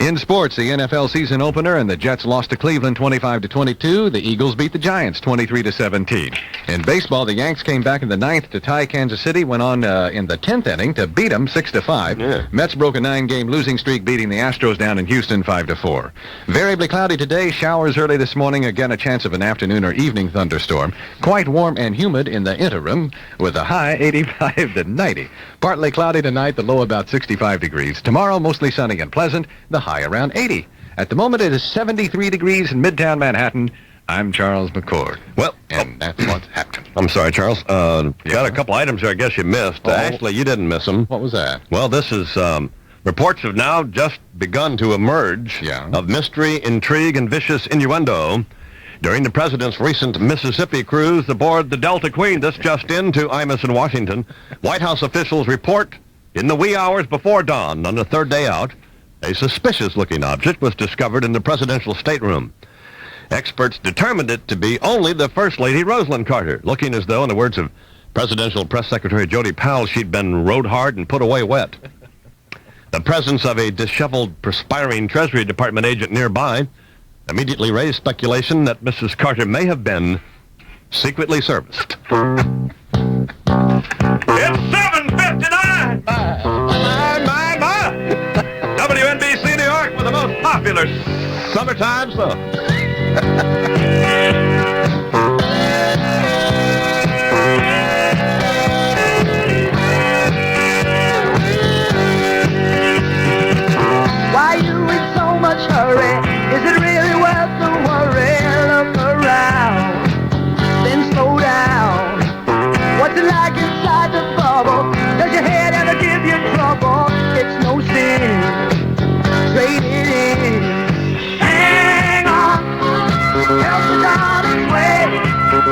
In sports, the NFL season opener, and the Jets lost to Cleveland 25-22. The Eagles beat the Giants 23-17. In baseball, the Yanks came back in the 9th to tie Kansas City, went on in the 10th inning to beat them 6-5. Yeah. Mets broke a 9-game losing streak, beating the Astros down in Houston 5-4. Variably cloudy today, showers early this morning, again a chance of an afternoon or evening thunderstorm. Quite warm and humid in the interim, with a high 85-90. Partly cloudy tonight, the low about 65 degrees. Tomorrow, mostly sunny and pleasant, the high around 80. At the moment, it is 73 degrees in Midtown Manhattan. I'm Charles McCord. Well, and that's what's happened. I'm sorry, Charles. Got a couple items here I guess you missed. Actually, you didn't miss them. What was that? Well, this is, reports have now just begun to emerge of mystery, intrigue, and vicious innuendo during the president's recent Mississippi cruise aboard the Delta Queen. This just in to Imus in Washington. White House officials report in the wee hours before dawn on the third day out, a suspicious-looking object was discovered in the presidential stateroom. Experts determined it to be only the First Lady Rosalind Carter, looking as though, in the words of Presidential Press Secretary Jody Powell, she'd been rode hard and put away wet. The presence of a disheveled, perspiring Treasury Department agent nearby immediately raised speculation that Mrs. Carter may have been secretly serviced. It's 7:59! My! WNBC New York with the most popular summertime song. Why you in so much hurry? Is it really worth the worry? Look around, then slow down. What's it like inside the bubble? Does your head ever give you trouble? It's no sin. Trade it in. Hang on. Help us on its way.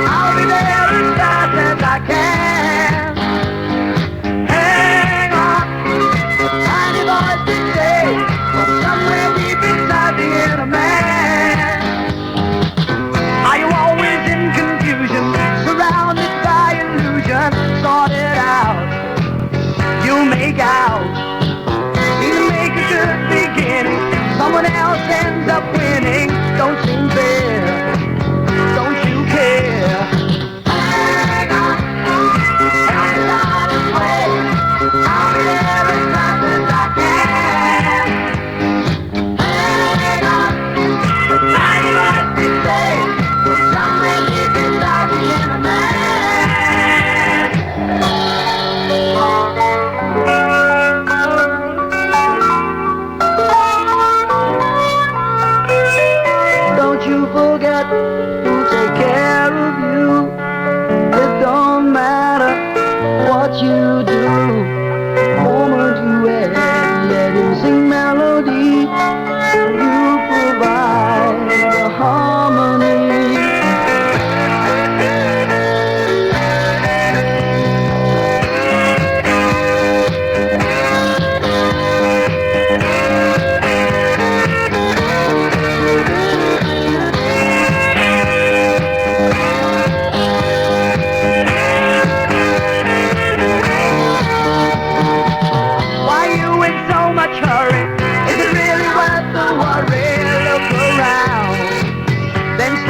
I'll be there as fast as I can. Hang on. Tiny voice to say, somewhere deep inside the inner man. Are you always in confusion, surrounded by illusion? Sort it out. You'll make out. Seem to make a good beginning. Someone else ends up winning. Don't seem fair. Don't you care? Hang on. Help me on its way. I'll be there as fast as I can. Hang on. Tiny voice to say, somewhere deep inside the inner man. Don't you forget who'll take care of you. It don't matter what you do. Moment you add, let him sing melody. You provide the harmony.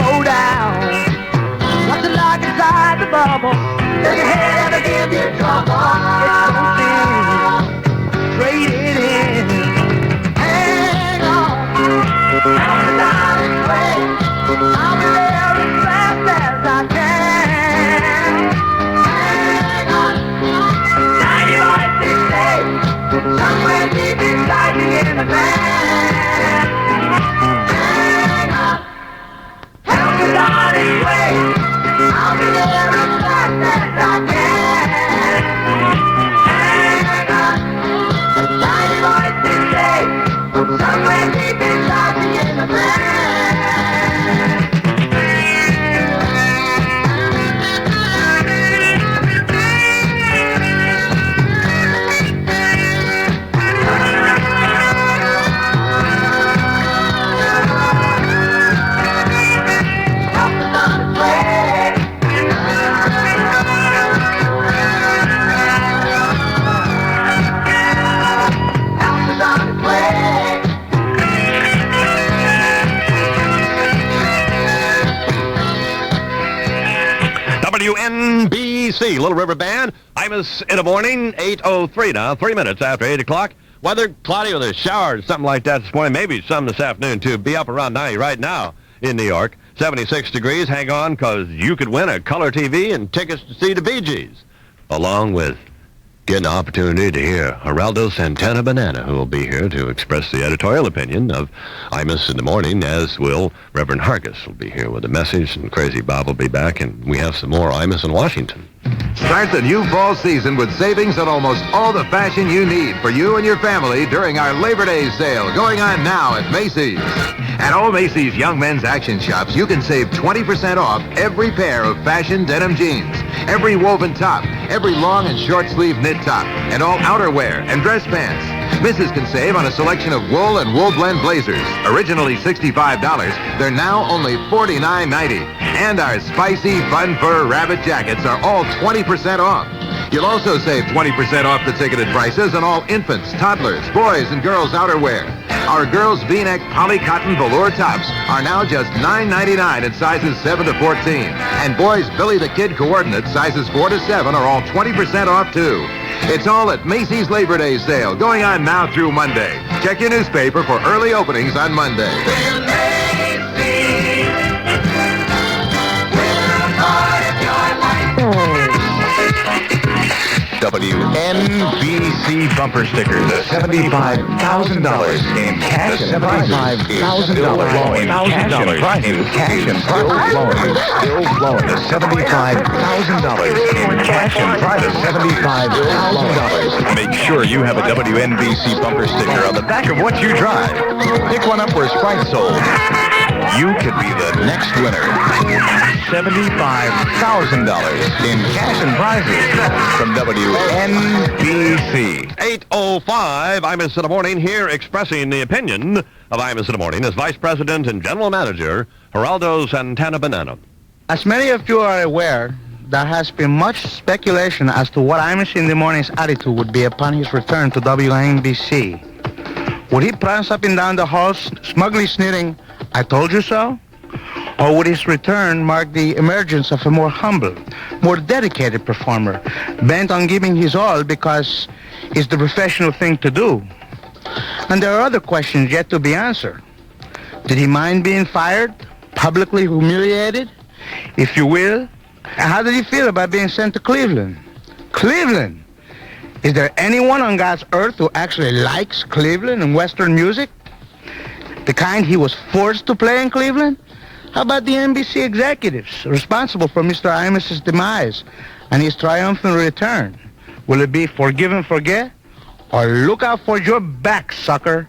slow down. What's it like inside the bubble? Does your head ever give you trouble? It's something traded in. Hang on, I'll be down this way. I'll be there as fast as I can. Hang on, now you might be safe. Somewhere deep inside me in the van. Hang on, help me down this way. I'll be there as fast as I can. Hang on, now you might be safe. Somewhere deep inside me in the van. WNBC, Little River Band. Imus in the morning, 8:03 now, 3 minutes after 8 o'clock. Weather, cloudy with a shower or something like that this morning. Maybe some this afternoon, too. Be up around 90 right now in New York. 76 degrees. Hang on, because you could win a color TV and tickets to see the Bee Gees, along with getting an opportunity to hear Geraldo Santana Banana, who will be here to express the editorial opinion of Imus in the morning, as will Reverend Hargis will be here with a message, and Crazy Bob will be back, and we have some more Imus in Washington. Start the new fall season with savings on almost all the fashion you need for you and your family during our Labor Day sale going on now at Macy's. At all Macy's Young Men's Action Shops, you can save 20% off every pair of fashion denim jeans, every woven top, every long and short sleeve knit top, and all outerwear and dress pants. Mrs. can save on a selection of wool and wool blend blazers. Originally $65, they're now only $49.90. And our spicy fun fur rabbit jackets are all 20% off. You'll also save 20% off the ticketed prices on all infants, toddlers, boys, and girls outerwear. Our girls' V-neck poly cotton velour tops are now just $9.99 in sizes 7 to 14. And boys' Billy the Kid coordinates sizes 4 to 7 are all 20% off too. It's all at Macy's Labor Day sale going on now through Monday. Check your newspaper for early openings on Monday. WNBC bumper stickers. $75,000 in cash and prizes. $75,000 in cash and prizes. Cash and prizes. Still flowing. $75,000 in cash and prizes. $75,000. Make sure you have a WNBC bumper sticker on the back of what you drive. Pick one up where Sprite's sold. You could be the next winner. $75,000 in cash and prizes from WNBC. 8:05, Imus in the morning, here expressing the opinion of Imus in the morning as Vice President and General Manager, Geraldo Santana Banana. As many of you are aware, there has been much speculation as to what Imus in the morning's attitude would be upon his return to WNBC. Would he prance up and down the halls, smugly sneering, "I told you so"? Or would his return mark the emergence of a more humble, more dedicated performer, bent on giving his all because it's the professional thing to do? And there are other questions yet to be answered. Did he mind being fired, publicly humiliated, if you will? And how did he feel about being sent to Cleveland? Cleveland! Is there anyone on God's earth who actually likes Cleveland and Western music? The kind he was forced to play in Cleveland? How about the NBC executives responsible for Mr. Imus's demise and his triumphant return? Will it be forgive and forget? Or look out for your back, sucker?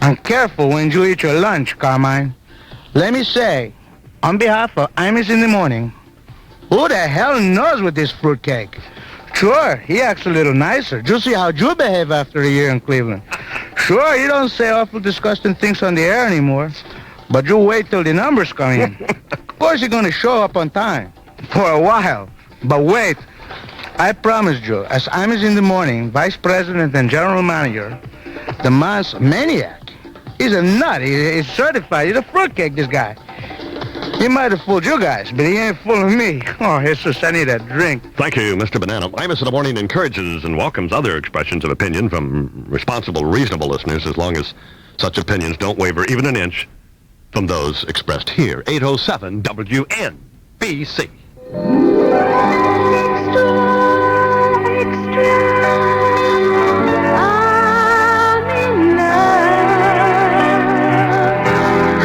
And careful when you eat your lunch, Carmine. Let me say, on behalf of Imus in the morning, who the hell knows with this fruitcake? Sure, he acts a little nicer. Just see how you behave after a year in Cleveland. Sure, you don't say awful disgusting things on the air anymore. But you wait till the numbers come in. Of course you're going to show up on time. For a while. But wait. I promised you, as Imus in the morning, Vice President and General Manager, the man's a maniac. He's a nut. He's certified. He's a fruitcake, this guy. He might have fooled you guys, but he ain't fooling me. Oh, Jesus, I need a drink. Thank you, Mr. Banana. Imus in the Morning encourages and welcomes other expressions of opinion from responsible, reasonable listeners, as long as such opinions don't waver even an inch from those expressed here. 807 WNBC.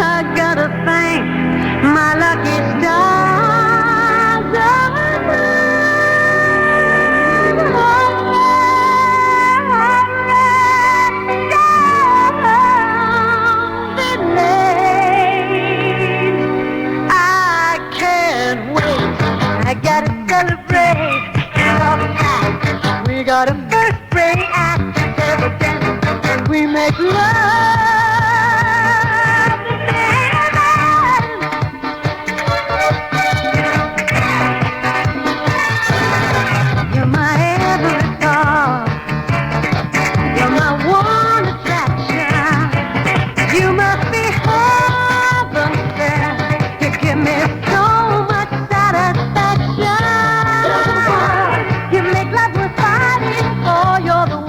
I gotta thank my lucky stars I can't wait. I gotta celebrate. We got a birthday act together, and we make love. You're my every thought. You're my one attraction. You must be heaven sent. You give me so much satisfaction. You make life worth fighting for. You're the one.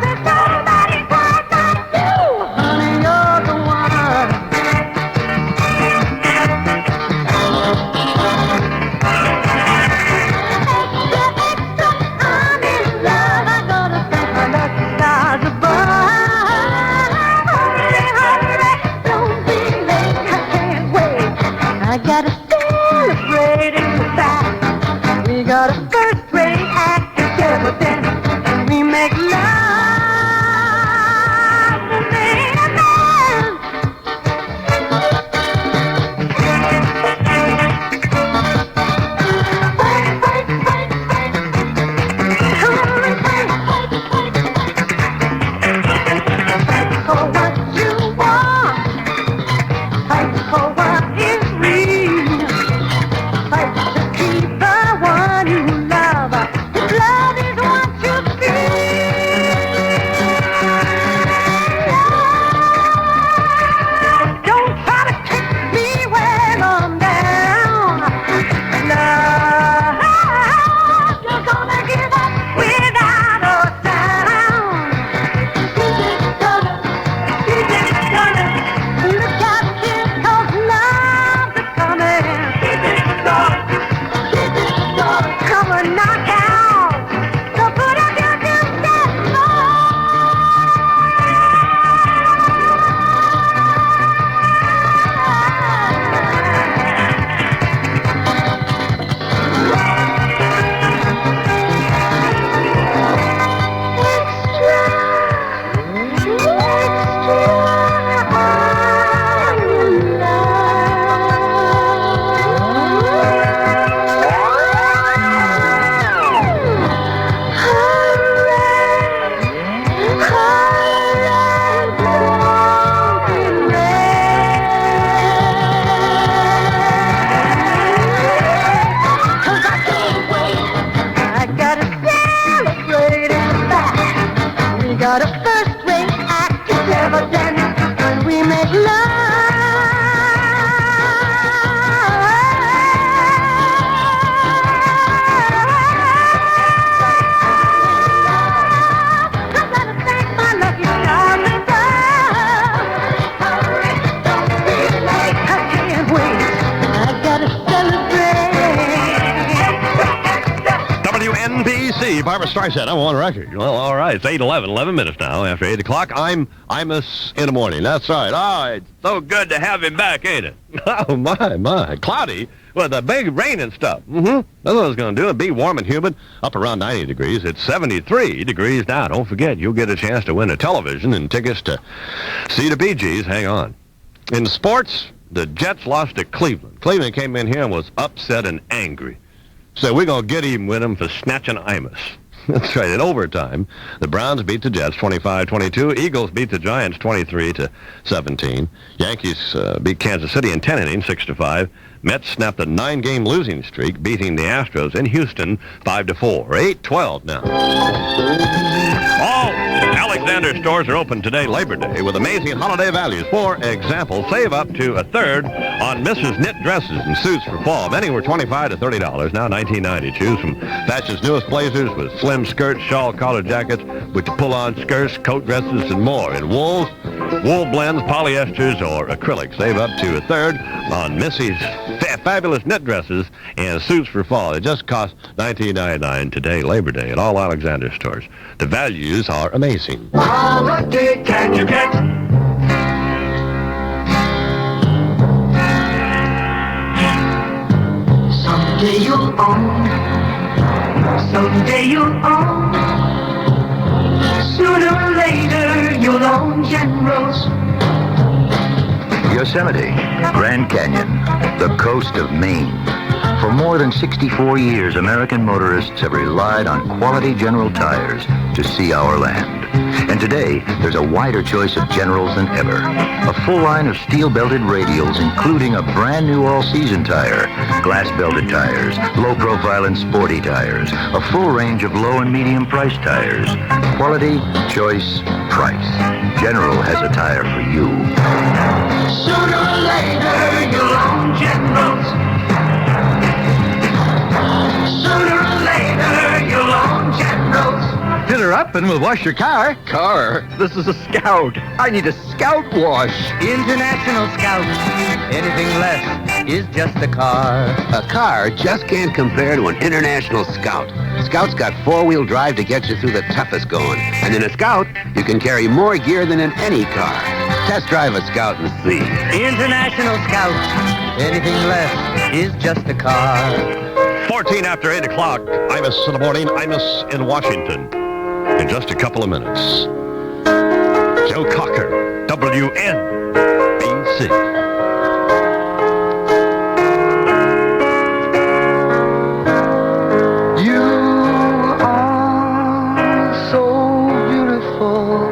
There's nobody quite like you, honey. You're the one. I'm in love. I gotta thank my lucky stars above. Hurry, hurry, don't be late. I can't wait. I gotta celebrate in the fact we got a first-rate act together, then we make love. The man. For what you want, fight for what is real, fight to keep the one you love. If love is what you feel, don't try to kick me when I'm down. Love, you're gonna give up without a sound. Look out, kid, 'cause love's a-coming. Come and knock out. So put up your two-step I gotta celebrate in the fact we got a first-rate act together, then when we make love. I gotta thank my lucky stars above. Don't be late. I can't wait. I gotta celebrate. WNBC, Barbara Streisand. I'm on record. Well, all right. It's 8:11, 11 minutes now after 8 o'clock. I'm Imus in the morning. That's right. Oh, it's so good to have him back, ain't it? Oh, my. Cloudy with a big rain and stuff. That's what it's going to do. It'll be warm and humid, up around 90 degrees. It's 73 degrees now. Don't forget, you'll get a chance to win a television and tickets to see the Bee Gees. Hang on. In sports, the Jets lost to Cleveland. Cleveland came in here and was upset and angry. So we're going to get even with them for snatching Imus. That's right. In overtime, the Browns beat the Jets 25-22. Eagles beat the Giants 23-17. Yankees beat Kansas City in 10 innings, 6-5. Mets snapped a 9-game losing streak, beating the Astros in Houston 5-4. 8-12 now. Oh, Alec Alexander stores are open today, Labor Day, with amazing holiday values. For example, save up to a third on Mrs. Knit dresses and suits for fall. Many were $25 to $30, now $19.90. Choose from fashion's newest blazers with slim skirts, shawl, collar jackets, with the pull-on skirts, coat dresses, and more. In wools, wool blends, polyesters, or acrylics. Save up to a third on Missy's fabulous knit dresses and suits for fall. It just costs $19.99 today, Labor Day, at all Alexander stores. The values are amazing. Holiday can you get? Someday you'll own. Someday you'll own. Sooner or later you'll own Generals. Yosemite, Grand Canyon, the coast of Maine. For more than 64 years, American motorists have relied on quality General tires to see our land. And today, there's a wider choice of Generals than ever. A full line of steel-belted radials, including a brand new all-season tire, glass-belted tires, low-profile and sporty tires, a full range of low and medium-price tires. Quality, choice, price. General has a tire for you. Sooner or later you'll own Generals. Sooner or later you'll own Generals. Hit her up and we'll wash your car. Car? This is a Scout. I need a Scout wash. International Scout. Anything less is just a car. A car just can't compare to an International Scout. Scout's got four-wheel drive to get you through the toughest going. And in a Scout, you can carry more gear than in any car. Test drive a Scout and see. International Scout. Anything less is just a car. 14 after 8 o'clock, Imus in the morning, Imus in Washington. In just a couple of minutes. Joe Cocker, WNBC. You are so beautiful.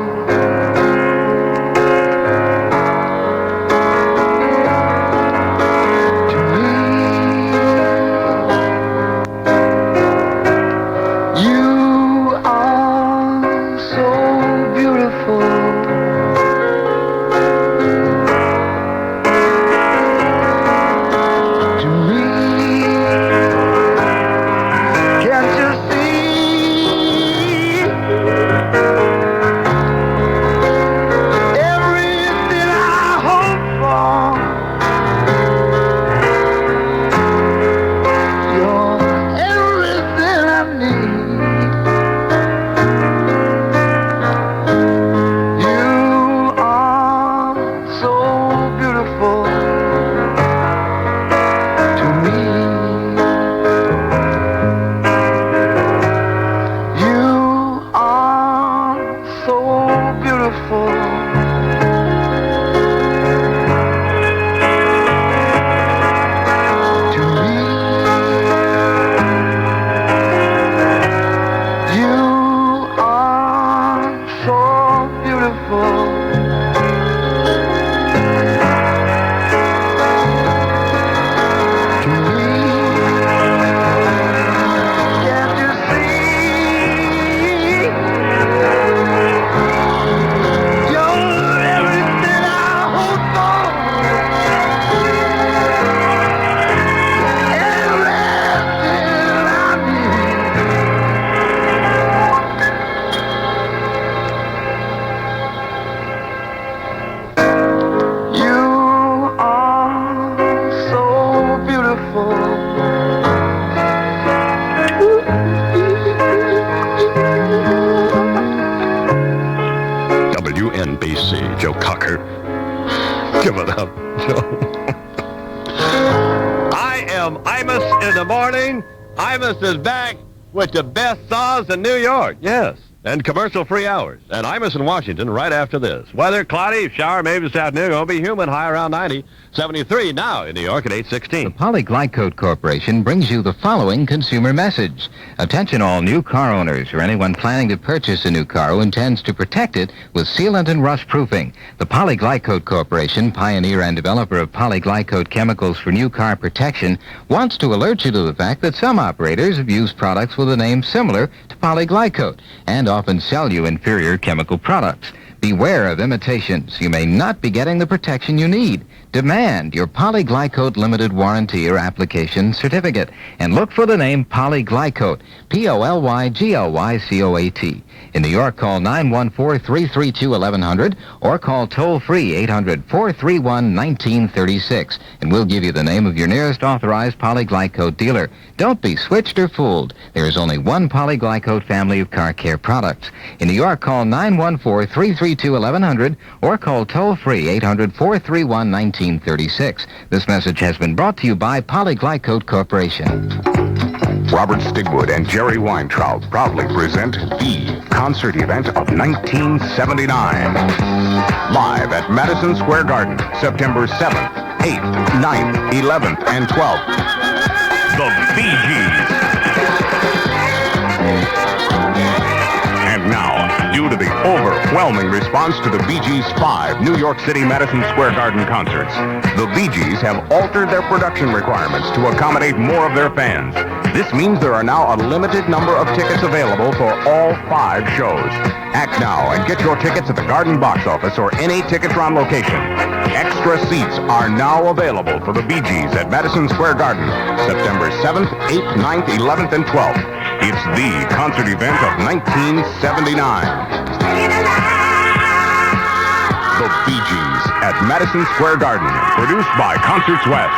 To me, you are so beautiful. To me, can't you see? Everything I hope for, you're everything I need. You are so beautiful to me. You are so beautiful to me. You are so beautiful to me. Can't you see? You're everything I hope for. Everything I need. You are so beautiful. WNBC, Joe Cocker. Give it up, Joe. I am Imus in the morning. Imus is back with the best songs in New York. Yes. And commercial-free hours. And Imus in Washington right after this. Weather, cloudy, shower maybe this afternoon. Going to be humid, high around 90. 73 now in New York at 8:16. The Polyglycoat Corporation brings you the following consumer message. Attention all new car owners or anyone planning to purchase a new car who intends to protect it with sealant and rust proofing. The Polyglycoat Corporation, pioneer and developer of polyglycoat chemicals for new car protection, wants to alert you to the fact that some operators have used products with a name similar to polyglycoat and often sell you inferior chemical products. Beware of imitations. You may not be getting the protection you need. Demand your Polyglycoat Limited Warranty or Application Certificate and look for the name Polyglycoat, Polyglycoat. In New York, call 914-332-1100 or call toll-free 800-431-1936, and we'll give you the name of your nearest authorized Polyglycoat dealer. Don't be switched or fooled. There is only one Polyglycoat family of car care products. In New York, call 914-332-1100 or call toll-free 800-431-1936. This message has been brought to you by Polyglycoat Corporation. Robert Stigwood and Jerry Weintraub proudly present the concert event of 1979. Live at Madison Square Garden, September 7th, 8th, 9th, 11th, and 12th. The Bee Gees. And now, due to the overwhelming response to the Bee Gees' 5 New York City Madison Square Garden concerts, the Bee Gees have altered their production requirements to accommodate more of their fans. This means there are now a limited number of tickets available for all 5 shows. Act now and get your tickets at the Garden box office or any Ticketron location. Extra seats are now available for the Bee Gees at Madison Square Garden, September 7th, 8th, 9th, 11th, and 12th. It's the concert event of 1979. The Bee Gees at Madison Square Garden, produced by Concerts West.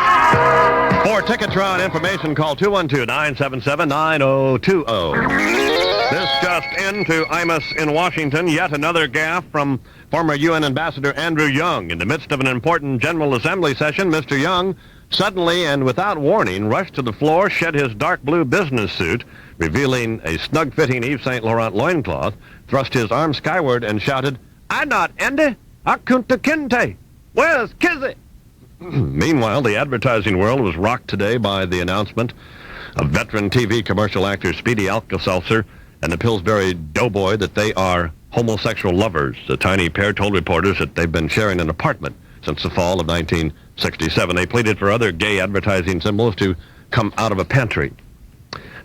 For Ticketron information, call 212-977-9020. This just in to Imus in Washington, yet another gaffe from former UN Ambassador Andrew Young. In the midst of an important General Assembly session, Mr. Young suddenly and without warning rushed to the floor, shed his dark blue business suit, revealing a snug-fitting Yves Saint Laurent loincloth, thrust his arm skyward and shouted, "I'm not Andy, Akunta Kinte. Where's Kizzy?" Meanwhile, the advertising world was rocked today by the announcement of veteran TV commercial actor Speedy Alka-Seltzer and the Pillsbury Doughboy that they are homosexual lovers. The tiny pair told reporters that they've been sharing an apartment since the fall of 1967. They pleaded for other gay advertising symbols to come out of a pantry.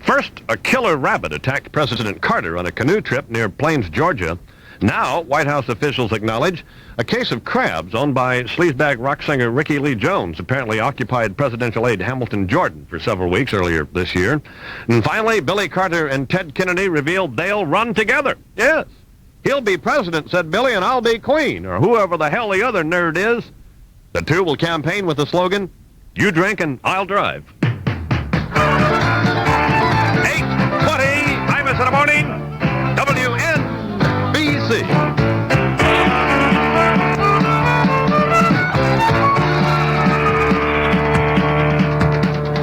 First, a killer rabbit attacked President Carter on a canoe trip near Plains, Georgia. Now, White House officials acknowledge a case of crabs owned by sleazebag rock singer Ricky Lee Jones apparently occupied presidential aide Hamilton Jordan for several weeks earlier this year. And finally, Billy Carter and Ted Kennedy revealed they'll run together. Yes, he'll be president, said Billy, and I'll be queen, or whoever the hell the other nerd is. The two will campaign with the slogan, "You drink and I'll drive." 8:20, Imus in the morning, WNBC.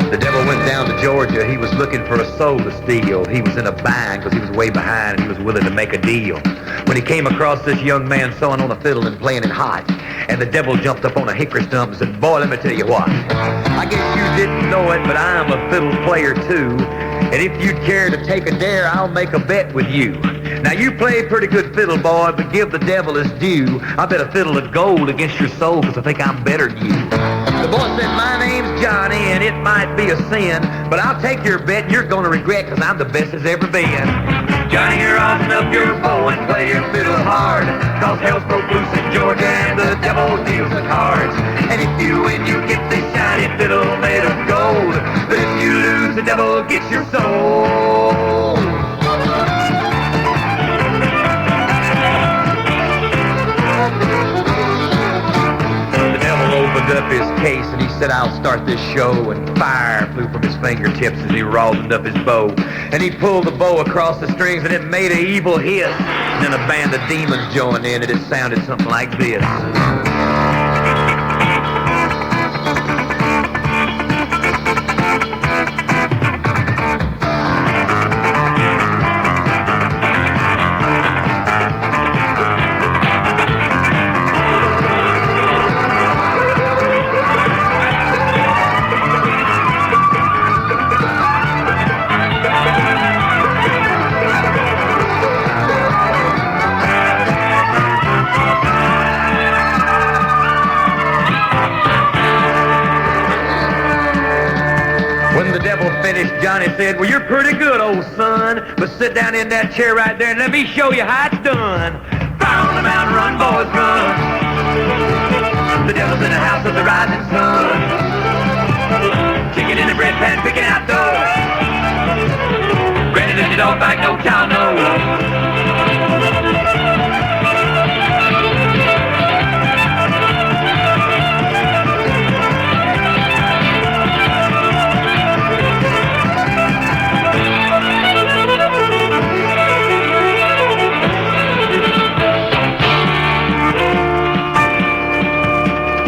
The devil went down to Georgia. He was looking for a soul to steal. He was in a bind because he was way behind and he was willing to make a deal. When he came across this young man sewing on a fiddle and playing it hot, and the devil jumped up on a hickory stump and said, "Boy, let me tell you what. I guess you didn't know it, but I'm a fiddle player too. And if you'd care to take a dare, I'll make a bet with you. Now, you play pretty good fiddle, boy, but give the devil his due. I bet a fiddle of gold against your soul because I think I'm better than you." The boy said, "My name's Johnny, and it might be a sin, but I'll take your bet, and you're going to regret because I'm the best as ever been." "Johnny, you're open up your bow and play your fiddle hard, cause hell's broke loose in Georgia and the devil deals the cards. And if you win, you get this shiny fiddle made of gold, but if you lose, the devil gets your soul." Opened up his case and he said, "I'll start this show," and fire flew from his fingertips as he rosined up his bow. And he pulled the bow across the strings and it made an evil hiss. And then a band of demons joined in and it sounded something like this. finished, Johnny said, well, you're pretty good, old son, but sit down in that chair right there and let me show you how it's done. Fire on the mountain, run, boys, run. The devil's in the house of the rising sun. Chicken in the bread pan, picking out dough. Granted, if you don't bite, no child knows.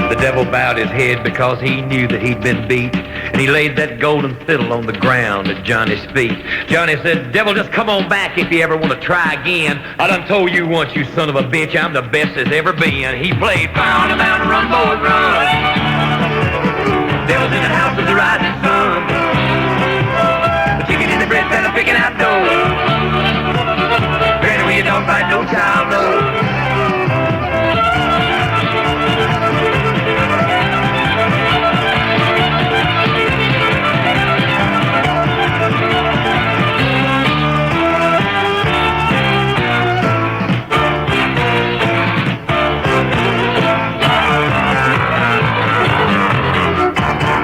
The devil bowed his head because he knew that he'd been beat, and he laid that golden fiddle on the ground at Johnny's feet. Johnny said, devil, just come on back if you ever want to try again. I done told you once, you son of a bitch, I'm the best there's ever been. He played Fire on the Mountain, Run, Boys, Run. Devil's in the house of the rising sun. The chicken in the bread pan, I'm picking out dough. Granny, when you don't fight, no child knows.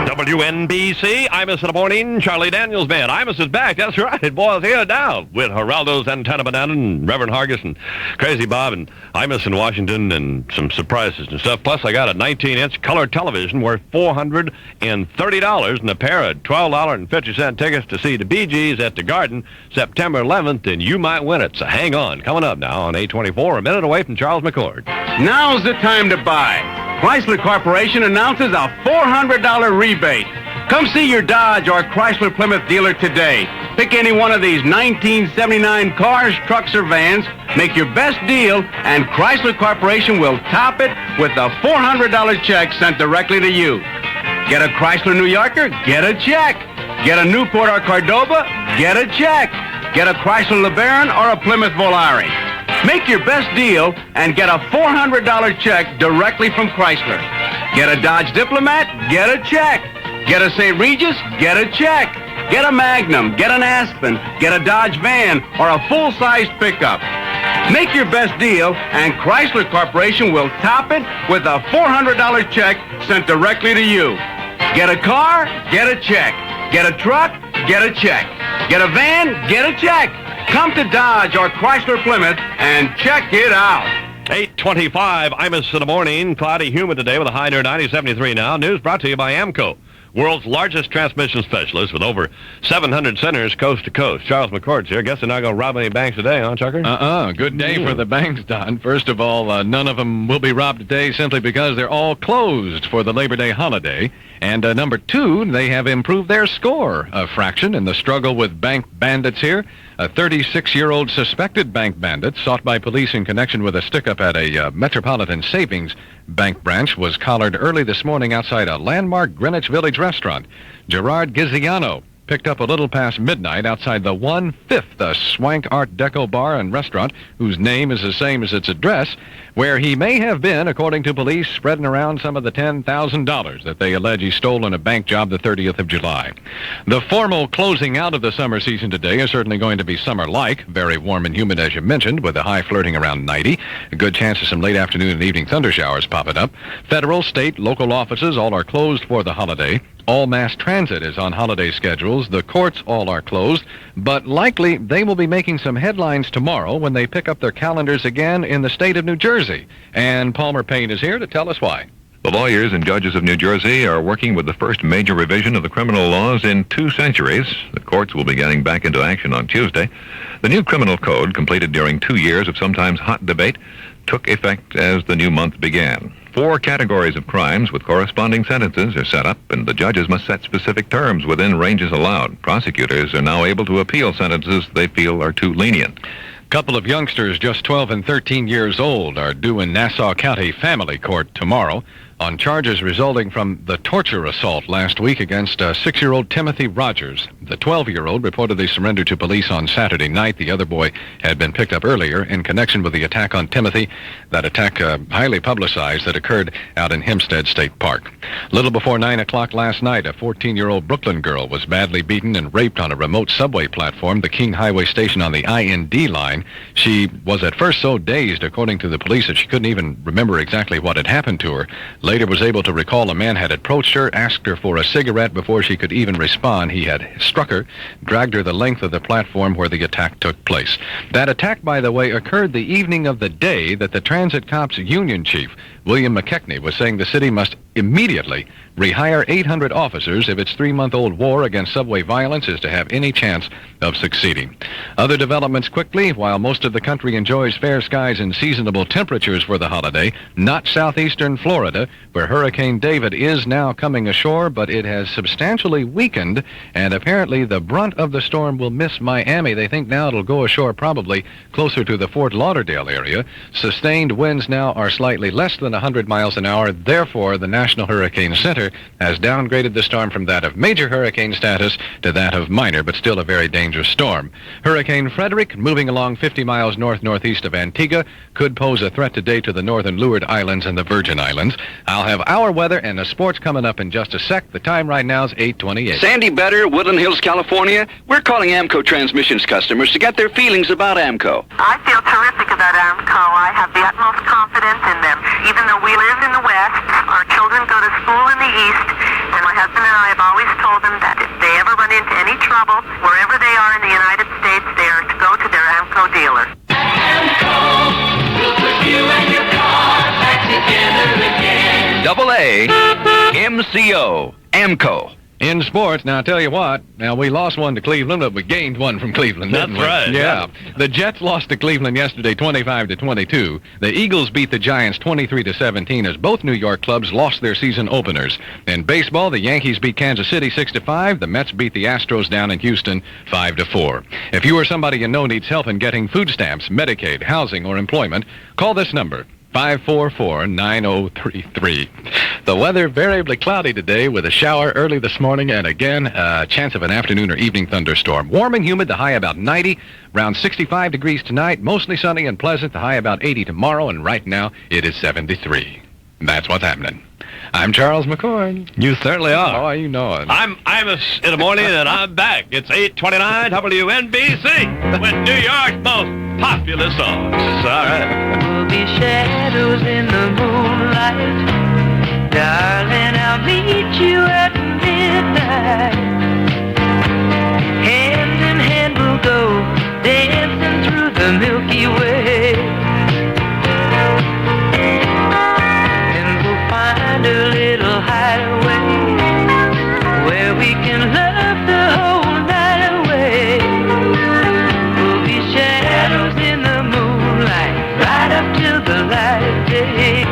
WNBC, Imus in the morning, Charlie Daniels Band. Imus is back, that's right. Boys, here now with Geraldo's Antenna Banana and Reverend Hargis and Crazy Bob and Imus in Washington and some surprises and stuff. Plus, I got a 19-inch color television worth $430 and a pair of $12.50 tickets to see the Bee Gees at the Garden September 11th, and you might win it. So hang on. Coming up now on 824, a minute away from Charles McCord. Now's the time to buy. Chrysler Corporation announces a $400 rebate. Come see your Dodge or Chrysler Plymouth dealer today. Pick any one of these 1979 cars, trucks, or vans. Make your best deal, and Chrysler Corporation will top it with a $400 check sent directly to you. Get a Chrysler New Yorker? Get a check. Get a Newport or Cordoba? Get a check. Get a Chrysler LeBaron or a Plymouth Volare. Make your best deal and get a $400 check directly from Chrysler. Get a Dodge Diplomat? Get a check. Get a St. Regis? Get a check. Get a Magnum, get an Aspen, get a Dodge van, or a full-sized pickup. Make your best deal, and Chrysler Corporation will top it with a $400 check sent directly to you. Get a car? Get a check. Get a truck? Get a check. Get a van? Get a check. Come to Dodge or Chrysler Plymouth and check it out. 825, Imus in the morning. Cloudy, humid today with a high near 90.73 now. News brought to you by AMCO, world's largest transmission specialist with over 700 centers coast to coast. Charles McCord's here. Guess they're not going to rob any banks today, huh, Chucker? Good day for the banks, Don. First of all, none of them will be robbed today simply because they're all closed for the Labor Day holiday. And number two, they have improved their score a fraction in the struggle with bank bandits here. A 36-year-old suspected bank bandit sought by police in connection with a stick-up at a Metropolitan Savings Bank branch was collared early this morning outside a landmark Greenwich Village restaurant. Gerard Giziano picked up a little past midnight outside the 1/5, a swank Art Deco bar and restaurant whose name is the same as its address, where he may have been, according to police, spreading around some of the $10,000 that they allege he stole in a bank job the 30th of July. The formal closing out of the summer season today is certainly going to be summer-like, very warm and humid as you mentioned, with a high flirting around 90. A good chance of some late afternoon and evening thunder showers popping up. Federal, state, local offices all are closed for the holiday. All mass transit is on holiday schedules. The courts all are closed, but likely they will be making some headlines tomorrow when they pick up their calendars again in the state of New Jersey. And Palmer Payne is here to tell us why. The lawyers and judges of New Jersey are working with the first major revision of the criminal laws in 2 centuries. The courts will be getting back into action on Tuesday. The new criminal code, completed during 2 years of sometimes hot debate, took effect as the new month began. 4 categories of crimes with corresponding sentences are set up, and the judges must set specific terms within ranges allowed. Prosecutors are now able to appeal sentences they feel are too lenient. Couple of youngsters just 12 and 13 years old are due in Nassau County Family Court tomorrow. on charges resulting from the torture assault last week against 6-year-old Timothy Rogers. The 12-year-old reportedly surrendered to police on Saturday night. The other boy had been picked up earlier in connection with the attack on Timothy, that attack highly publicized that occurred out in Hempstead State Park. Little before 9 o'clock last night, a 14-year-old Brooklyn girl was badly beaten and raped on a remote subway platform, the King Highway station on the IND line. She was at first so dazed, according to the police, that she couldn't even remember exactly what had happened to her. Later was able to recall a man had approached her, asked her for a cigarette before she could even respond. He had struck her, dragged her the length of the platform where the attack took place. That attack, by the way, occurred the evening of the day that the Transit Cops Union Chief, William McKechnie, was saying the city must immediately rehire 800 officers if its 3-month-old war against subway violence is to have any chance of succeeding. Other developments quickly. While most of the country enjoys fair skies and seasonable temperatures for the holiday, not southeastern Florida, where Hurricane David is now coming ashore, but it has substantially weakened, and apparently the brunt of the storm will miss Miami. They think now it'll go ashore probably closer to the Fort Lauderdale area. Sustained winds now are slightly less than 100 miles an hour. Therefore, the National Hurricane Center has downgraded the storm from that of major hurricane status to that of minor, but still a very dangerous storm. Hurricane Frederick, moving along 50 miles north-northeast of Antigua, could pose a threat today to the northern Leeward Islands and the Virgin Islands. I'll have our weather and the sports coming up in just a sec. The time right now is 8:28. Sandy Better, Woodland Hills, California. We're calling AMCO Transmissions customers to get their feelings about AMCO. I feel terrific about AMCO. I have the utmost confidence in them. Even though we live in the West, our children go to school in the East, and my husband and I have always told them that if they ever run into any trouble, wherever they are in the United States, they are to go to their AMCO dealer. AMCO will put you and your car back together again. Double A, MCO, AMCO. In sports, now I'll tell you what, now we lost one to Cleveland, but we gained one from Cleveland, didn't we? That's right. Yeah. The Jets lost to Cleveland yesterday 25-22. The Eagles beat the Giants 23-17 as both New York clubs lost their season openers. In baseball, the Yankees beat Kansas City 6-5. The Mets beat the Astros down in Houston 5-4. If you or somebody you know needs help in getting food stamps, Medicaid, housing, or employment, call this number. 544-9033. The weather variably cloudy today with a shower early this morning and again a chance of an afternoon or evening thunderstorm. Warm and humid, the high about 90, around 65 degrees tonight, mostly sunny and pleasant, the high about 80 tomorrow, and right now it is 73. That's what's happening. I'm Charles McCorn. You certainly are. Oh, you know it. I'm Imus in the morning, and I'm back. It's 8:29 WNBC with New York's most popular songs. It's all right. Will be shadows in the moonlight. Darling, I'll meet you at midnight. Hand in hand we'll go dancing through the Milky Way. And we'll find a little hideaway where we can love the whole night away. We'll be shadows in the moonlight right up till the light of day.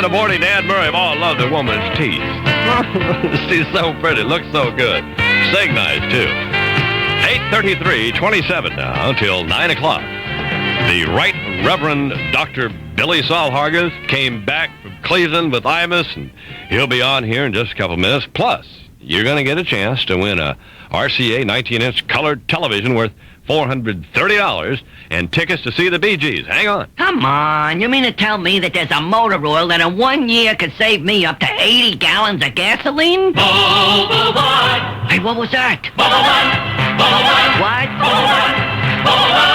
the morning, Dan Murray. Oh, I love the woman's teeth. She's so pretty. Looks so good. Sing nice, too. 8:33, 27 now, till 9 o'clock. The Right Reverend Dr. Billy Saulhargus came back from Cleveland with Imus, and he'll be on here in just a couple minutes. Plus, you're going to get a chance to win a RCA 19-inch colored television worth $430 and tickets to see the Bee Gees. Hang on. Come on, you mean to tell me that there's a motor oil that in 1 year could save me up to 80 gallons of gasoline? Bubble One. Hey, what was that? Bubble One. Bubble One. What? Bubble One. Bubble One.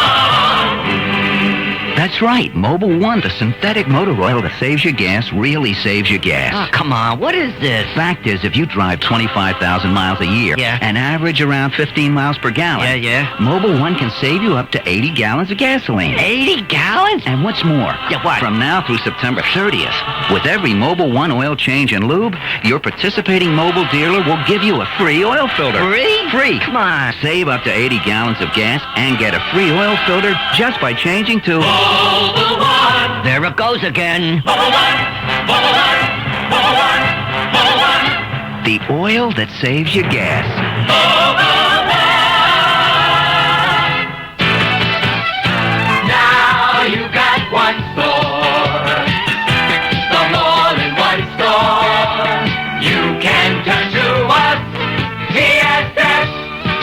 That's right, Mobil 1, the synthetic motor oil that saves you gas, really saves you gas. Oh, come on, what is this? Fact is, if you drive 25,000 miles a year and average around 15 miles per gallon, Mobil 1 can save you up to 80 gallons of gasoline. 80 gallons? And what's more, what? From now through September 30th, with every Mobil 1 oil change and lube, your participating Mobil dealer will give you a free oil filter. Free? Free. Come on. Save up to 80 gallons of gas and get a free oil filter just by changing to... Bubble One. There it goes again. Bubble One. Bubble One. Bubble One. Bubble One. The oil that saves you gas. Now you got one store, the all-in-one store. You can turn to us, TSS.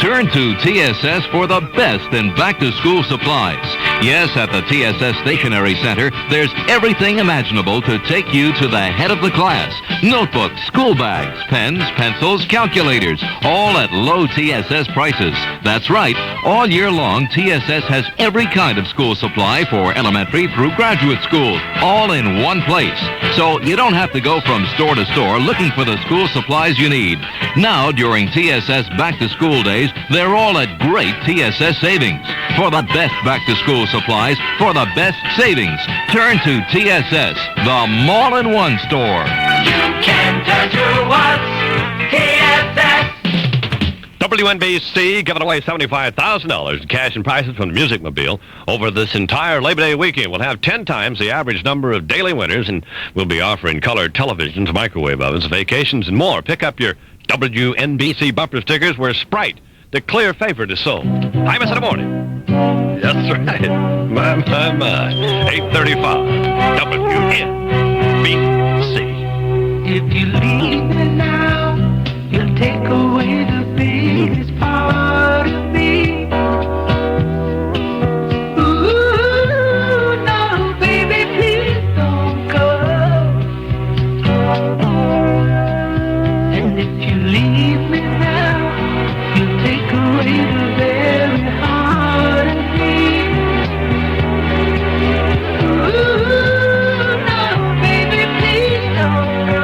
Turn to TSS for the best in back-to-school supplies. Yes, at the TSS Stationery Center, there's everything imaginable to take you to the head of the class. Notebooks, school bags, pens, pencils, calculators, all at low TSS prices. That's right, all year long, TSS has every kind of school supply for elementary through graduate schools, all in one place. So you don't have to go from store to store looking for the school supplies you need. Now, during TSS back-to-school days, they're all at great TSS savings. For the best back-to-school supplies, for the best savings, turn to TSS, the all-in-one store. You can turn to us, TSS. WNBC giving away $75,000 in cash and prizes from the Music Mobile over this entire Labor Day weekend. We'll have 10 times the average number of daily winners, and we'll be offering colored televisions, microwave ovens, vacations, and more. Pick up your WNBC bumper stickers where Sprite, the clear favorite, is sold. Imus in the morning. That's right. My. 8:35. WNBC. If you leave me now, you'll take away the biggest part of me. Ooh, no, baby, please don't go. And if you leave me now, you'll take away the very heart of me. Ooh, no, baby, please don't go.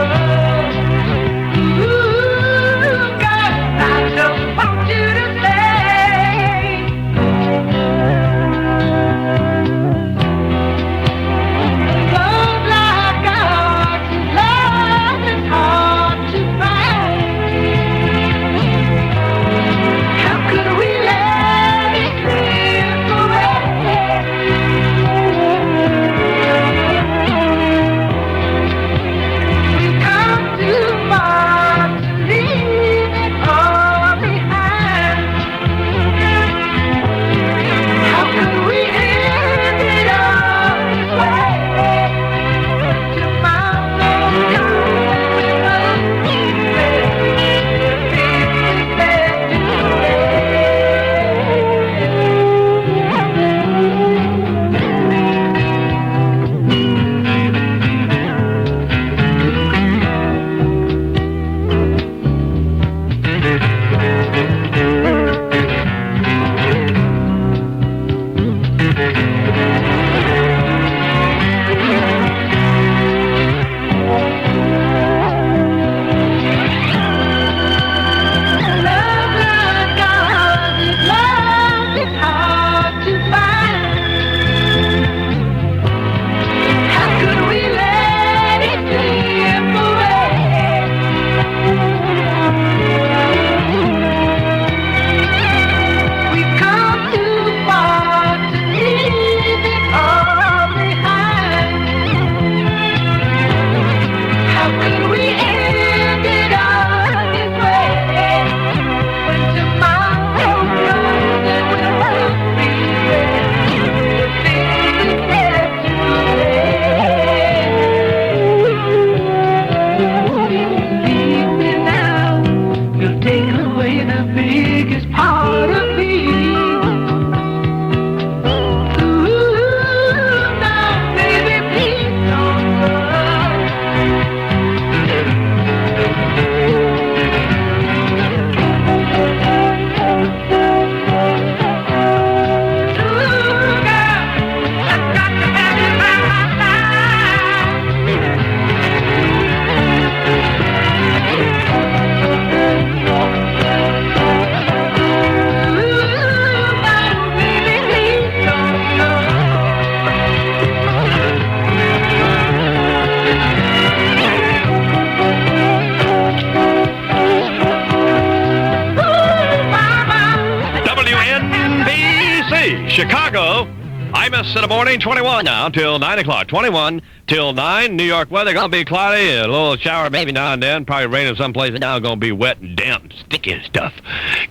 Chicago, Imus in the morning, 21 now till 9 o'clock. 21 till 9. New York weather going to be cloudy. A little shower maybe now and then. Probably raining someplace. Now going to be wet and damp and sticky and stuff.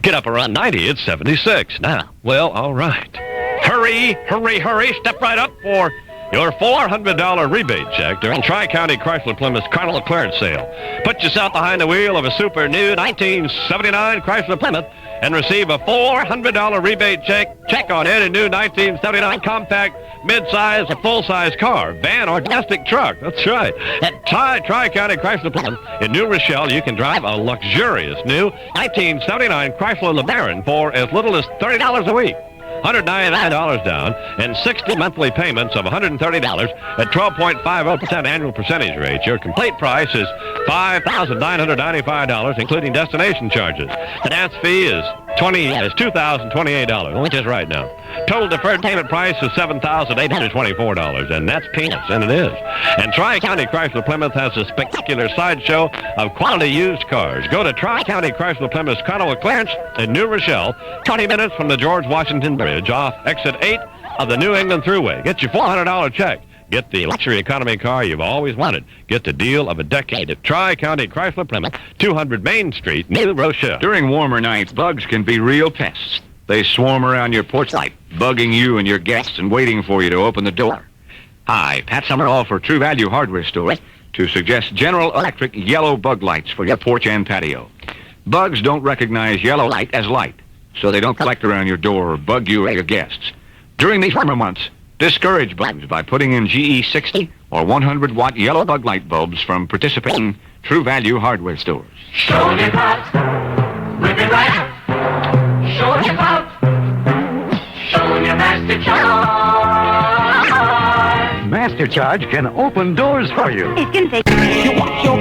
Get up around 90. It's 76 now. Well, all right. Hurry, hurry, hurry. Step right up for your $400 rebate check during Tri-County Chrysler Plymouth Carnival Clearance Sale. Put yourself behind the wheel of a super new 1979 Chrysler Plymouth and receive a $400 rebate check on any new 1979 compact, mid-size, or full-size car, van, or domestic truck. That's right. At Tri-County Chrysler Plymouth in New Rochelle, you can drive a luxurious new 1979 Chrysler LeBaron for as little as $30 a week. $199 down and 60 monthly payments of $130 at 12.50% annual percentage rate. Your complete price is $5,995, including destination charges. Finance fee is $2,028, which is right now. Total deferred payment price is $7,824, and that's peanuts, and it is. And Tri-County Chrysler Plymouth has a spectacular sideshow of quality used cars. Go to Tri-County Chrysler Plymouth's Carnival Clearance in New Rochelle, 20 minutes from the George Washington Bridge off exit 8 of the New England Thruway. Get your $400 check. Get the luxury economy car you've always wanted. Get the deal of a decade at Tri-County Chrysler Plymouth, 200 Main Street, New Rochelle. During warmer nights, bugs can be real pests. They swarm around your porch light, bugging you and your guests and waiting for you to open the door. Hi, Pat Summerall for True Value Hardware Store to suggest General Electric yellow bug lights for your porch and patio. Bugs don't recognize yellow light as light, so they don't collect around your door or bug you or your guests. During these summer months, discourage bugs by putting in GE 60 or 100-watt yellow bug light bulbs from participating True Value Hardware stores. Show me pops, whip it right up. Show me pops, show me Master Charge. Master Charge can open doors for you. It can take You want your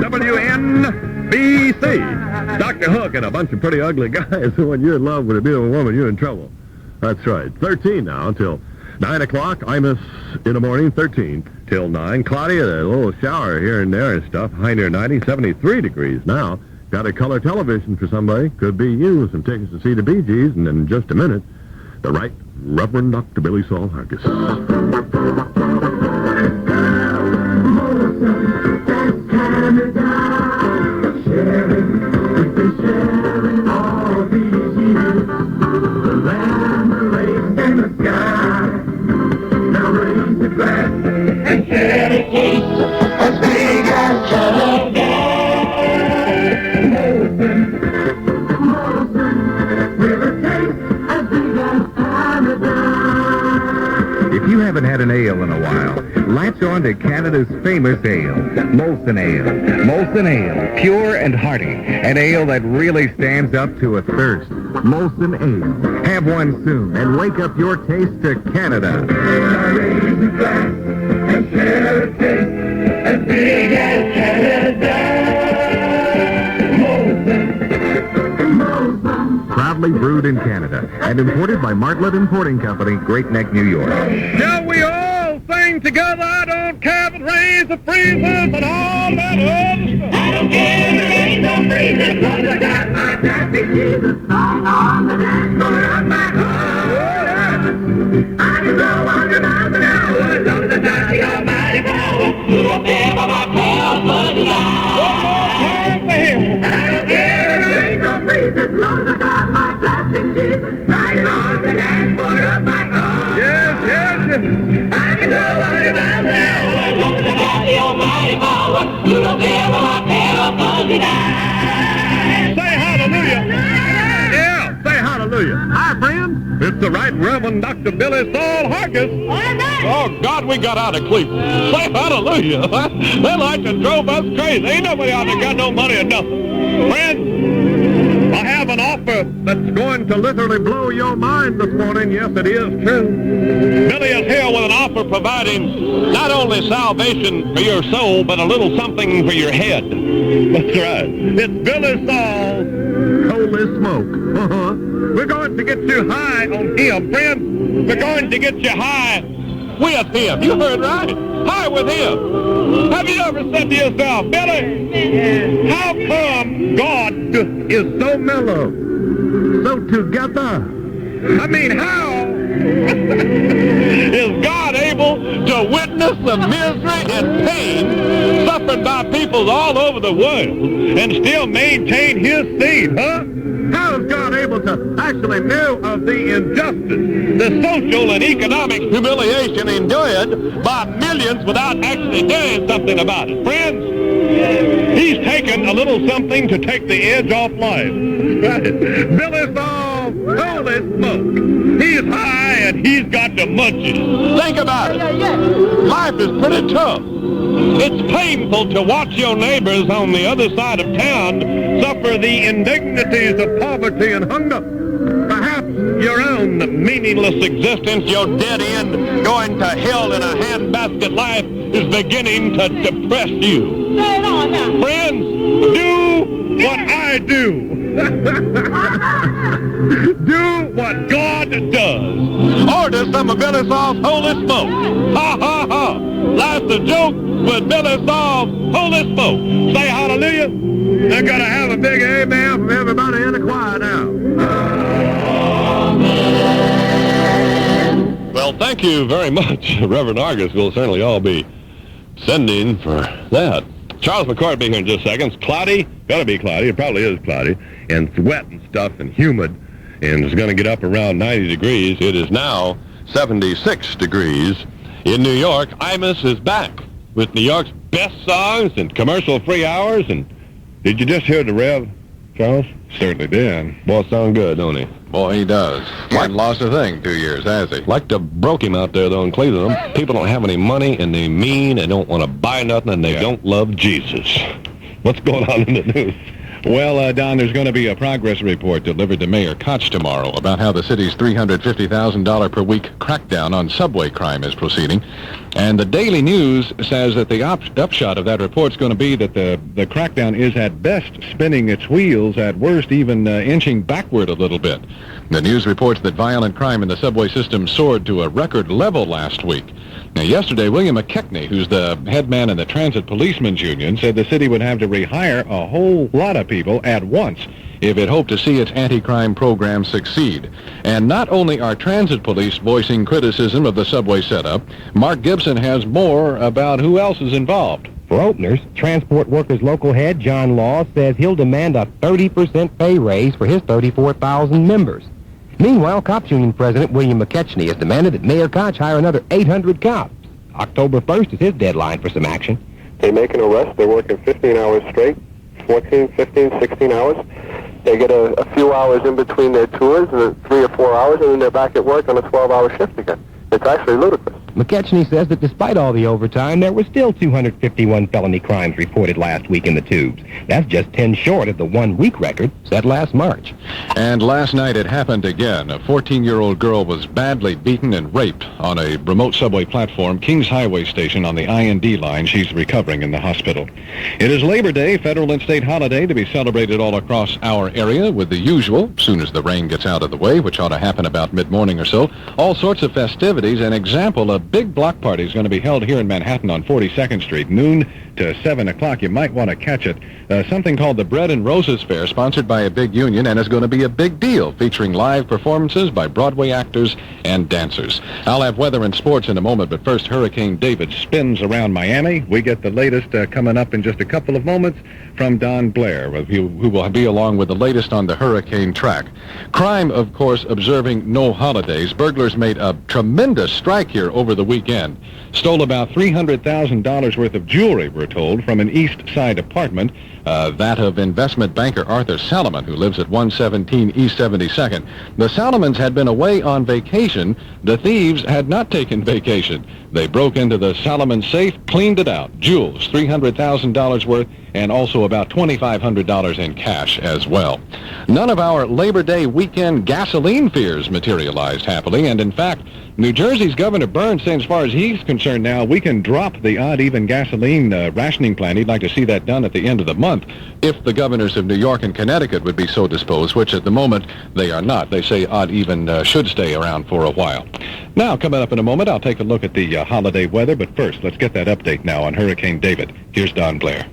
WNBC. Dr. Hook and a bunch of pretty ugly guys. When you're in love with a beautiful woman, you're in trouble. That's right. 13 now until 9 o'clock. Imus in the morning, 13 till 9. Cloudy, a little shower here and there and stuff. High near 90, 73 degrees now. Got a color television for somebody. Could be you. Some tickets to see the Bee Gees. And in just a minute, the Right Reverend Dr. Billy Saul Hargis. sharing all these years. The land, the lakes, and the sky. Now raise the glass and share the cake as big as Canada. Molson, with a taste as big as Canada. If you haven't had an ale in a while, latch on to Canada's famous ale, Molson Ale. Molson Ale, pure and hearty. An ale that really stands up to a thirst. Molson Ale. Have one soon and wake up your taste to Canada. Raise the glass and share a taste as big as Canada. Molson. Proudly brewed in Canada and imported by Martlet Importing Company, Great Neck, New York. Shall we all sing together? I don't care if it rains or freezes and all that other stuff. I don't care if it rains or freezes, 'cause I got my traffic Jesus song on the dance floor of my heart. I can go 100 miles an hour as long as I got the almighty power. You don't care about my pal, but I don't care if it rains or freezes, as long as I got my traffic Jesus riding on the dance floor of my heart. Yes, yes, yes. I can go 100 miles an hour as long as I got the almighty power. You don't care about my pal, but Say hallelujah. Yeah, say hallelujah. Hi, friend. It's the Right Reverend Dr. Billy Saul Hargis. Oh, God, we got out of Cleveland. Say hallelujah. They like to drove us crazy. Ain't nobody out there got no money or nothing. Friend, I have an offer that's going to literally blow your mind this morning. Yes, it is true. Billy is here with an offer providing not only salvation for your soul, but a little something for your head. That's right. It's Billy Saul, holy smoke. We're going to get you high on him, friends. We're going to get you high with him. You heard right. High with him. Have you ever said to yourself, Billy, how come God is so mellow, so together? I mean, how is God able to witness the misery and pain suffered by people all over the world and still maintain his seed, huh? How is God able to actually know of the injustice, the social and economic humiliation endured by millions without actually doing something about it? Friends, he's taken a little something to take the edge off life. Right? Billy Saul, holy smoke. He's high and he's got the munchies. Think about it. Life is pretty tough. It's painful to watch your neighbors on the other side of town suffer the indignities of poverty and hunger. Perhaps your own meaningless existence, your dead end, going to hell in a handbasket life is beginning to depress you. Friends, do what I do. Do what God does. Order some of Billy Saul's holy smoke. Ha, ha, ha. Life's a joke with Billy Saul's holy smoke. Say hallelujah. They're going to have a big amen from everybody in the choir now. Well, thank you very much, Reverend Argus. We'll certainly all be sending for that. Charles McCoy will be here in just seconds. Cloudy, gotta be cloudy. It probably is cloudy. And it's wet and stuff and humid. And it's gonna get up around 90 degrees. It is now 76 degrees. In New York, Imus is back with New York's best songs and commercial-free hours. And did you just hear the Rev, Charles? Certainly did. Boy, sound good, don't he? Boy, he does. He hasn't lost a thing 2 years, has he? Like to broke him out there, though, in Cleveland. People don't have any money, and they mean, and don't want to buy nothing, and they don't love Jesus. What's going on in the news? Well, Don, there's going to be a progress report delivered to Mayor Koch tomorrow about how the city's $350,000 per week crackdown on subway crime is proceeding. And the Daily News says that the upshot of that report is going to be that the crackdown is at best spinning its wheels, at worst even inching backward a little bit. The news reports that violent crime in the subway system soared to a record level last week. Now, yesterday, William McKechnie, who's the head man in the Transit Policemen's Union, said the city would have to rehire a whole lot of people at once if it hoped to see its anti-crime program succeed. And not only are transit police voicing criticism of the subway setup, Mark Gibson has more about who else is involved. For openers, Transport Workers Local Head John Law says he'll demand a 30% pay raise for his 34,000 members. Meanwhile, Cops Union President William McKechnie has demanded that Mayor Koch hire another 800 cops. October 1st is his deadline for some action. They make an arrest. They're working 15 hours straight, 14, 15, 16 hours. They get a few hours in between their tours, 3 or 4 hours, and then they're back at work on a 12-hour shift again. It's actually ludicrous. McKechnie says that despite all the overtime, there were still 251 felony crimes reported last week in the tubes. That's just 10 short of the one-week record set last March. And last night it happened again. A 14-year-old girl was badly beaten and raped on a remote subway platform, Kings Highway Station on the I&D line. She's recovering in the hospital. It is Labor Day, federal and state holiday, to be celebrated all across our area with the usual, soon as the rain gets out of the way, which ought to happen about mid-morning or so, all sorts of festivities. An example, a big block party is going to be held here in Manhattan on 42nd Street, noon to 7 o'clock. You might want to catch it. Something called the Bread and Roses Fair, sponsored by a big union, and is going to be a big deal, featuring live performances by Broadway actors and dancers. I'll have weather and sports in a moment, but first, Hurricane David spins around Miami. We get the latest coming up in just a couple of moments from Don Blair, who will be along with the latest on the hurricane track. Crime, of course, observing no holidays. Burglars made a tremendous strike here over the weekend. Stole about $300,000 worth of jewelry, we're told, from an East Side apartment, that of investment banker Arthur Salomon, who lives at 117 East 72nd. The Salomons had been away on vacation. The thieves had not taken vacation. They broke into the Salomon safe, cleaned it out. Jewels, $300,000 worth, and also about $2,500 in cash as well. None of our Labor Day weekend gasoline fears materialized happily, and in fact, New Jersey's Governor Burns saying as far as he's concerned now, we can drop the odd-even gasoline rationing plan. He'd like to see that done at the end of the month if the governors of New York and Connecticut would be so disposed, which at the moment they are not. They say odd-even should stay around for a while. Now, coming up in a moment, I'll take a look at the holiday weather, but first, let's get that update now on Hurricane David. Here's Don Blair.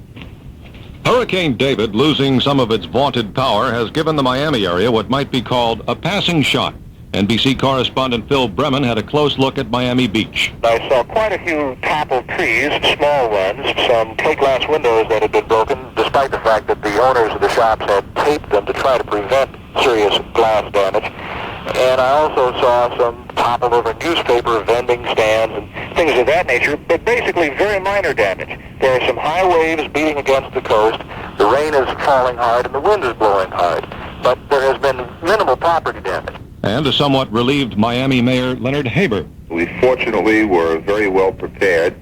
Hurricane David, losing some of its vaunted power, has given the Miami area what might be called a passing shot. NBC correspondent Phil Bremen had a close look at Miami Beach. I saw quite a few toppled trees, small ones, some plate glass windows that had been broken, despite the fact that the owners of the shops had taped them to try to prevent serious glass damage. And I also saw some toppled over newspaper vending stands and things of that nature, but basically very minor damage. There are some high waves beating against the coast, the rain is falling hard, and the wind is blowing hard. But there has been minimal property damage. And a somewhat relieved Miami Mayor Leonard Haber. We fortunately were very well prepared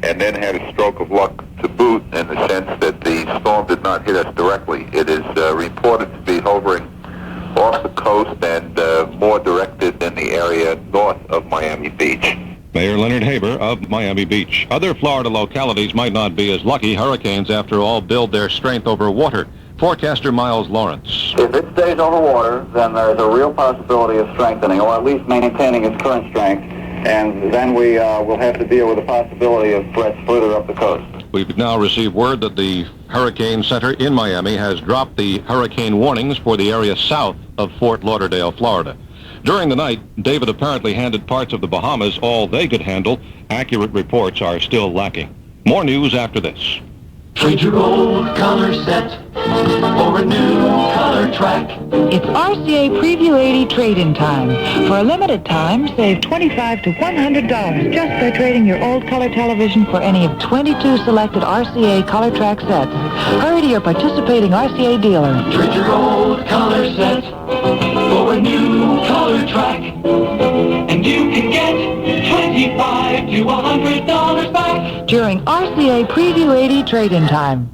and then had a stroke of luck to boot in the sense that the storm did not hit us directly. It is reported to be hovering off the coast and more directed in the area north of Miami Beach. Mayor Leonard Haber of Miami Beach. Other Florida localities might not be as lucky. Hurricanes, after all, build their strength over water. Forecaster Miles Lawrence. If it stays over water, then there's a real possibility of strengthening, or at least maintaining its current strength, and then we will have to deal with the possibility of threats further up the coast. We've now received word that the Hurricane Center in Miami has dropped the hurricane warnings for the area south of Fort Lauderdale, Florida. During the night, David apparently handed parts of the Bahamas all they could handle. Accurate reports are still lacking. More news after this. Trade your old color set for a new color track. It's RCA Preview 80 trade-in time. For a limited time, save $25 to $100 just by trading your old color television for any of 22 selected RCA color track sets. Hurry to your participating RCA dealer. Trade your old color set for a new color track, and you can get $25 to $100 back during RCA Preview 80 trade-in time.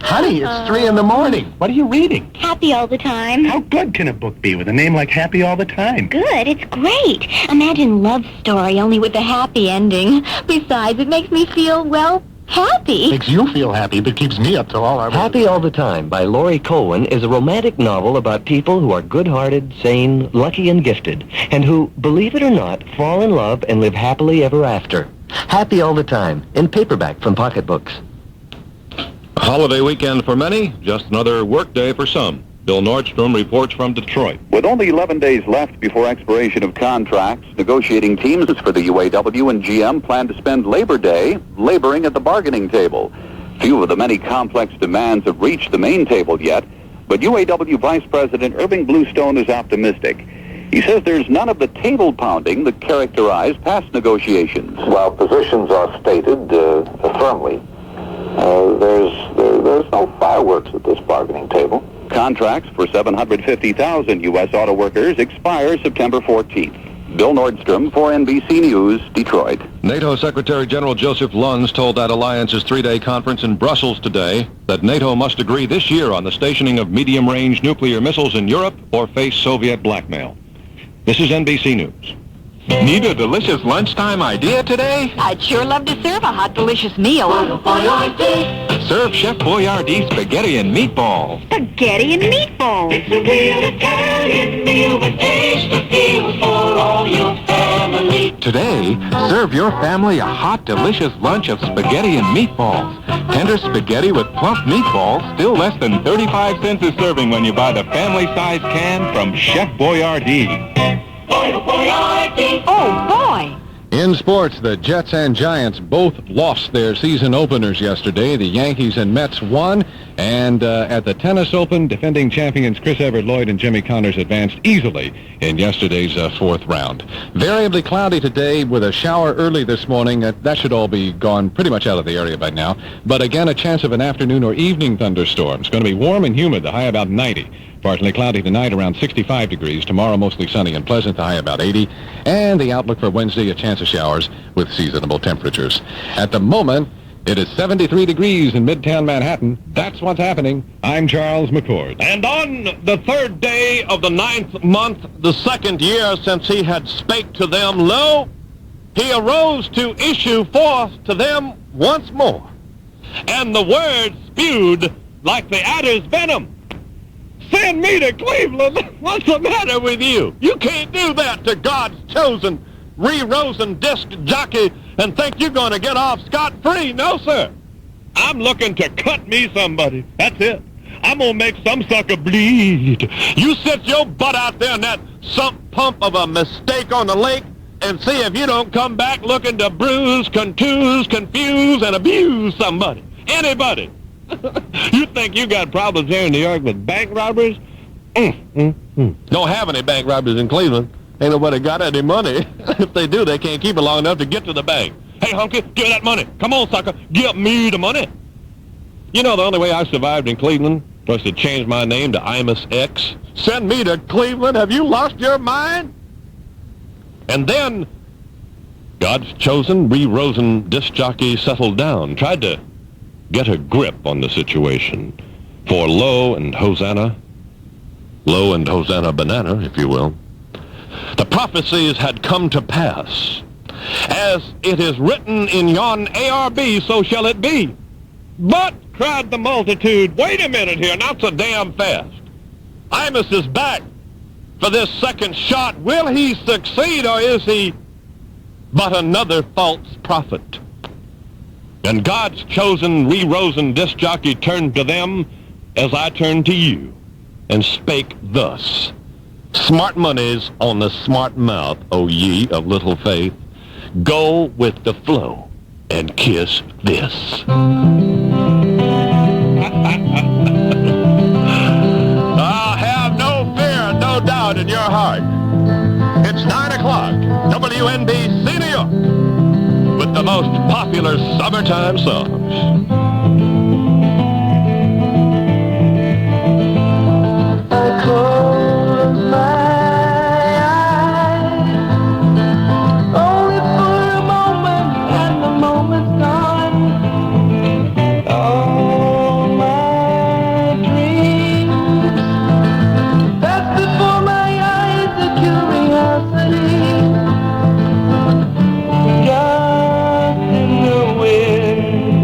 Honey, it's 3 in the morning. What are you reading? Happy All the Time. How good can a book be with a name like Happy All the Time? Good, it's great. Imagine love story only with a happy ending. Besides, it makes me feel, well, happy. Makes you feel happy, but keeps me up till all hours. Happy All the Time by Laurie Cohen is a romantic novel about people who are good-hearted, sane, lucky, and gifted, and who, believe it or not, fall in love and live happily ever after. Happy All the Time, in paperback from Pocketbooks. A holiday weekend for many, just another work day for some. Bill Nordstrom reports from Detroit. With only 11 days left before expiration of contracts, negotiating teams for the UAW and GM plan to spend Labor Day laboring at the bargaining table. Few of the many complex demands have reached the main table yet, but UAW Vice President Irving Bluestone is optimistic. He says there's none of the table pounding that characterized past negotiations. While positions are stated firmly, there's no fireworks at this bargaining table. Contracts for 750,000 U.S. auto workers expire September 14th. Bill Nordstrom for NBC News, Detroit. NATO Secretary General Joseph Luns told that alliance's 3-day conference in Brussels today that NATO must agree this year on the stationing of medium-range nuclear missiles in Europe or face Soviet blackmail. This is NBC News. Need a delicious lunchtime idea today? I'd sure love to serve a hot, delicious meal. Serve Chef Boyardee spaghetti and meatballs. Spaghetti and meatballs. It's a real Italian meal with taste appeal for all your family. Today, serve your family a hot, delicious lunch of spaghetti and meatballs. Tender spaghetti with plump meatballs, still less than 35 cents a serving when you buy the family-size can from Chef Boyardee. Oh, boy! In sports, the Jets and Giants both lost their season openers yesterday. The Yankees and Mets won, and at the Tennis Open, defending champions Chris Everett Lloyd and Jimmy Connors advanced easily in yesterday's fourth round. Variably cloudy today with a shower early this morning. That should all be gone pretty much out of the area by now. But again, a chance of an afternoon or evening thunderstorm. It's going to be warm and humid, the high about 90. Partly cloudy tonight, around 65 degrees. Tomorrow, mostly sunny and pleasant, the high about 80. And the outlook for Wednesday, a chance of showers with seasonable temperatures. At the moment, It is 73 degrees in Midtown Manhattan. That's what's happening. I'm Charles McCord. And on the 3rd day of the 9th month, the 2nd year since he had spake to them, lo, he arose to issue forth to them once more. And the word spewed like the adder's venom. Send me to Cleveland. What's the matter with you? You can't do that to God's chosen, re-rosen disc jockey and think you're going to get off scot-free. No, sir. I'm looking to cut me somebody. That's it. I'm going to make some sucker bleed. You sit your butt out there in that sump pump of a mistake on the lake and see if you don't come back looking to bruise, contuse, confuse, and abuse somebody. Anybody. You think you got problems here in New York with bank robberies? Don't have any bank robberies in Cleveland. Ain't nobody got any money. If they do, they can't keep it long enough to get to the bank. Hey, hunky, give that money. Come on, sucker. Give me the money. You know, the only way I survived in Cleveland was to change my name to Imus X. Send me to Cleveland? Have you lost your mind? And then God's chosen, re-rosen disc jockey settled down, tried to get a grip on the situation. For lo and Hosanna banana, if you will, the prophecies had come to pass. As it is written in yon ARB, so shall it be. But, cried the multitude, wait a minute here, not so damn fast. Imus is back for this second shot. Will he succeed, or is he but another false prophet? And God's chosen, re-rosen disc jockey turned to them as I turned to you, and spake thus. Smart money's on the smart mouth, O ye of little faith. Go with the flow and kiss this. Have no fear, no doubt in your heart. It's 9 o'clock, WNBC New York, with the most popular summertime songs. I close my eyes, only for a moment, and the moment's gone. All my dreams pass before my eyes, the curiosity, just in the wind.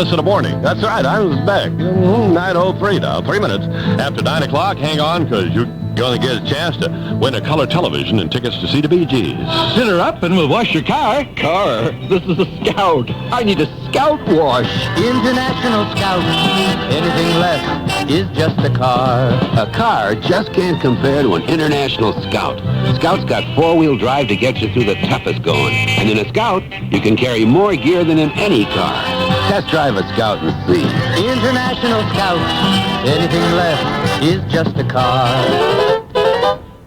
Imus in the morning. That's right, Imus back. 9:03 now, 3 minutes after 9 o'clock. Hang on, because you're going to get a chance to win a color television and tickets to see the Bee Gees. Fill her up and we'll wash your car. Car? This is a Scout. I need a Scout wash. International Scout. Anything less is just a car. A car just can't compare to an International Scout. Scout's got four-wheel drive to get you through the toughest going. And in a Scout, you can carry more gear than in any car. Test drive a Scout and see. International Scout. Anything less is just a car.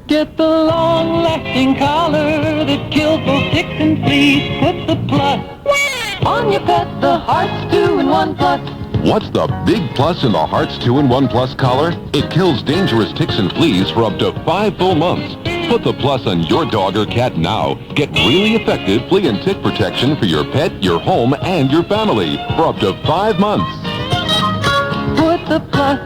Get the long-lasting collar that kills both ticks and fleas. Put the plus on your pet, the Hearts 2-in-1 Plus. What's the big plus in the Hearts 2-in-1 Plus collar? It kills dangerous ticks and fleas for up to 5 full months. Put the plus on your dog or cat now. Get really effective flea and tick protection for your pet, your home, and your family for up to 5 months. Put the plus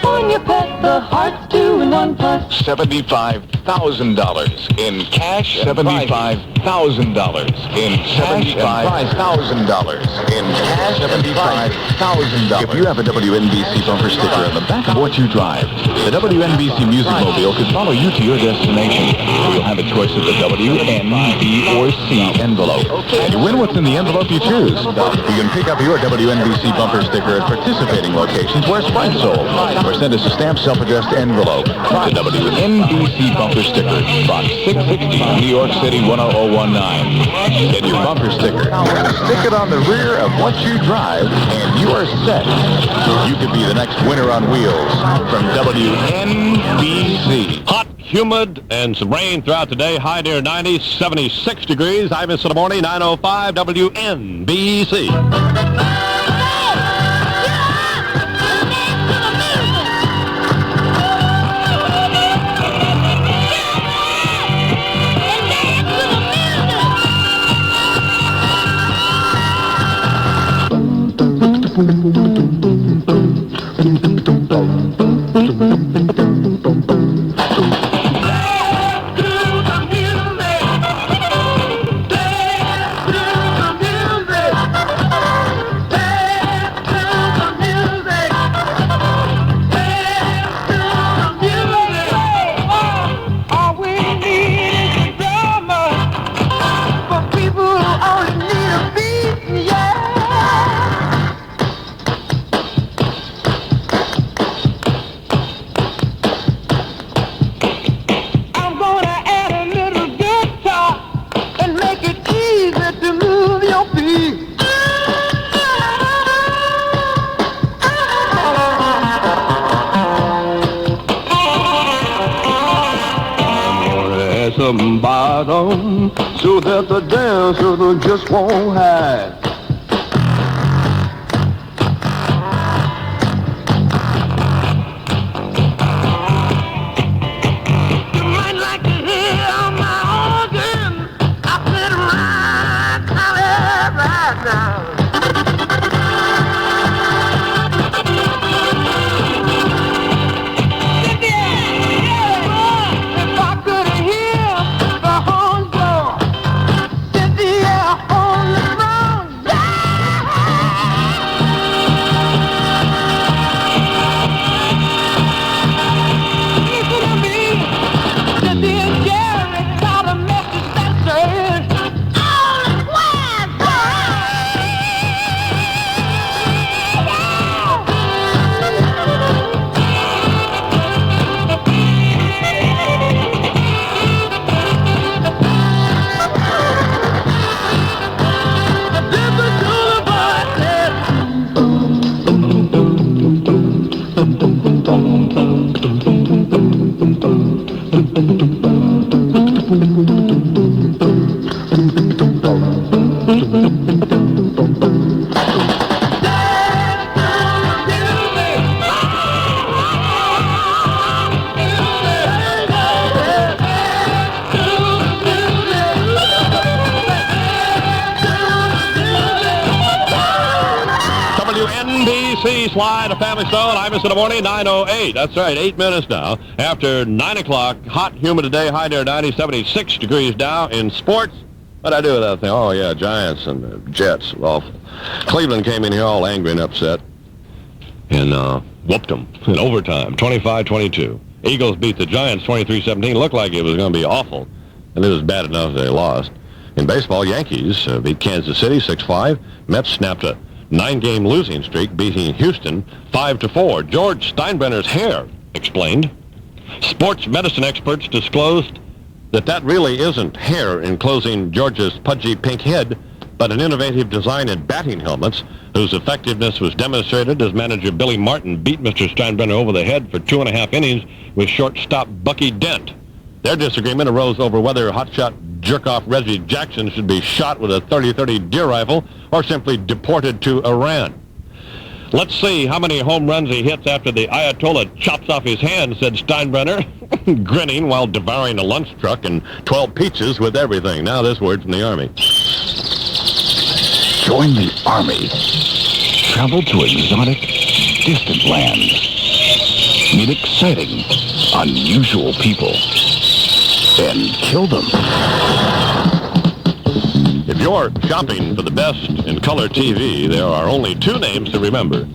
on your pet, the Hearts 2-in-1 Plus. $75,000 in cash. $75,000 in $75,000 in cash. $75,000. If you have a WNBC bumper sticker on the back of what you drive, the WNBC Music Mobile could follow you to your destination. You'll have a choice of the W, N, B, or C envelope. And to win what's in the envelope you choose, you can pick up your WNBC bumper sticker at participating locations where Sprite sold, or send us a stamped self-addressed envelope to WNBC bumper sticker, Box 660, New York City 10019. Get your bumper sticker, stick it on the rear of what you drive, and you are set. You could be the next winner on wheels from WNBC. Hot, humid, and some rain throughout the day. High near 90, 76 degrees. Imus in the morning, 9:05 WNBC. Some bottom so that the dancer just won't hide. You might like to hear my organ. I play the right now. WNBC Slide, a Family Stone. Imus in the morning, 9:08. That's right, 8 minutes now. After 9 o'clock, hot, humid today, high near 90, 76 degrees now. In sports, What'd I do with that thing? Oh, yeah, Giants and the Jets. Awful. Cleveland came in here all angry and upset and whooped them in overtime, 25-22. Eagles beat the Giants 23-17. Looked like it was going to be awful, and it was bad enough they lost. In baseball, Yankees beat Kansas City 6-5. Mets snapped a 9-game losing streak, beating Houston 5-4. George Steinbrenner's hair explained. Sports medicine experts disclosed that really isn't hair enclosing George's pudgy pink head, but an innovative design in batting helmets whose effectiveness was demonstrated as manager Billy Martin beat Mr. Steinbrenner over the head for 2.5 innings with shortstop Bucky Dent. Their disagreement arose over whether hotshot jerk-off Reggie Jackson should be shot with a .30-30 deer rifle or simply deported to Iran. Let's see how many home runs he hits after the Ayatollah chops off his hand, said Steinbrenner, grinning while devouring a lunch truck and 12 pizzas with everything. Now this word from the Army. Join the Army. Travel to exotic, distant lands. Meet exciting, unusual people. And kill them. If you're shopping for the best in color TV, there are only two names to remember.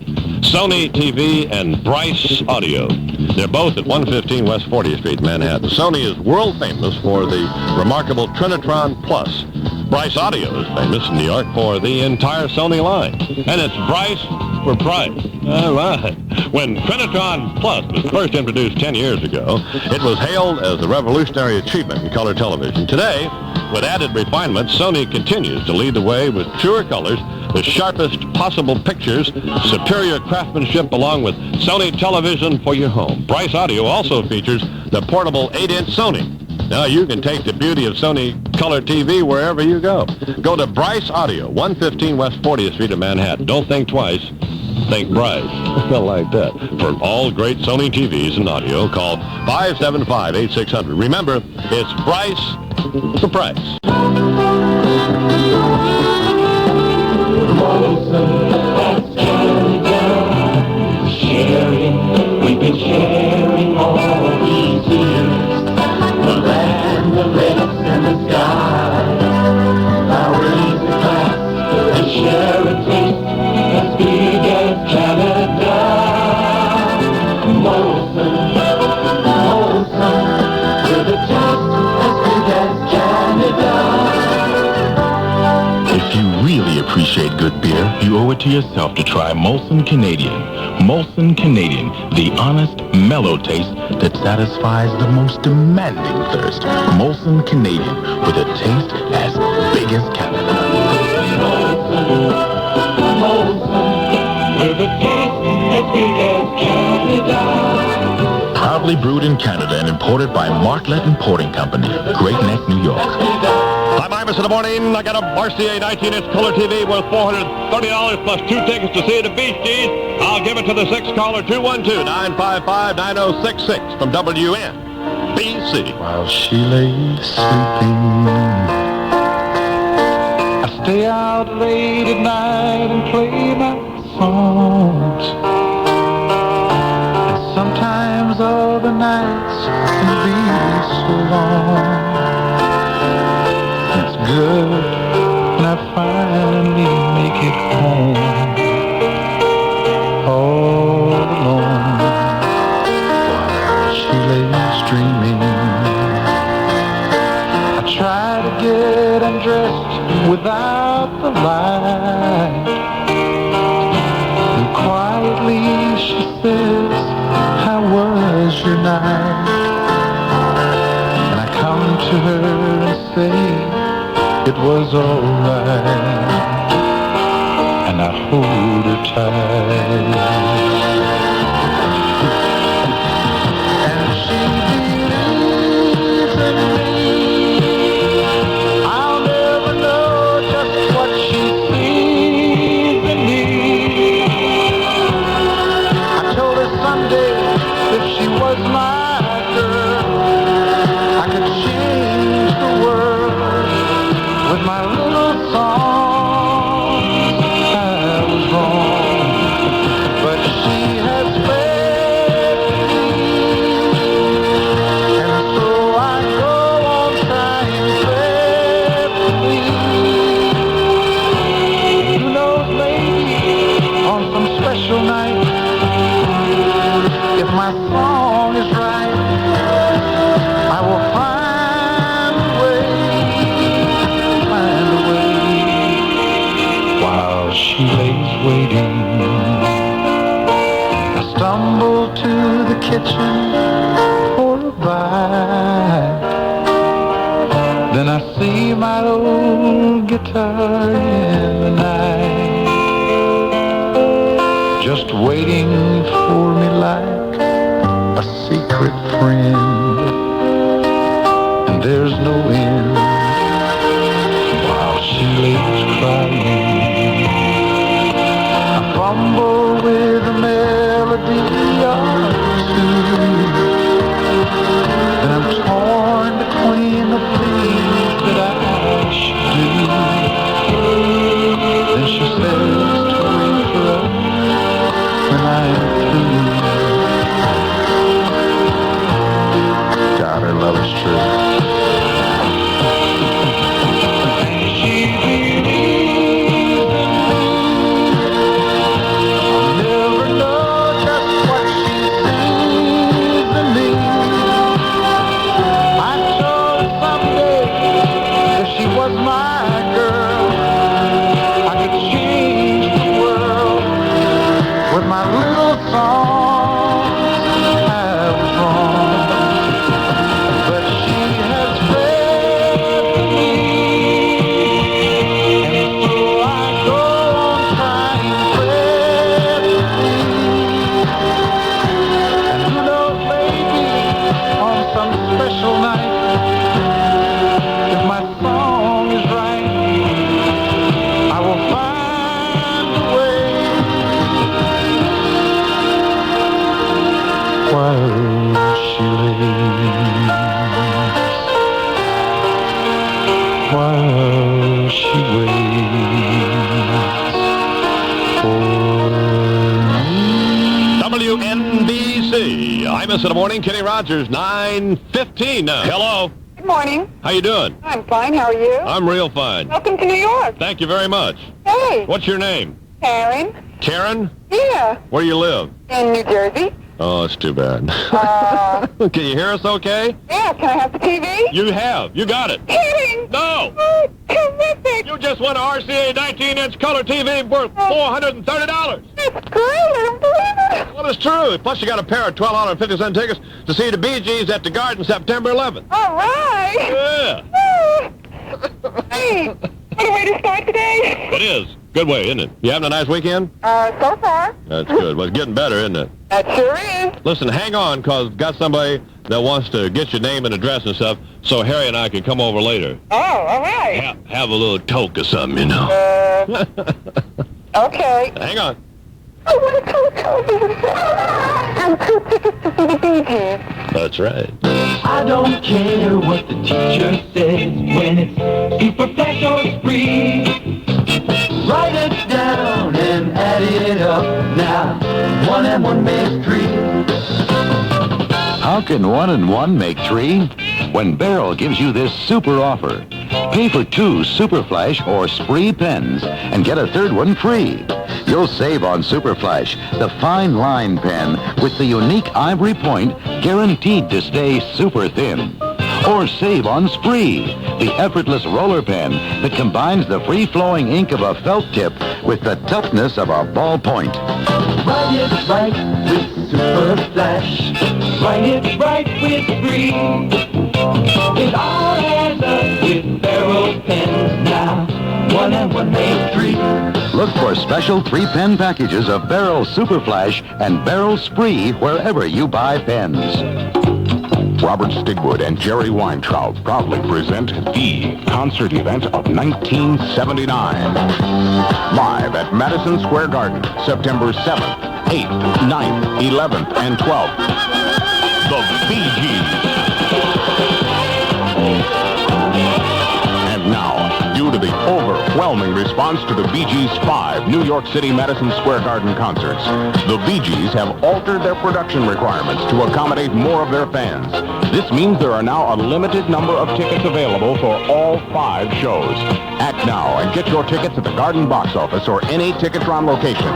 Sony TV and Bryce Audio. They're both at 115 West 40th Street, Manhattan. Sony is world famous for the remarkable Trinitron Plus. Bryce Audio is famous in New York for the entire Sony line. And it's Bryce for price. All right. When Trinitron Plus was first introduced 10 years ago, it was hailed as a revolutionary achievement in color television. Today, with added refinement, Sony continues to lead the way with truer colors, the sharpest possible pictures, superior craftsmanship, along with Sony television for your home. Bryce Audio also features the portable 8-inch Sony. Now you can take the beauty of Sony color TV wherever you go. Go to Bryce Audio, 115 West 40th Street in Manhattan. Don't think twice. Think Bryce. I like that. For all great Sony TVs and audio, call 575-8600. Remember, it's Bryce for price. Sharing, we've been sharing all these years. The land, the lakes, and the sky. Now raise a glass and share a taste as big as Canada. Molson, Molson, with a taste as big as Canada. If you really appreciate good beer, you owe it to yourself to try Molson Canadian. Molson Canadian, the honest, mellow taste that satisfies the most demanding thirst. Molson Canadian, with a taste as big as Canada. Molson, with a taste as big as Canada. Proudly brewed in Canada and imported by Martlet Importing Company, Great Neck, New York. I'm Imus in the morning. I got a RCA 19-inch color TV worth $430 plus 2 tickets to see the Beach Gees. I'll give it to the 6th caller, 212-955-9066 from WNBC. While she lay sleeping, I stay out late at night and play my songs. And sometimes all the nights can be so long. It's good when I finally make it home. All alone while she lays dreaming. I try to get undressed without the light, and quietly she says, how was your night? And I come to her and say it was alright, and I hold her tight. And she believes in me. I'll never know just what she sees in me. I told her someday if she was my girl, I could change the world with my little song. But she has faith in me, and so I go on trying faithfully. special night. If my song is right, I will find a way, while she lays waiting. I stumble to the kitchen for a bite. Then I see my old guitar in the night, just waiting for me like a secret friend. And there's no end while she lays crying. I fumble with a melody or two, and I'm torn between the things that I should do. Then she says to wait for us when I am through. God, her love is true. She believes in me. I'll never know just what she sees in me. I told her someday if she was my girl, I could change the world with my little songs. I was wrong, but she has faith in me, and so I go on trying prayerfully. And who knows, maybe on some special night, if my song is right, I will find a way, while she lays, while she waits for me. WNBC. Imus in the morning. Kenny Rogers, 9:15 now. Hello. Good morning. How you doing? I'm fine. How are you? I'm real fine. Welcome to New York. Thank you very much. Hey. What's your name? Karen. Karen? Yeah. Where do you live? In New Jersey. Oh, it's too bad. Can you hear us okay? Yeah. Can I have the TV? You have. You got it. Kidding. No. Oh, terrific. You just won a RCA 19-inch color TV worth $430. That's great. I don't believe it. Well, it's true. Plus, you got a pair of $12.50 tickets to see the Bee Gees at the Garden September 11th. All right. Yeah. Hey, what a way to start today. It is. Good way, isn't it? You having a nice weekend? So far. That's good. Well, it's getting better, isn't it? That sure is. Listen, hang on, because got somebody that wants to get your name and address and stuff, so Harry and I can come over later. Oh, all right. Have a little toke or something, you know. Okay. Hang on. I want to television set. And 2 tickets to see the Bee Gees. That's right. I don't care what the teacher says when it's super flash or spree. Write it down and add it up now. 1 and 1 makes 3. How can 1 and 1 make 3? When Barrel gives you this super offer. Pay for 2 Super Flash or Spree pens and get a 3rd one free. You'll save on Super Flash, the fine line pen with the unique ivory point guaranteed to stay super thin. Or save on Spree, the effortless roller pen that combines the free-flowing ink of a felt tip with the toughness of a ballpoint. Write it right with Super Flash. Write it right with Spree. It all adds up with Barrel pens now. 1 and 1 make 3. Look for special 3-pen packages of Barrel Super Flash and Barrel Spree wherever you buy pens. Robert Stigwood and Jerry Weintraub proudly present the concert event of 1979. Live at Madison Square Garden, September 7th, 8th, 9th, 11th, and 12th. The Bee Gees. And now, due to the overwhelming response to the Bee Gees' 5 New York City Madison Square Garden concerts, the Bee Gees have altered their production requirements to accommodate more of their fans. This means there are now a limited number of tickets available for all 5 shows. Act now and get your tickets at the Garden box office or any Ticketron location.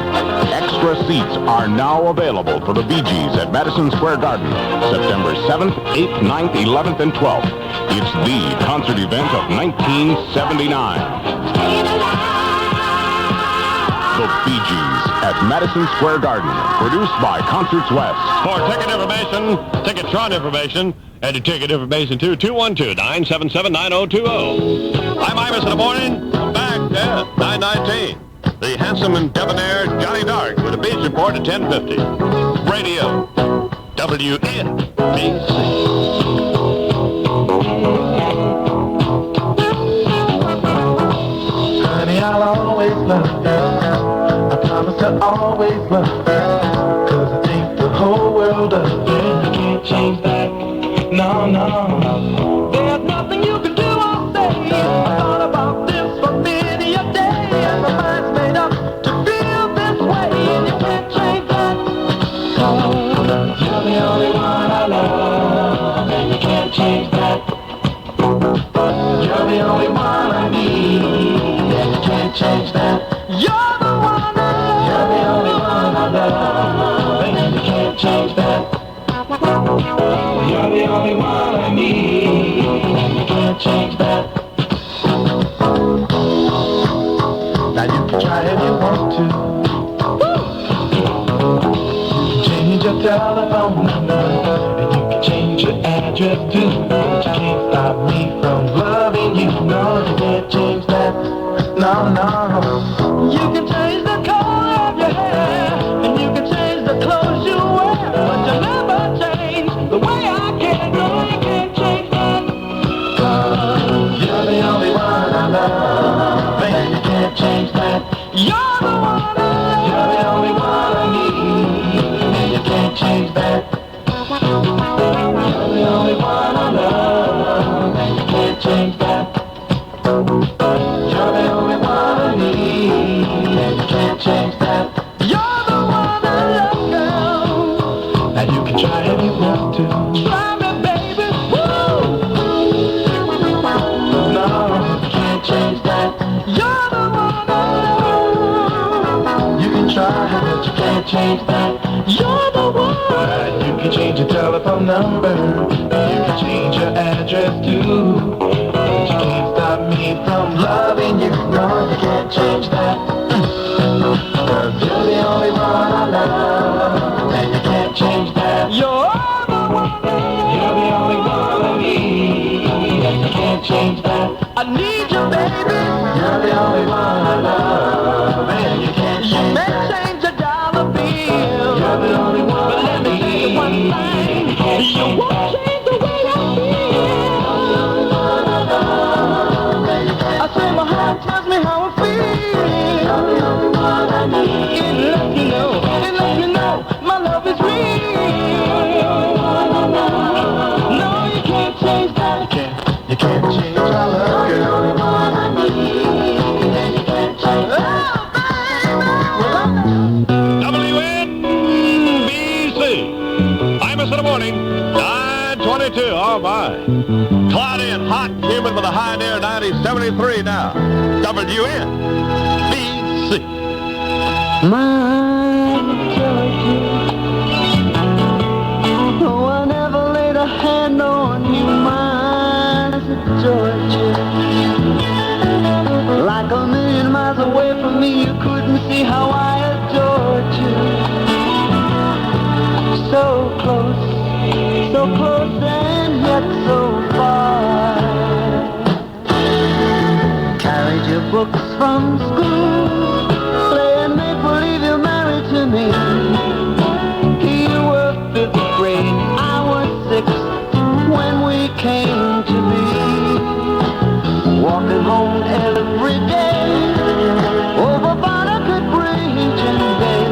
Extra seats are now available for the Bee Gees at Madison Square Garden, September 7th, 8th, 9th, 11th, and 12th. It's the concert event of 1979. The Bee Gees at Madison Square Garden, produced by Concerts West. For ticket information, Ticketron information, and your ticket information too, 212-977-9020. I'm Imus in the morning. I'm back at 9:19. The handsome and debonair Johnny Dark with a beach report at 10:50. Radio, WNBC. Honey, I'll always love you. I promise to always love you. 'Cause I think the whole world of you. You can't change that. No, no. There's nothing you can do or say. I thought about this for many a day. And my mind's made up to feel this way. And you can't change that. 'Cause you're the only one I love. And you can't change that. You're the only one I need. And you can't change that. You're the one I love. You're the only one I love. And you can't change that. You're the only one I need. And you can't change that. Now you can try if you want to. You can change your telephone number. And you can change your address too. But you can't stop me from loving you. No, you can't change that. No, no. You can change the color of your hair. And you can change the clothes you wear. But you never change the way I care. No, you can't change that. 'Cause you're the only one I love. And you can't change that. You're the one I love. You're the only one I need. And you can't change that. You're the only one I love. And you can't change that. You're the only one I need. And you can't change that. You're the one I love, girl. Now you can try if you want to. Try me, baby. Woo! No, you can't change that. You're the one I love. You can try, but you can't change that. You're the one. You can change your telephone number. You can change your address too. But you can't stop me from loving you. No, you can't change that. 'Cause you're the only one I love. And you can't change that. You're the one I love. You're the only one I need. And you can't change that. I need you, baby. You're the only one I love. And you can't change that. You may change a dollar bill. You're the only one. But let me tell you one thing. You won't change the way I feel. I say my heart tells me how I feel. You're the only one I need. It lets me know my love is real. No, you can't change that. You can't change our love, girl. You're the only one I need. And you can't change that. WNBC. Imus in the morning, 9:22. Oh, my. Cloudy and hot, humid with a high near 90, 73 now. WNBC. My Georgia, oh, I never laid a hand on you, my Georgia. Like a million miles away from me, you couldn't see how I adored you. So close and yet so far. Carried your books from school, playing make-believe you're married to me. You were 5th grade, I was 6th when we came to be. Walking home every day over Barnacle Bridge and Bay,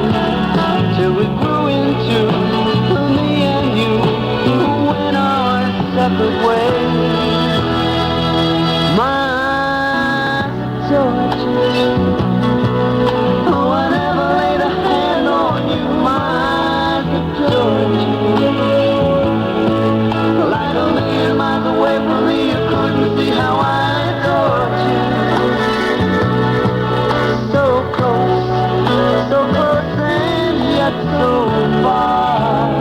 till we grew into me and you went our separate ways. My Georgia. so far.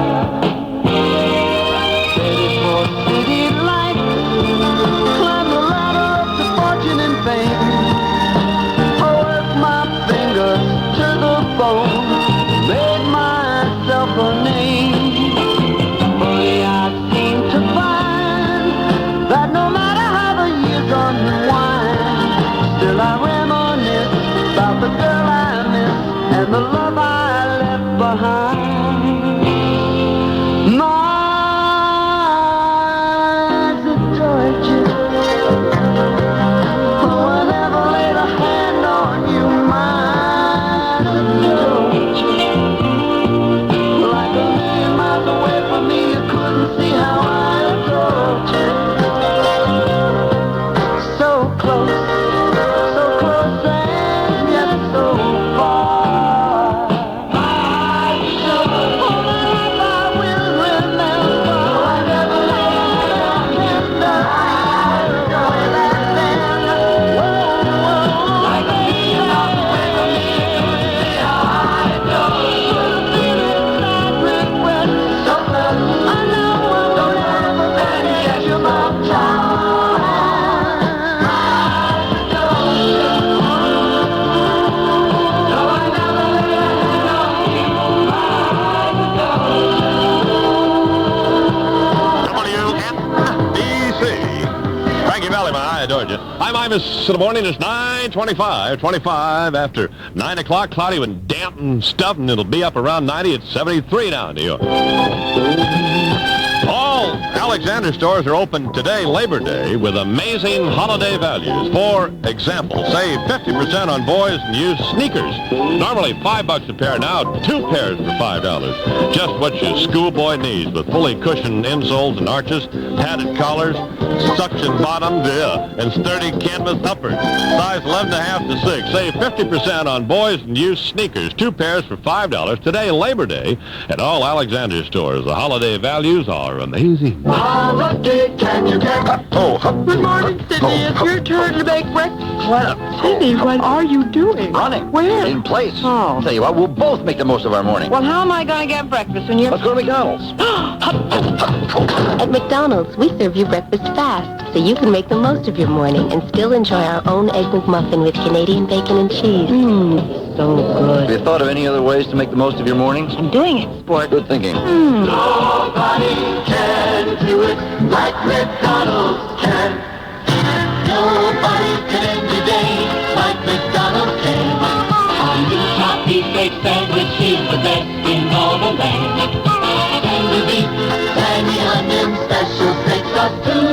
Headed for city lights, climb the ladder up to fortune and fame. Work my fingers to the bone, made myself a name. But I seem to find that no matter how the years unwind, still I reminisce about the girl I miss and the love I left behind. My eyes adored you. Whenever I laid a hand on you, my eyes adored you. Like a million miles away from me, you couldn't see how I adored you. So close and yet so far. My whole life I will remember. I never lay a hand on you. Way back then. Whoa, like a million miles away from me, you couldn't see how I adored you. Regret, so close. I know I will never forget you, but WNBC. Frankie Valley, I adored you. I'm Imus in the morning. It's 9:25. 25 after 9 o'clock. Cloudy with damp and stuff, and it'll be up around 90. It's 73 now in New York. All Alexander stores are open today, Labor Day, with amazing holiday values. For example, save 50% on boys and used sneakers. Normally $5 a pair, now 2 pairs for $5. Just what your schoolboy needs, with fully cushioned insoles and arches, padded collars, suction bottoms, and sturdy canvas uppers. Size 11.5 to 6. Save 50% on boys and used sneakers. 2 pairs for $5 today, Labor Day, at all Alexander stores. The holiday values are amazing. holiday can you get? Good morning, Sidney. It's your turn to make breakfast. Well, Sidney, what are you doing? Running. Where? In place. Oh. Tell you what, we'll both make the most of our morning. Well, how am I going to get breakfast when you're... Let's go to McDonald's. At McDonald's, we serve you breakfast fast, so you can make the most of your morning and still enjoy our own Egg McMuffin with Canadian bacon and cheese. So good. Have you thought of any other ways to make the most of your mornings? I'm doing it, sport. Good thinking. Nobody can do it like McDonald's can. Nobody can end your day like McDonald's can. Our new choppy steak sandwich is the best in all the land. And the beef and the onion special steak sauce too.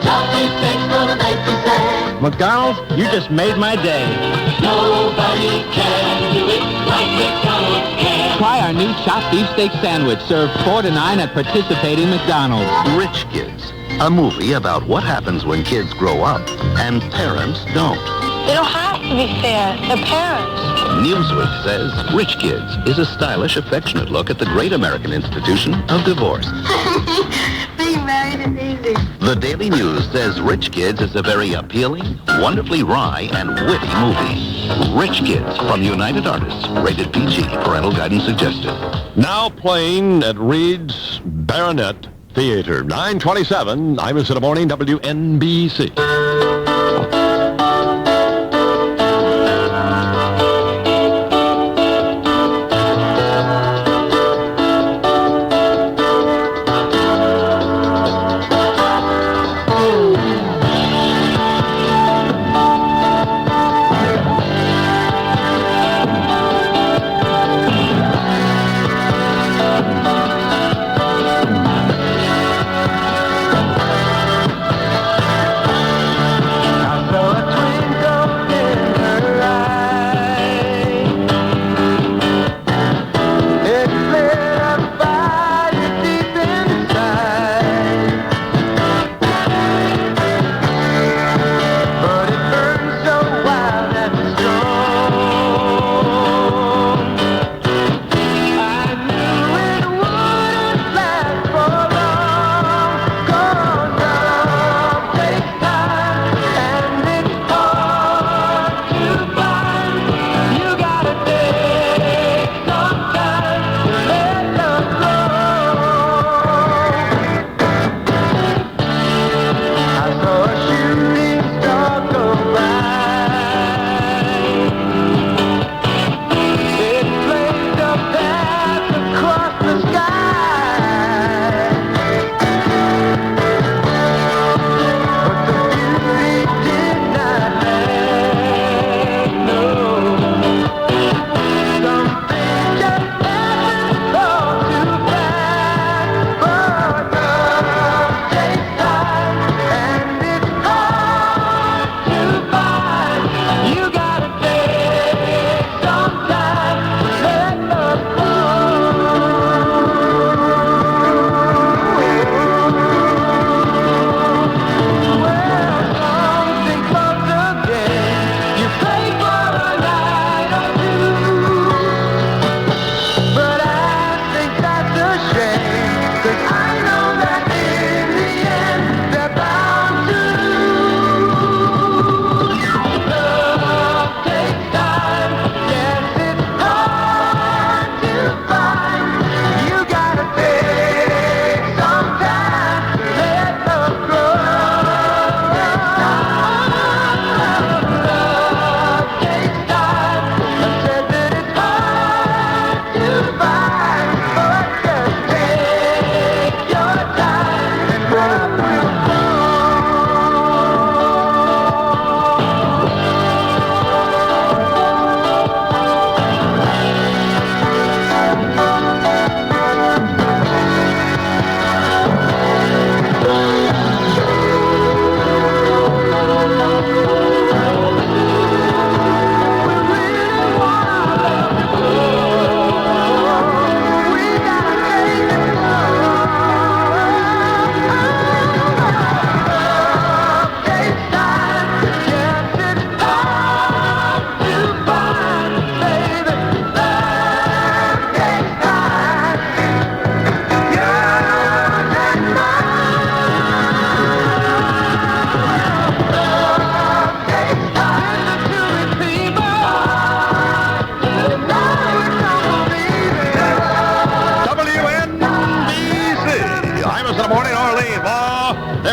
Choppy steak's gonna make you sad. McDonald's, you just made my day. Nobody can do it like McDonald's can. Try our new chopped beef steak sandwich, served 4 to 9 at participating McDonald's. Rich Kids, a movie about what happens when kids grow up and parents don't. They don't have to be fair. They're parents. Newsweek says Rich Kids is a stylish, affectionate look at the great American institution of divorce. Being married is easy. The Daily News says Rich Kids is a very appealing, wonderfully wry, and witty movie. Rich Kids from United Artists, rated PG, parental guidance suggested. Now playing at Reed's Baronet Theater. 9:27. Imus in the morning, WNBC.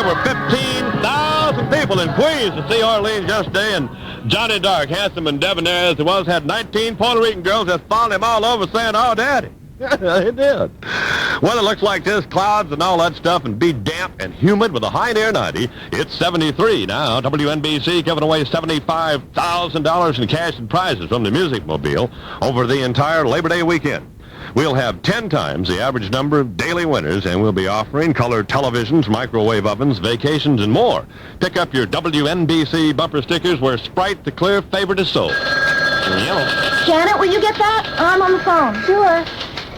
over 15,000 people in Queens to see Orleans yesterday, and Johnny Dark, handsome and debonair as he was, had 19 Puerto Rican girls just falling him all over saying, "Oh, Daddy." It did. Weather looks like this, clouds and all that stuff, and be damp and humid with a high near 90. It's 73 now. WNBC giving away $75,000 in cash and prizes from the Music Mobile over the entire Labor Day weekend. We'll have 10 times the average number of daily winners, and we'll be offering color televisions, microwave ovens, vacations, and more. Pick up your WNBC bumper stickers where Sprite, the clear favorite, is sold. Yellow. Janet, will you get that? I'm on the phone. Sure.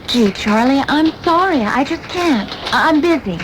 Gee, Charlie, I'm sorry. I just can't. I'm busy.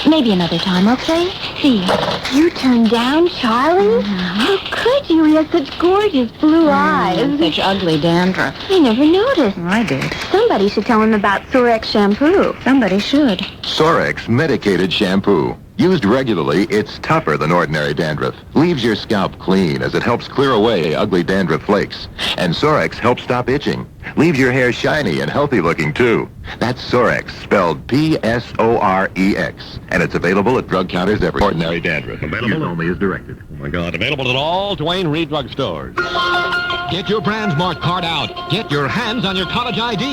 Maybe another time, okay? See. You turned down Charlie? How could you? He has such gorgeous blue eyes. Such ugly dandruff. I never noticed. I did. Somebody should tell him about Sorex shampoo. Somebody should. Sorex medicated shampoo. Used regularly, it's tougher than ordinary dandruff. Leaves your scalp clean as it helps clear away ugly dandruff flakes. And Sorex helps stop itching. Leaves your hair shiny and healthy looking too. That's Sorex, spelled P-S-O-R-E-X. And it's available at drug counters everywhere. Ordinary dandruff. Use only as directed. Oh, my God. Available at all Dwayne Reed drug stores. Get your BrandsMart card out. Get your hands on your college ID.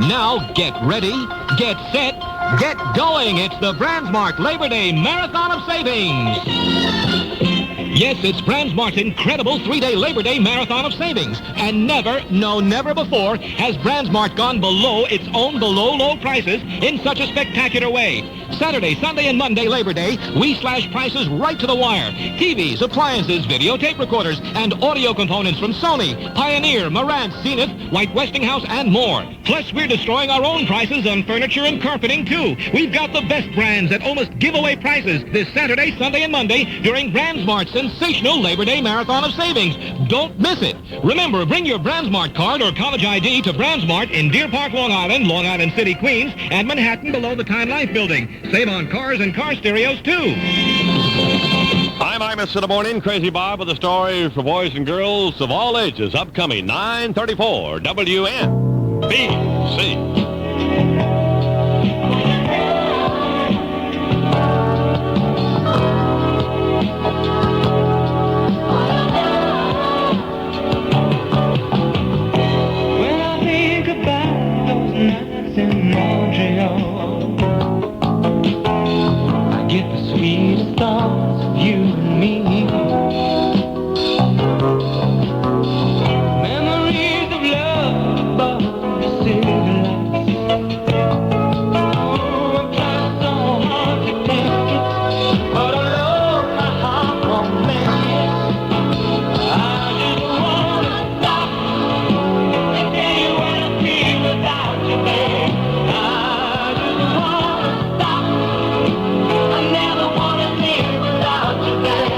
Now get ready, get set, get going. It's the BrandsMart Labor Day Marathon of Savings. Yes, it's BrandsMart's incredible 3-day Labor Day Marathon of Savings. And never, no, never before has BrandsMart gone below its own below-low prices in such a spectacular way. Saturday, Sunday, and Monday, Labor Day, we slash prices right to the wire. TVs, appliances, videotape recorders, and audio components from Sony, Pioneer, Marantz, Zenith, White Westinghouse, and more. Plus, we're destroying our own prices on furniture and carpeting, too. We've got the best brands at almost giveaway prices this Saturday, Sunday, and Monday during BrandsMart's sensational Labor Day Marathon of Savings. Don't miss it. Remember, bring your BrandsMart card or college ID to BrandsMart in Deer Park, Long Island City, Queens, and Manhattan below the Time Life Building. Save on cars and car stereos, too. I'm Imus in the morning. Crazy Bob with a story for boys and girls of all ages. Upcoming 9:34 WNBC. When I think about those nights in Montreal, I get the sweetest thoughts of you and me. Memories of love above the city lights. Oh, I'm trying so hard to take it, but I know my heart won't make it. I just wanna stop and tell you what I feel without you, babe. I just wanna stop. I never wanna live without you, babe.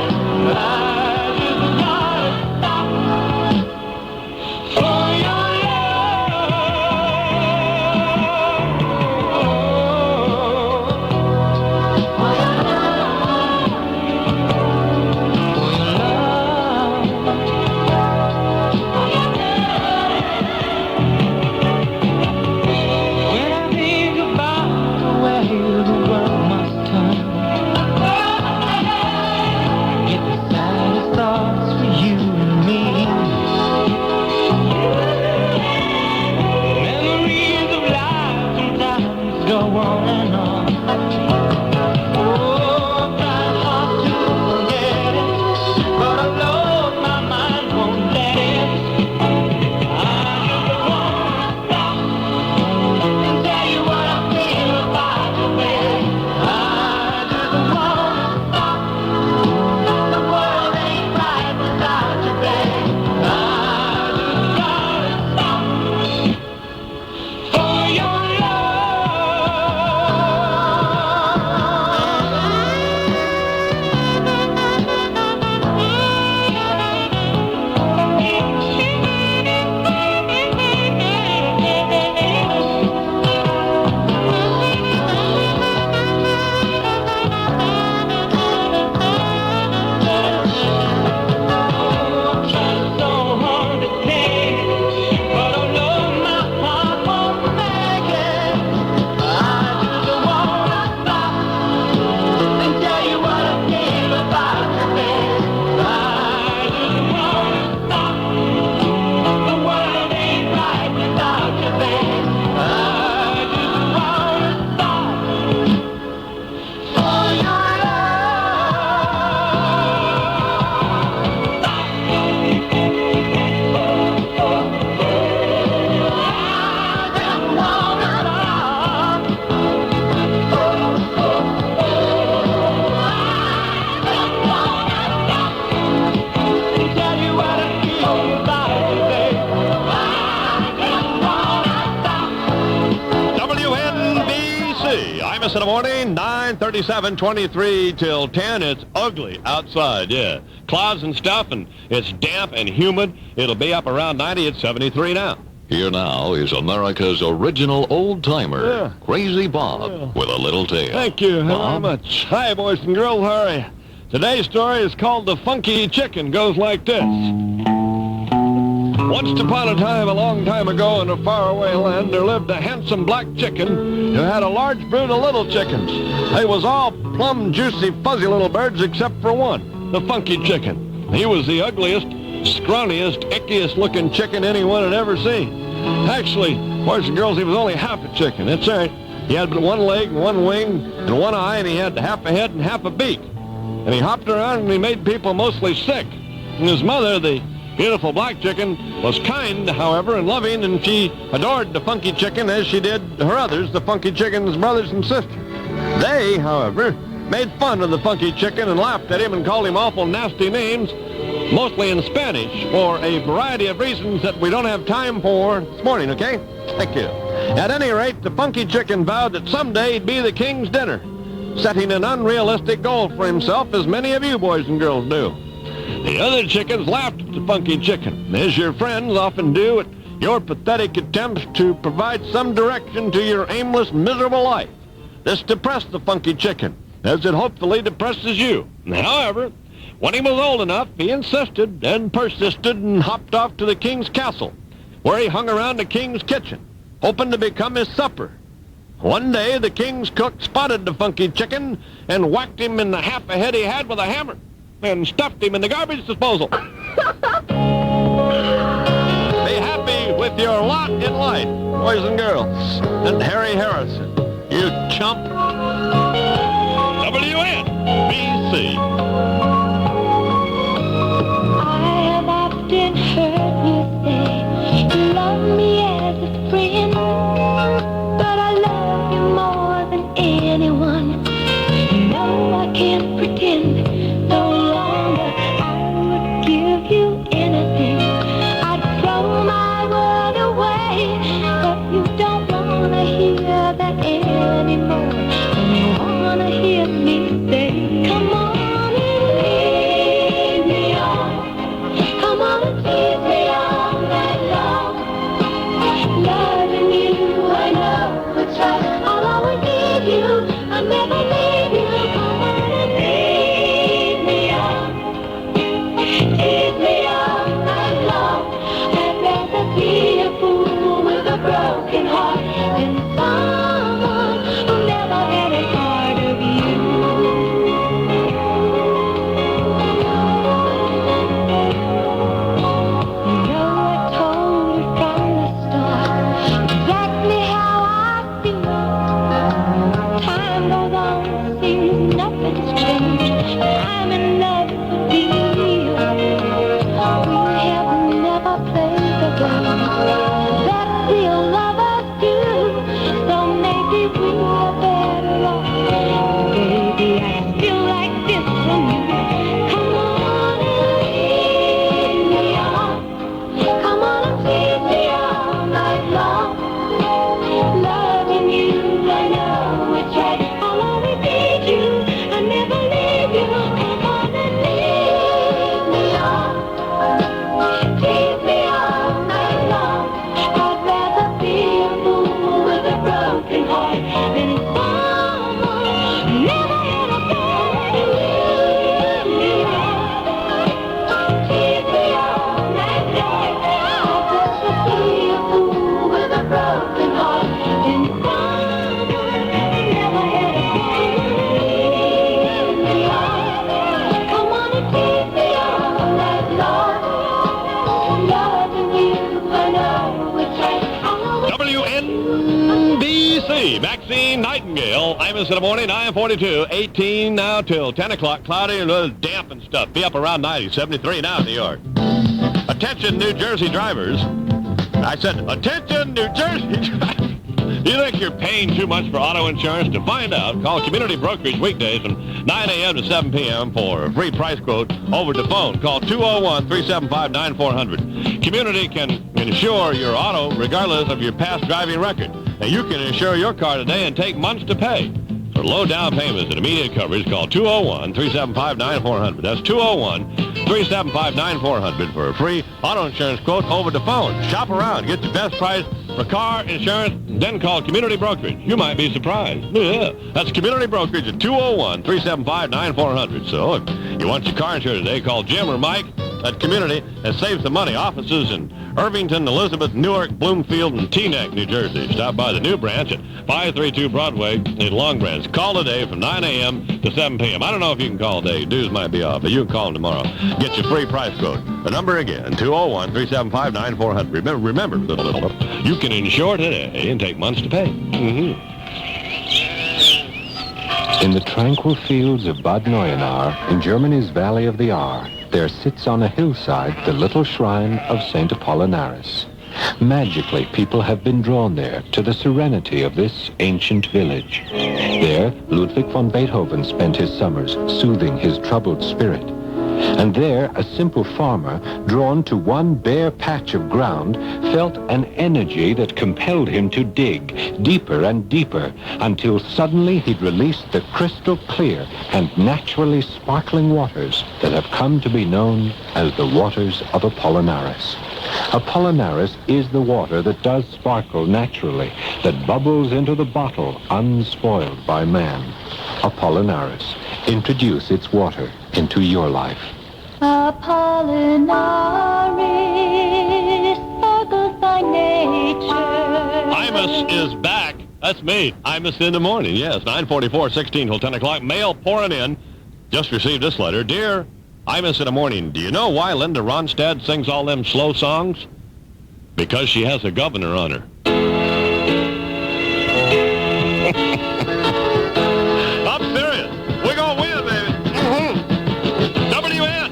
Imus in the morning, 9:37, 23 till 10. It's ugly outside, yeah. Clouds and stuff, and it's damp and humid. It'll be up around 90. It's 73 now. Here now is America's original old-timer, Crazy Bob, with a little tale. Thank you very Bob? much. Hi, boys and girls. How are you? Today's story is called The Funky Chicken. Goes like this. Once upon a time, a long time ago, in a faraway land, there lived a handsome black chicken who had a large brood of little chickens. They was all plumb, juicy, fuzzy little birds except for one, the funky chicken. He was the ugliest, scrawniest, ickiest-looking chicken anyone had ever seen. Actually, boys and girls, he was only half a chicken. That's right. He had but one leg and one wing and one eye, and he had half a head and half a beak. And he hopped around and he made people mostly sick. And his mother, the beautiful black chicken, was kind, however, and loving, and she adored the funky chicken as she did her others, the funky chicken's brothers and sisters. They, however, made fun of the funky chicken and laughed at him and called him awful nasty names, mostly in Spanish, for a variety of reasons that we don't have time for this morning, okay? Thank you. At any rate, the funky chicken vowed that someday he'd be the king's dinner, setting an unrealistic goal for himself, as many of you boys and girls do. The other chickens laughed at the funky chicken, as your friends often do at your pathetic attempts to provide some direction to your aimless, miserable life. This depressed the funky chicken, as it hopefully depresses you. However, when he was old enough, he insisted and persisted and hopped off to the king's castle, where he hung around the king's kitchen, hoping to become his supper. One day, the king's cook spotted the funky chicken and whacked him in the half a head he had with a hammer and stuffed him in the garbage disposal. Be happy with your lot in life, boys and girls. And Harry Harrison, you chump. WNBC. I have often heard you say you love me as a friend, but I love you more than anyone. No, I can't pretend no longer I would give you anything. I'd throw my world away, but you don't want to hear that anymore. And you want to hear me say, come on and lead me on. Come on and tease me all night long. Loving you, I know it's right. I'll always need you, I'll never leave you. Come on and lead me on. Tease me all night long. I'd rather be a fool with a broken heart than someone who never had a part of you. You know I told you from the start exactly how I feel. Time goes on, seems nothing's changed. I'm in love with you. We have never played the game that real lovers do. So maybe we are better off. Baby, I feel like this from you. Come on and lead me on. Come on and tease me all night long. Loving you, I know it's right. I'll always need you, I never leave you. Come on and lead me on. Tease me all night long. I'd rather be a fool with a broken heart than someone who never had a part in you. Tease me all night long. I'd rather be a fool with a broken heart than someone who never had a part in you. Come on and tease me all night long. Loving you, I know it's right. WNBC, Maxine Nightingale. Imus in the morning, 9:42, 18 now till 10 o'clock. Cloudy and a little damp and stuff. Be up around 90, 73 now in New York. Attention, New Jersey drivers. I said, attention, New Jersey drivers. Do you think you're paying too much for auto insurance? To find out, call Community Brokerage weekdays from 9 a.m. to 7 p.m. for a free price quote over the phone. Call 201-375-9400. Community can insure your auto regardless of your past driving record. Now, you can insure your car today and take months to pay. For low down payments and immediate coverage, call 201-375-9400. That's 201-375-9400 for a free auto insurance quote over the phone. Shop around. Get the best price for car insurance, then call Community Brokerage. You might be surprised. Yeah, that's Community Brokerage at 201-375-9400. So if you want your car insurance today, call Jim or Mike at Community and save some money. Offices in Irvington, Elizabeth, Newark, Bloomfield, and Teaneck, New Jersey. Stop by the new branch at 532 Broadway in Long Branch. Call today from 9 a.m. to 7 p.m. I don't know if you can call today. Dues might be off, but you can call them tomorrow. Get your free price quote. The number again, 201-375-9400. Remember, you can insure today and take months to pay. In the tranquil fields of Bad Neuenahr, in Germany's Valley of the Ahr, there sits on a hillside the little shrine of St. Apollinaris. Magically, people have been drawn there to the serenity of this ancient village. There, Ludwig von Beethoven spent his summers soothing his troubled spirit. And there, a simple farmer, drawn to one bare patch of ground, felt an energy that compelled him to dig deeper and deeper until suddenly he'd released the crystal clear and naturally sparkling waters that have come to be known as the waters of Apollinaris. Apollinaris is the water that does sparkle naturally, that bubbles into the bottle unspoiled by man. Apollinaris. Introduce its water into your life. Apollinaris, sparkles by nature. Imus is back. That's me. Imus in the morning. Yes, 9:44, 16 till 10 o'clock. Mail pouring in. Just received this letter. Dear Imus in the morning, do you know why Linda Ronstadt sings all them slow songs? Because she has a governor on her. I'm serious. We're going to win, baby. WNBC.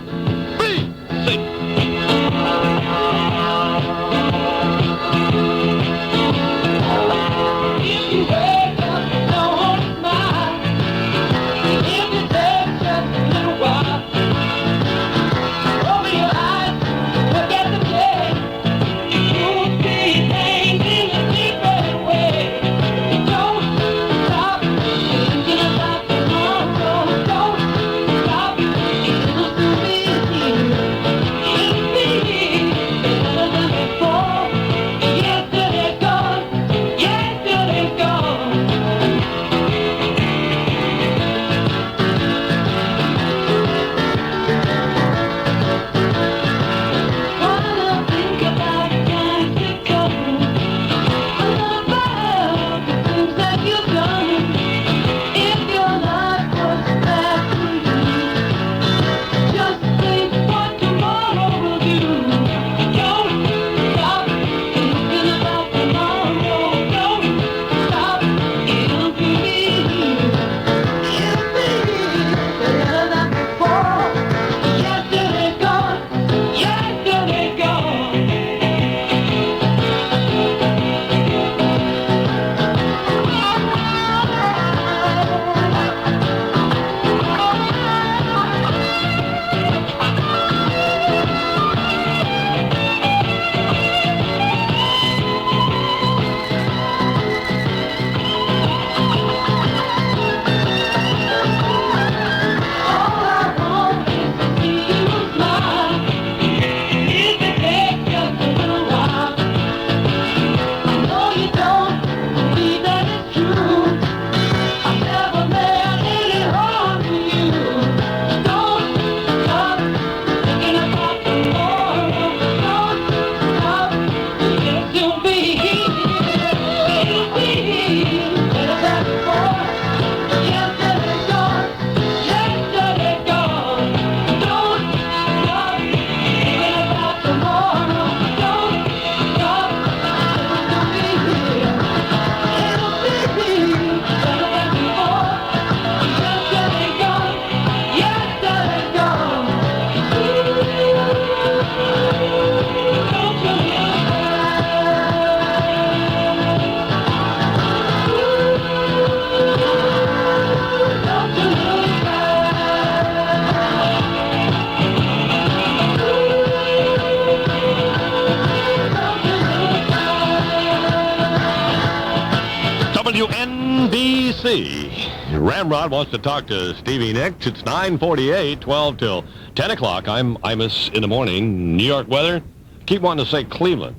WNBC. Ramrod wants to talk to Stevie Nicks. It's 9:48, 12 till 10 o'clock. I'm Imus in the morning. New York weather. Keep wanting to say Cleveland.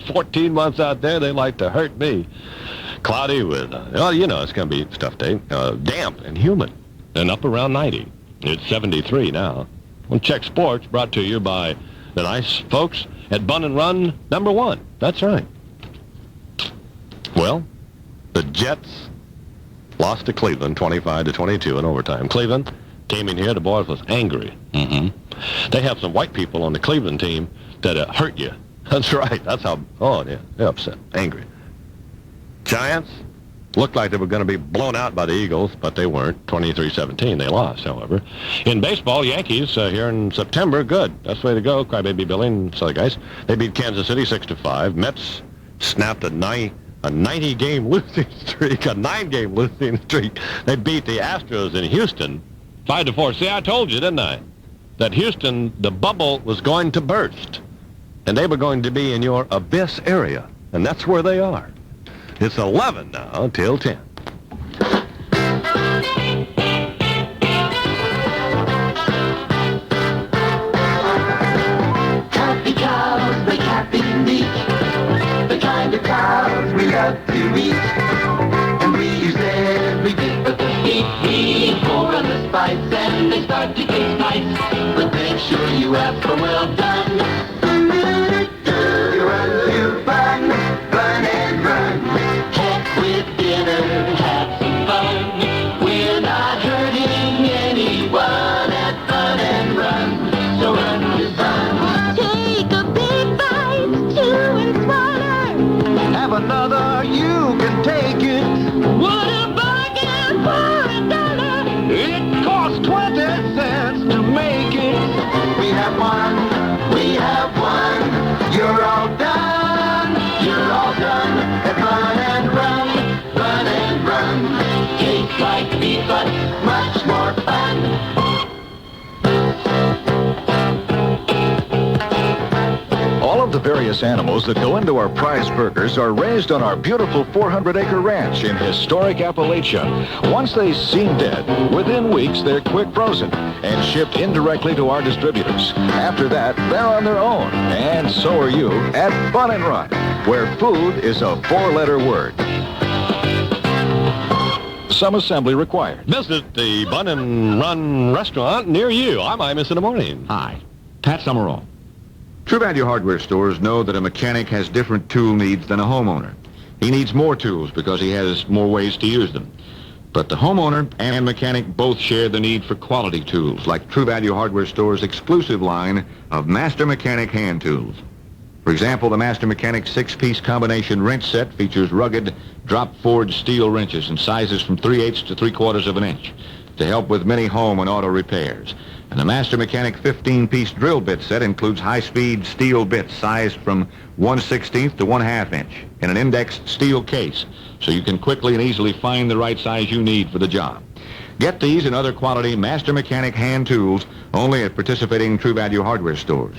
14 months out there, they like to hurt me. Cloudy with, well, you know, it's going to be stuff day. Damp and humid. And up around 90. It's 73 now. We'll check sports, brought to you by the nice folks at Bun and Run #1. That's right. Well, the Jets lost to Cleveland 25-22 in overtime. Cleveland came in here, the boys was angry. They have some white people on the Cleveland team that hurt you. That's right. That's how, oh, yeah, they're upset, angry. Giants looked like they were going to be blown out by the Eagles, but they weren't. 23-17. They lost, however. In baseball, Yankees here in September, good. That's the way to go. Crybaby Billy and some other guys. They beat Kansas City 6-5. Mets snapped a 90-game losing streak, a 9-game losing streak. They beat the Astros in Houston 5-4. See, I told you, didn't I, that Houston, the bubble was going to burst, and they were going to be in your abyss area, and that's where they are. It's 11 now till 10. Happy cows make happy meat, the kind of cows we love to eat. And we use every bit of the meat. We pour on the spice and they start to taste nice. But make sure you ask for well done. You run to Bun, Bun and Run. Heck with dinner, have some fun. We're not hurting anyone at Bun and Run. So run to Bun. Take a big bite, chew and swallow. Have another, you can take it. What a bargain for $1. It costs 20 cents to make it. We have one. You're all done. You're all done at Bun and Run. Bun and Run. Tastes like meat, but much more fun. All of the various animals that go into our prize burgers are raised on our beautiful 400-acre ranch in historic Appalachia. Once they seem dead, within weeks they're quick frozen and shipped indirectly to our distributors. After that, they're on their own, and so are you at Bun and Run, where food is a 4-letter word. Some assembly required. Visit the Bun and Run restaurant near you. I'm Imus in the morning. Hi, Pat Summerall. True Value Hardware stores know that a mechanic has different tool needs than a homeowner. He needs more tools because he has more ways to use them. But the homeowner and mechanic both share the need for quality tools, like True Value Hardware Store's exclusive line of Master Mechanic hand tools. For example, the Master Mechanic 6-piece combination wrench set features rugged, drop-forged steel wrenches in sizes from 3/8 to 3/4 of an inch to help with many home and auto repairs. And the Master Mechanic 15-piece drill bit set includes high-speed steel bits sized from 1/16 to 1/2 inch in an indexed steel case, so you can quickly and easily find the right size you need for the job. Get these and other quality Master Mechanic hand tools only at participating True Value Hardware stores.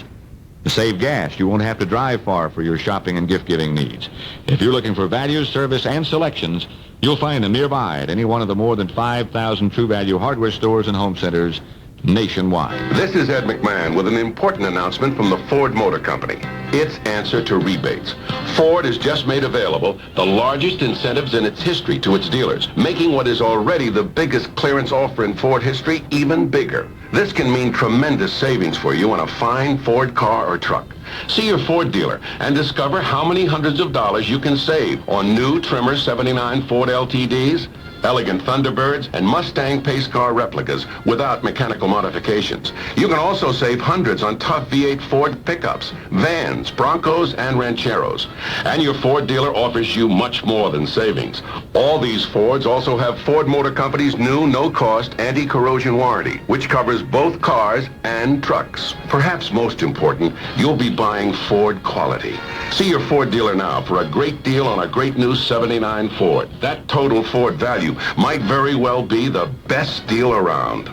To save gas, you won't have to drive far for your shopping and gift-giving needs. If you're looking for values, service, and selections, you'll find them nearby at any one of the more than 5,000 True Value Hardware stores and home centers nationwide. This is Ed McMahon with an important announcement from the Ford Motor Company. Its answer to rebates. Ford has just made available the largest incentives in its history to its dealers, making what is already the biggest clearance offer in Ford history even bigger. This can mean tremendous savings for you on a fine Ford car or truck. See your Ford dealer and discover how many hundreds of dollars you can save on new Trimmer 79 Ford LTDs, elegant Thunderbirds, and Mustang pace car replicas without mechanical modifications. You can also save hundreds on tough V8 Ford pickups, vans, Broncos, and Rancheros. And your Ford dealer offers you much more than savings. All these Fords also have Ford Motor Company's new no-cost anti-corrosion warranty, which covers both cars and trucks. Perhaps most important, you'll be buying Ford quality. See your Ford dealer now for a great deal on a great new 79 Ford. That total Ford value might very well be the best deal around.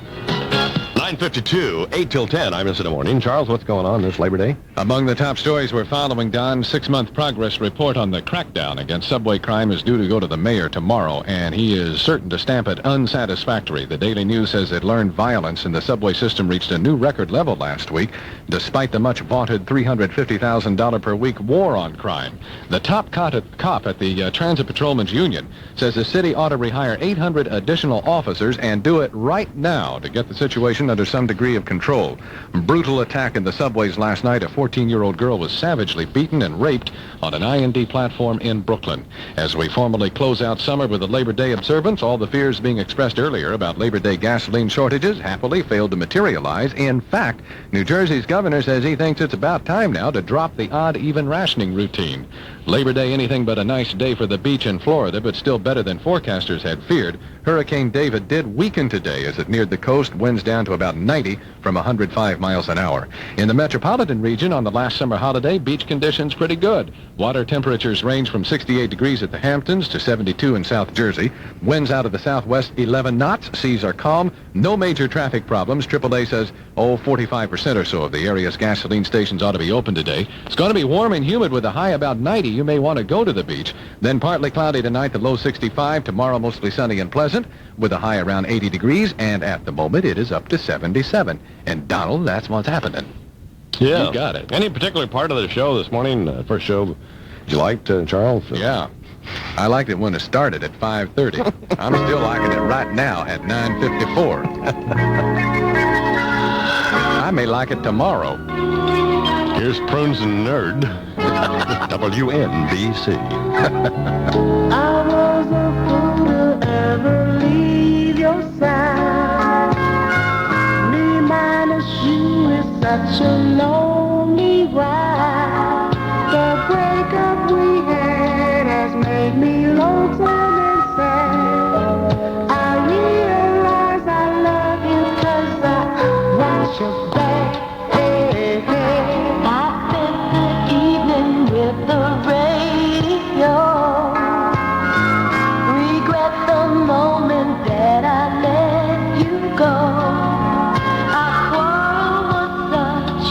9:52, 8 till 10. I'm in the morning. Charles, what's going on this Labor Day? Among the top stories we're following, Don's 6-month progress report on the crackdown against subway crime is due to go to the mayor tomorrow, and he is certain to stamp it unsatisfactory. The Daily News says it learned violence in the subway system reached a new record level last week, despite the much vaunted $350,000 per week war on crime. The top cop at the Transit Patrolmen's Union says the city ought to rehire 800 additional officers and do it right now to get the situation under some degree of control. Brutal attack in the subways last night. A 14-year-old girl was savagely beaten and raped on an IND platform in Brooklyn. As we formally close out summer with the Labor Day observance, all the fears being expressed earlier about Labor Day gasoline shortages happily failed to materialize. In fact, New Jersey's governor says he thinks it's about time now to drop the odd-even rationing routine. Labor Day anything but a nice day for the beach in Florida, but still better than forecasters had feared. Hurricane David did weaken today as it neared the coast, winds down to about 90 from 105 miles an hour. In the metropolitan region on the last summer holiday, beach conditions pretty good. Water temperatures range from 68 degrees at the Hamptons to 72 in South Jersey. Winds out of the southwest 11 knots. Seas are calm. No major traffic problems. AAA says, 45% or so of the area's gasoline stations ought to be open today. It's going to be warm and humid with a high about 90. You may want to go to the beach. Then partly cloudy tonight, the low 65. Tomorrow mostly sunny and pleasant with a high around 80 degrees. And at the moment, it is up to 77. And Donald, that's what's happening. Yeah. You got it. Any particular part of the show this morning, first show, you liked, Charles? Yeah. I liked it when it started at 5:30. I'm still liking it right now at 9:54. I may like it tomorrow. Here's Prunes and Nerd, WNBC. I was a fool to ever leave your side. Me minus you is such a lonely ride. The breakup we had has made me lonesome and sad. I realize I love you 'cause I watch your back. Hey, hey. I spent the evening with the radio. Regret the moment that I let you go. Our quarrel was such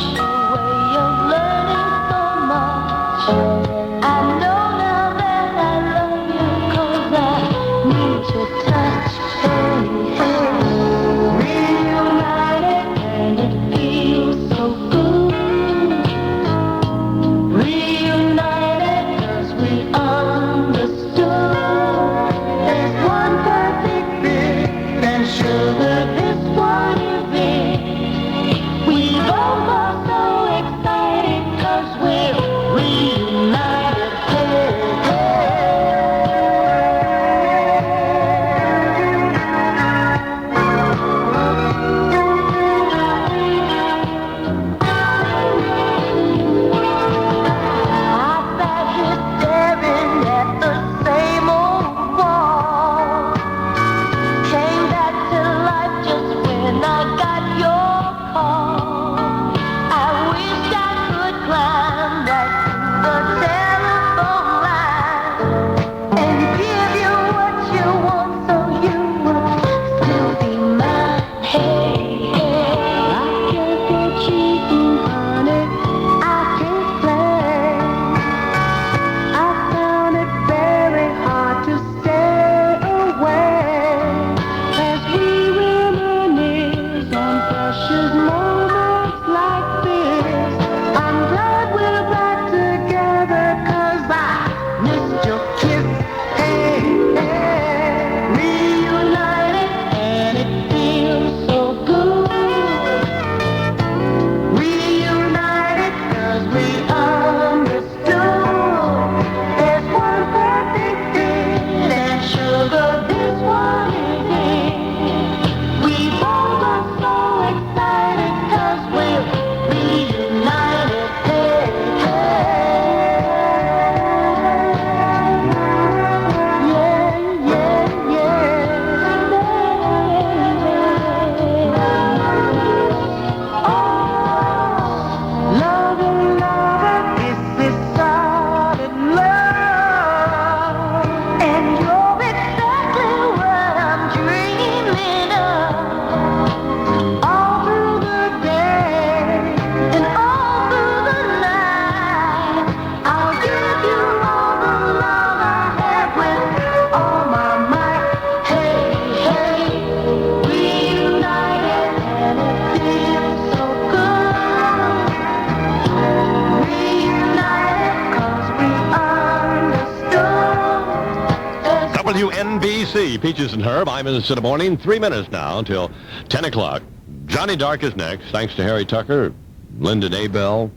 WNBC, Peaches and Herb, Imus in the morning, 3 minutes now until 10 o'clock. Johnny Dark is next, thanks to Harry Tucker, Lyndon Abel,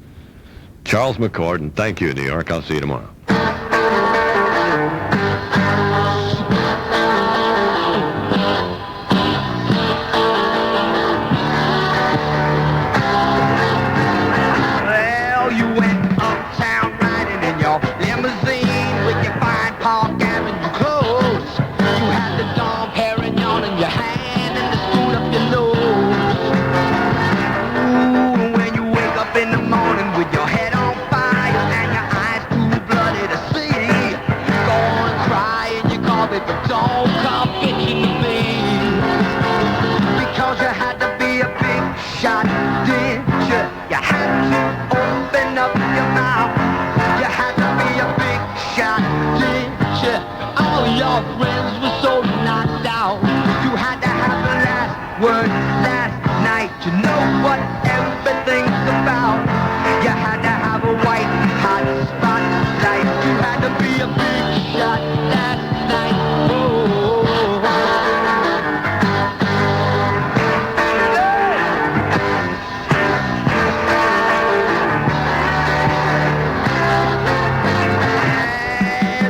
Charles McCord, and thank you, New York. I'll see you tomorrow. Well, you went uptown riding in your limousine with your fine Park Avenue clothes. You had the Dom Perignon in your hand and the spoon up your nose. Ooh, when you wake up in the morning with your head on fire and your eyes too bloody to see, go on and cry in your coffee, but don't come bitching to me. Because you had to be a big shot, didn't you? You had to open up your mouth. You had to be a big shot, didn't you? All your friends were so knocked out. You had to have the last word last night. You know what everything's about. You had to have a white hot spotlight. You had to be a big shot last night.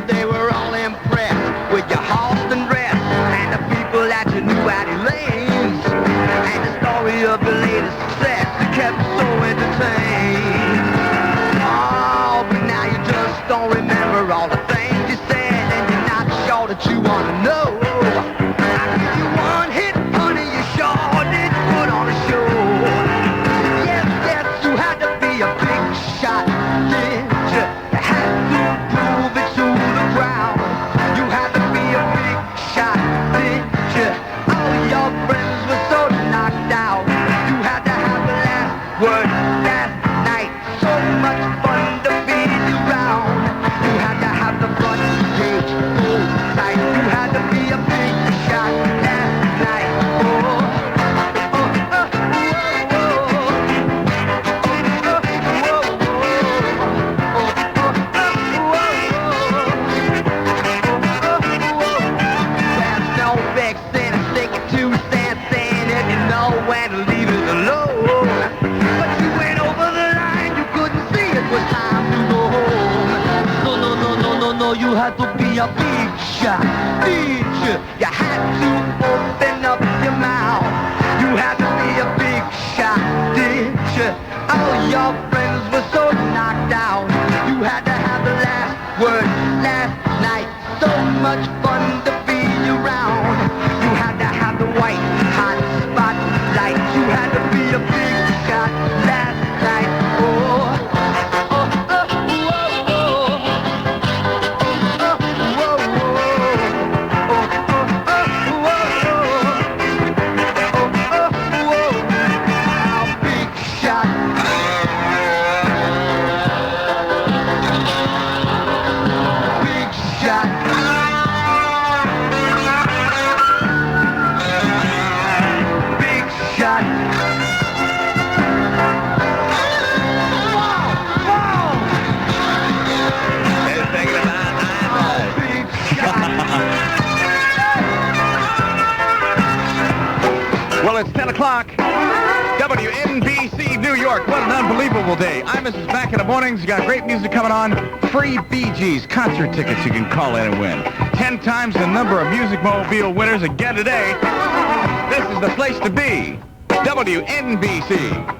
They were all impressed with your Halston dress and the people that you knew at Elaine's and the story of the latest success that kept you so entertained. Oh, but now you just don't remember all the things you said and you're not sure that you want to know. I give you one hit, honey, you sure did put on a show. Yes, yes, you had to be a big shot, didn't you? You had to prove it to the crowd. You had to be a big shot, didn't you? All your friends were so knocked out. You had to have the last word last night. So much fun to be around. You had to have the front page full sight. You had to be a big shot last night. There's no vexing and sticking 2 cents in if you know when to leave it alone. But you went over the line, you couldn't see it was time to go home. No, you had to be a big shot, did you? You had to open up your mouth. You had to be a big shot, did you? All your friends were so knocked out. You had to have the last word last night. So much fun to be around. You had to have the white hot spotlight. You had to be a big shot last night. Well, it's 10 o'clock. WNBC New York. What an unbelievable day. Imus is back in the mornings. You got great music coming on. Free Bee Gees concert tickets you can call in and win. 10 times the number of Music Mobile winners again today. This is the place to be. WNBC.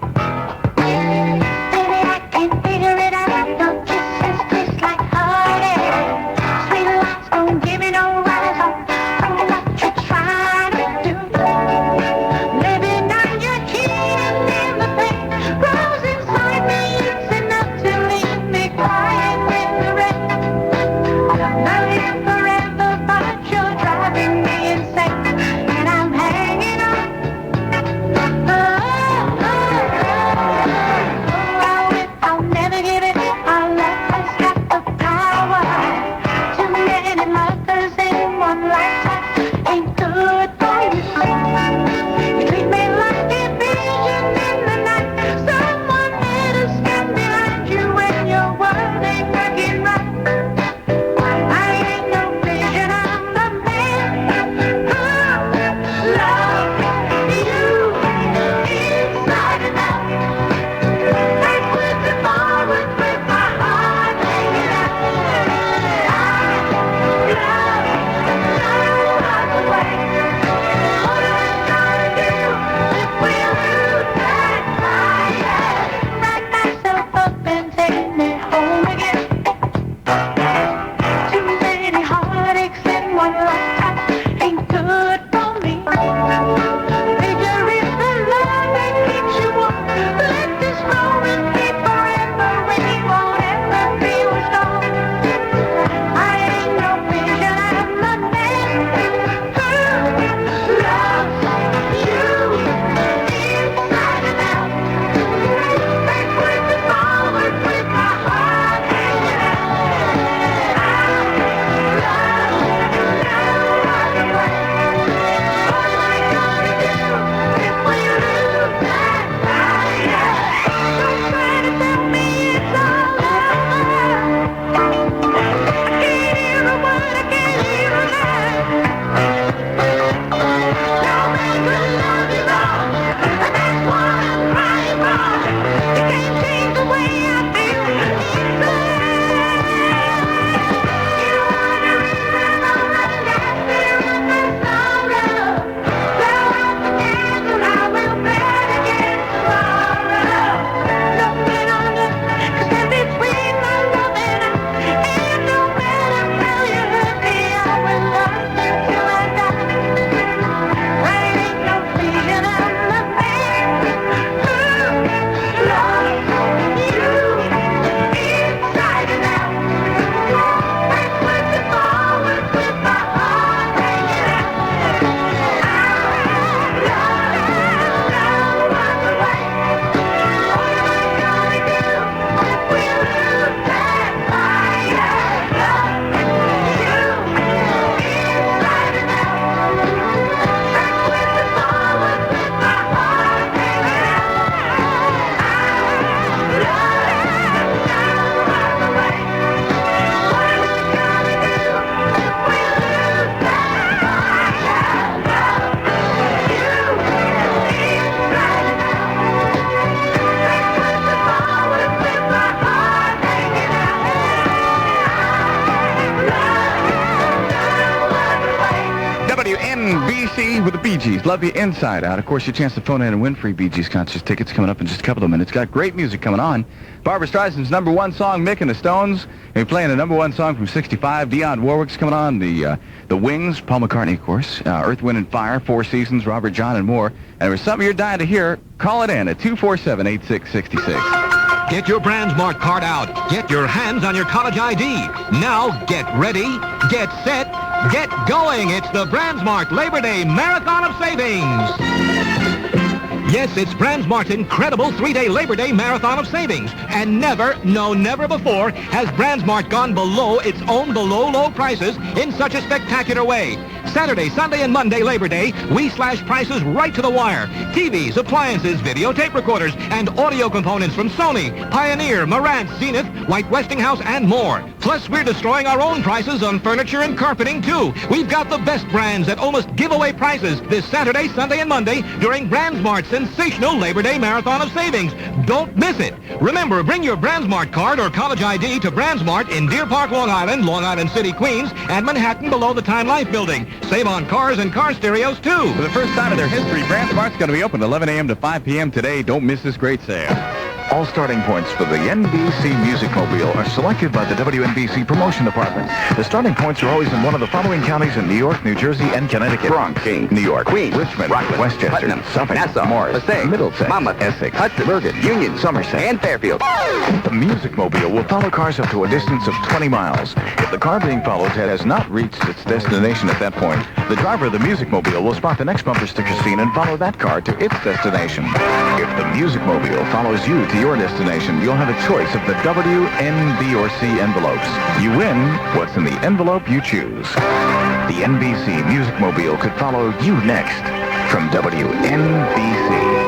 WNBC with the Bee Gees. Love you inside out. Of course, your chance to phone in and win free Bee Gees concert tickets coming up in just a couple of minutes. Got great music coming on. Barbra Streisand's number one song, Mick and the Stones. We're playing the number one song from 65. Dionne Warwick's coming on. The Wings, Paul McCartney, of course. Earth, Wind, and Fire, Four Seasons, Robert John, and more. And if there's something you're dying to hear, call it in at 247-8666. Get your BrandsMart card out. Get your hands on your college ID. Now get ready, get set, get going. It's the BrandsMart Labor Day Marathon of Savings. Yes, it's BrandsMart's incredible 3-day Labor Day Marathon of Savings. And never before has BrandsMart gone below its own low prices in such a spectacular way. Saturday, Sunday, and Monday Labor Day, we slash prices right to the wire. TVs, appliances, videotape recorders, and audio components from Sony, Pioneer, Marantz, Zenith, White Westinghouse, and more. Plus, we're destroying our own prices on furniture and carpeting, too. We've got the best brands at almost giveaway prices this Saturday, Sunday, and Monday during BrandsMart's sensational Labor Day Marathon of Savings. Don't miss it. Remember, bring your BrandsMart card or college ID to BrandsMart in Deer Park, Long Island City, Queens, and Manhattan below the Time Life building. Save on cars and car stereos, too. For the first time in their history, BrandsMart's going to be open 11 a.m. to 5 p.m. today. Don't miss this great sale. All starting points for the NBC Music Mobile are selected by the WNBC Promotion Department. The starting points are always in one of the following counties in New York, New Jersey, and Connecticut. Bronx, New York, Queens, Richmond, Rockland, Westchester, Putnam, Suffolk, Nassau, Morris, Passaic, Middlesex, Monmouth, Essex, Hudson, Bergen, Union, Somerset, and Fairfield. The Music Mobile will follow cars up to a distance of 20 miles. If the car being followed has not reached its destination at that point, the driver of the Music Mobile will spot the next bumper sticker seen and follow that car to its destination. If the Music Mobile follows you to your destination, you'll have a choice of the W, N, B, or C envelopes. You win what's in the envelope you choose. The NBC Music Mobile could follow you next from WNBC.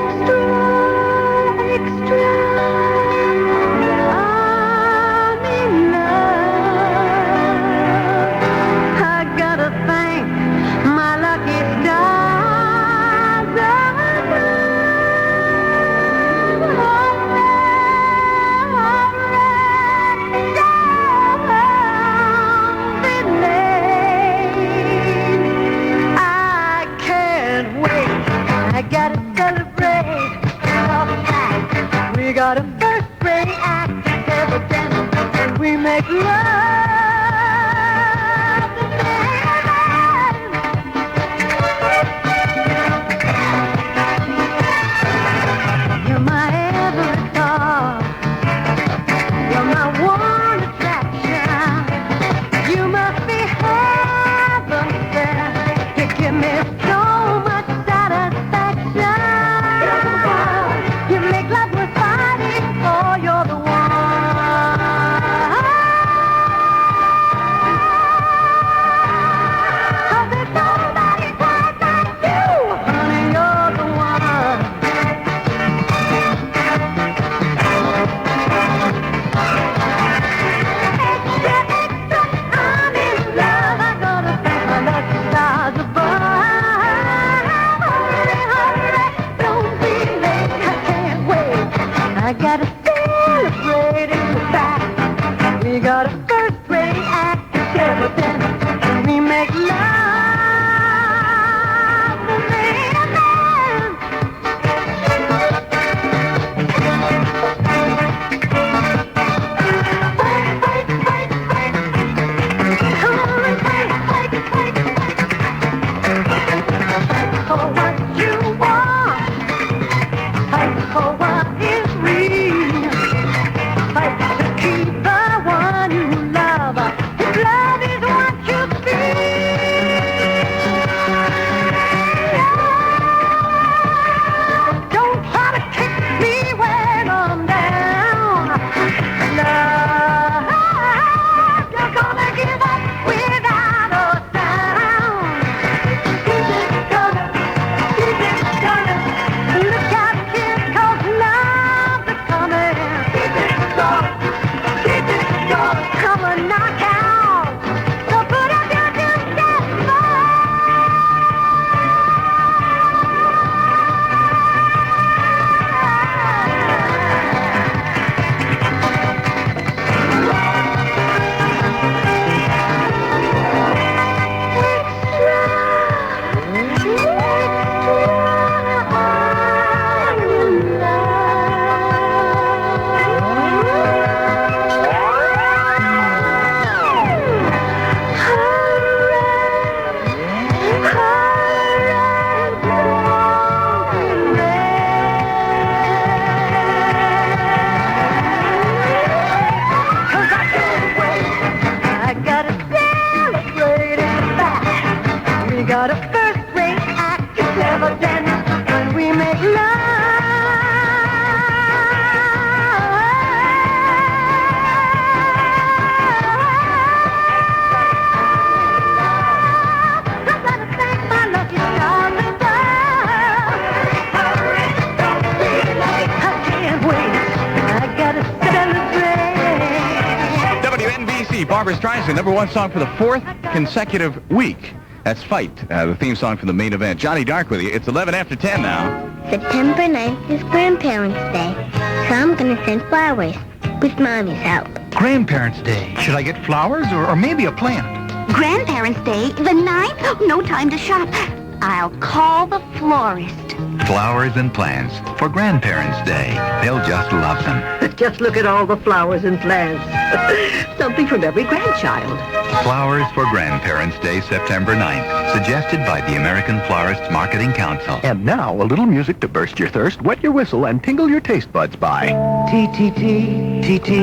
We got a first-rate act together, and we make love You're my every thought. You're my one attraction. You must be heaven sent to give me so much satisfaction. You make love with fire. Oh, you're the one. We got a first-rate act, a clever dance, and we make love. Just gotta thank my lucky stars above. Hurry, don't be late. I can't wait. I gotta celebrate. WNBC, Barbra Streisand, number one song for the fourth consecutive week. That's Fight, the theme song for the main event. Johnny Dark with you. It's 11 after 10 now. September 9th is Grandparents' Day, so I'm going to send flowers with Mommy's help. Grandparents' Day. Should I get flowers or maybe a plant? Grandparents' Day, the 9th? No time to shop. I'll call the florist. Flowers and plants for Grandparents' Day. They'll just love them. Just look at all the flowers and plants. Something from every grandchild. Flowers for Grandparents' Day, September 9th. Suggested by the American Florists Marketing Council. And now, a little music to burst your thirst, wet your whistle, and tingle your taste buds by T-T-T, T-T-T.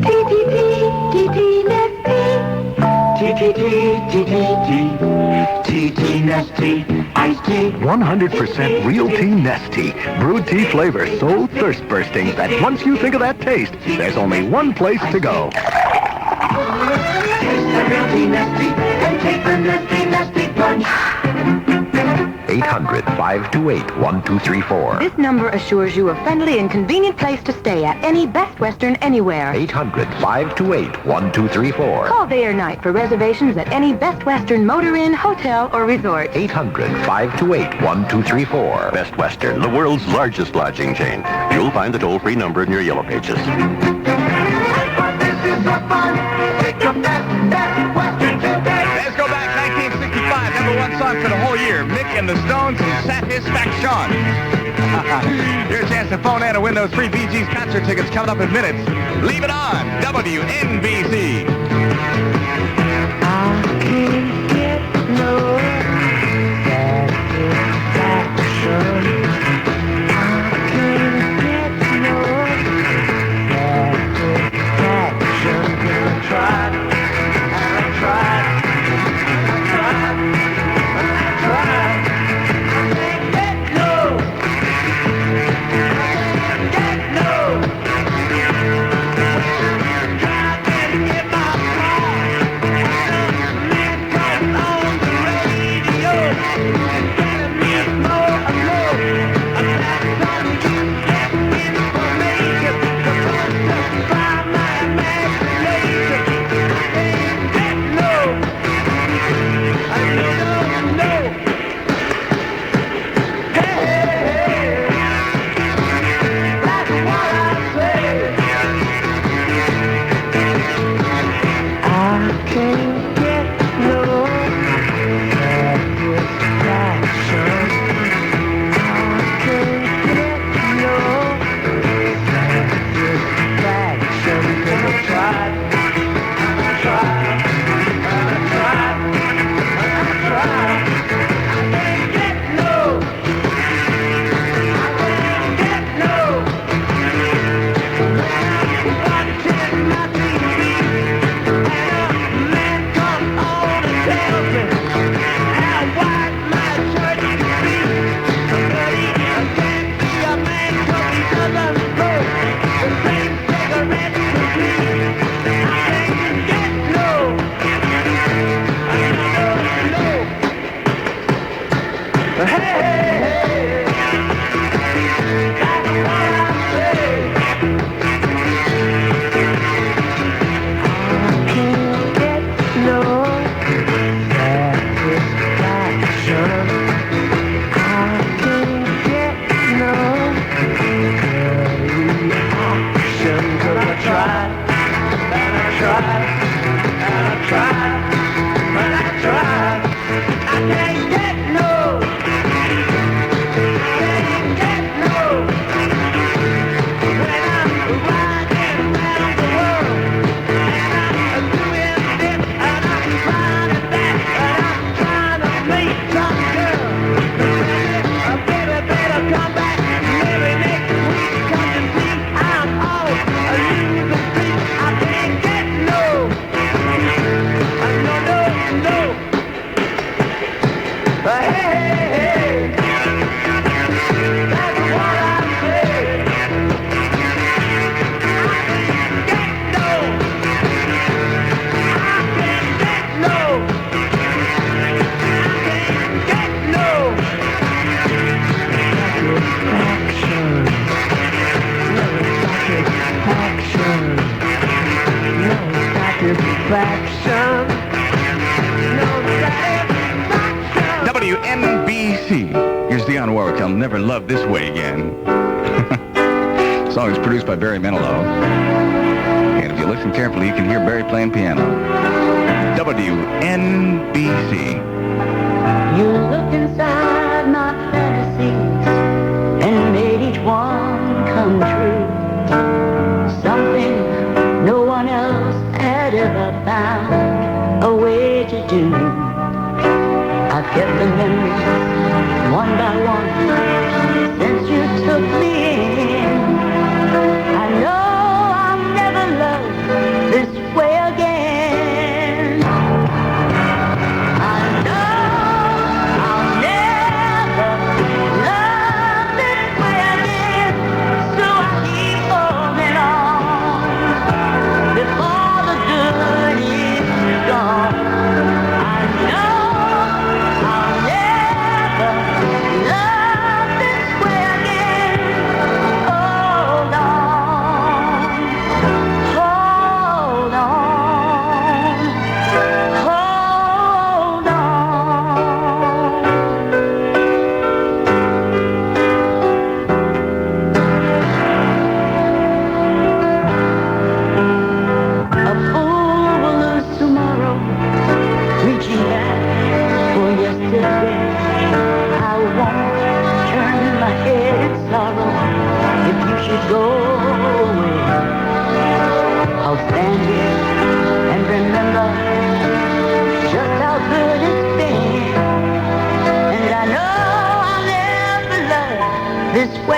T-T-T, Nestle. T-T-T, T-T-T. T-T, Nestle, iced tea. 100% real tea Nestea. Brewed tea flavor so thirst-bursting that once you think of that taste, there's only one place to go. Taste the real tea Nestle and take the Nestle plunge. 800-528-1234. This number assures you a friendly and convenient place to stay at any Best Western anywhere. 800-528-1234. Call day or night for reservations at any Best Western Motor Inn, hotel, or resort. 800-528-1234. Best Western, the world's largest lodging chain. You'll find the toll-free number in your yellow pages. This is so fun. Take your Best Western today. Let's go back 1965, number one song for the whole year. Mick and the Stones and Satisfaction. Your chance to phone in and win those free Bee Gees concert tickets coming up in minutes. Leave it on WNBC. I can't get no satisfaction. I can't get no satisfaction. I tried, and I tried, and I tried, and I tried. I can't get no. I can't get no. Driving in my car. WNBC. Here's Dionne Warwick. I'll never love this way again. The song is produced by Barry Manilow. And if you listen carefully, you can hear Barry playing piano. WNBC. You looked inside my fantasies and made each one come true. Something no one else had ever found a way to do. I've kept the memories one by one since you took me in. I know I'll never love this way again. I know I'll never love this way again. So I keep holding on before the good is gone. I know I'll never love this way again. Hold on, hold on, hold on. A fool will lose tomorrow, reaching back for yesterday. I won't turn my head in sorrow if you should go away. I'll stand here and remember just how good it's been. And I know I'll never love this way